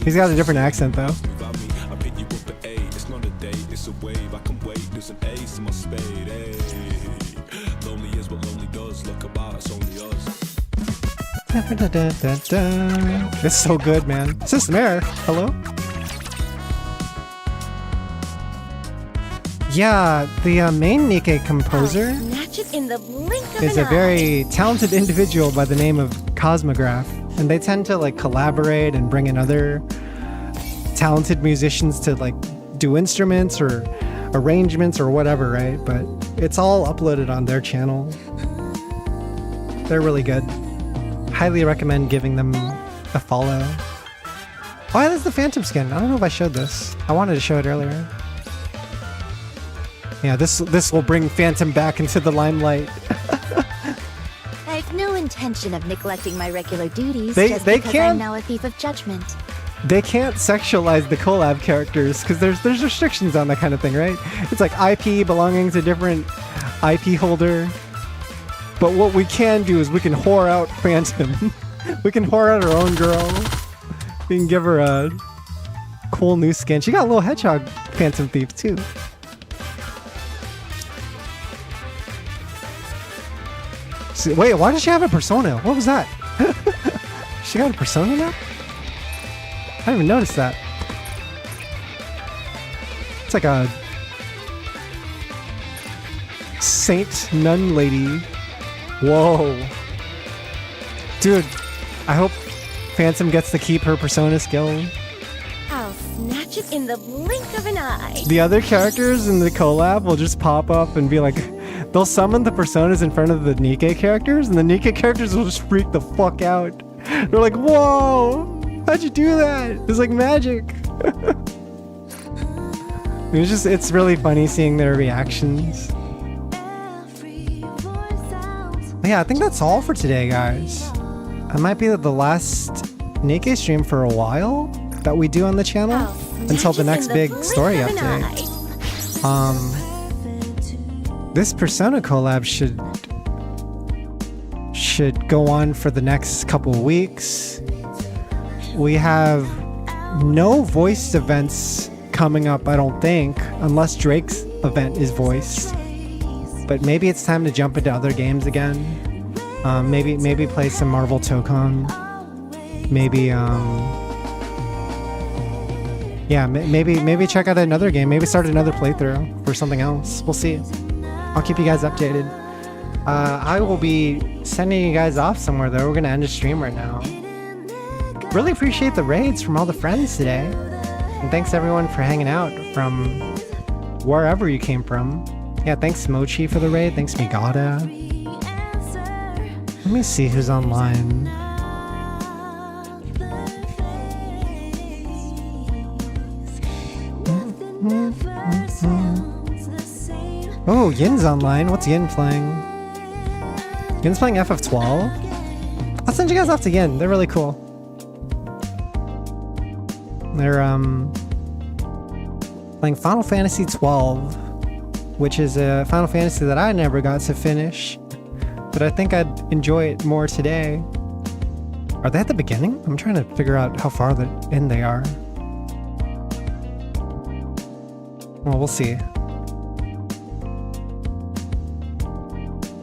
He's got a different accent though. It's so good, man. System Error, hello? Yeah, the main NIKKE composer is a very talented individual by the name of Cosmograph, and they tend to like collaborate and bring in other talented musicians to like do instruments or arrangements or whatever, right? But it's all uploaded on their channel. They're really good. Highly recommend giving them a follow. Oh yeah, that's the Phantom skin. I don't know if I showed this. I wanted to show it earlier. Yeah, this will bring Phantom back into the limelight. I've no intention of neglecting my regular duties They because can't- I'm now a thief of judgment. They can't sexualize the collab characters because there's restrictions on that kind of thing, right? It's like IP belonging to different IP holder. But what we can do is we can whore out Phantom. We can whore out our own girl. We can give her a cool new skin. She got a little hedgehog Phantom Thief too. See, wait, why does she have a persona? What was that? She got a persona now? I didn't even notice that. It's like a saint nun lady. Whoa. Dude, I hope Phantom gets to keep her persona skill. I'll snatch its in the blink of an eye. The other characters in the collab will just pop up and be like, they'll summon the personas in front of the NIKKE characters, and the NIKKE characters will just freak the fuck out. They're like, whoa, how'd you do that? It's like magic. It's really funny seeing their reactions. Yeah, I think that's all for today, guys. It might be the last NIKKE stream for a while that we do on the channel until the next big story update. This Persona collab should go on for the next couple of weeks. We have no voiced events coming up, I don't think, unless Drake's event is voiced. But maybe it's time to jump into other games again. Maybe play some Marvel Tokon. Maybe maybe check out another game. Maybe start another playthrough for something else. We'll see. I'll keep you guys updated. I will be sending you guys off somewhere though. We're gonna end the stream right now. Really appreciate the raids from all the friends today. And thanks everyone for hanging out from wherever you came from. Yeah, thanks Mochi for the raid. Thanks Migata. Let me see who's online. Oh, Yin's online. What's Yin playing? Yin's playing FF12? I'll send you guys off to Yin. They're really cool. They're playing Final Fantasy 12, which is a Final Fantasy that I never got to finish, but I think I'd enjoy it more today. Are they at the beginning? I'm trying to figure out how far in they are. Well, we'll see.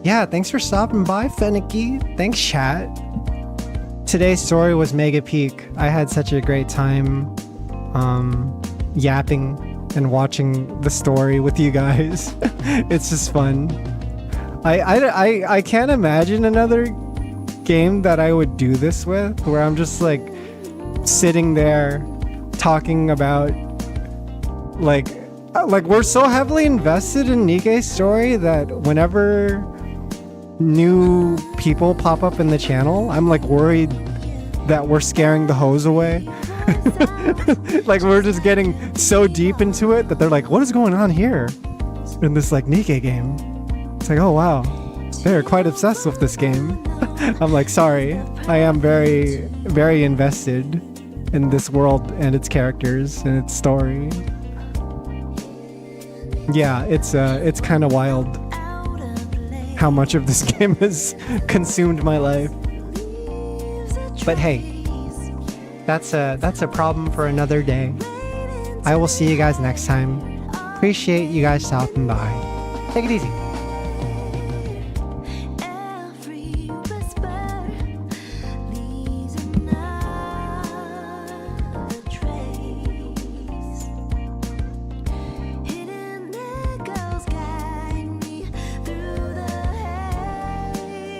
Yeah, thanks for stopping by, Fenicky. Thanks, chat. Today's story was mega peak. I had such a great time yapping and watching the story with you guys. It's just fun. I can't imagine another game that I would do this with, where I'm just like sitting there talking about like we're so heavily invested in NIKKE's story that whenever new people pop up in the channel, I'm like worried that we're scaring the hoes away. Like we're just getting so deep into it that they're like, what is going on here in this like NIKKE game? It's like, oh wow, they're quite obsessed with this game. I'm like, sorry, I am very, very invested in this world and its characters and its story. Yeah, it's kind of wild how much of this game has consumed my life. But hey, that's a problem for another day. I will see you guys next time. Appreciate you guys stopping by. Take it easy.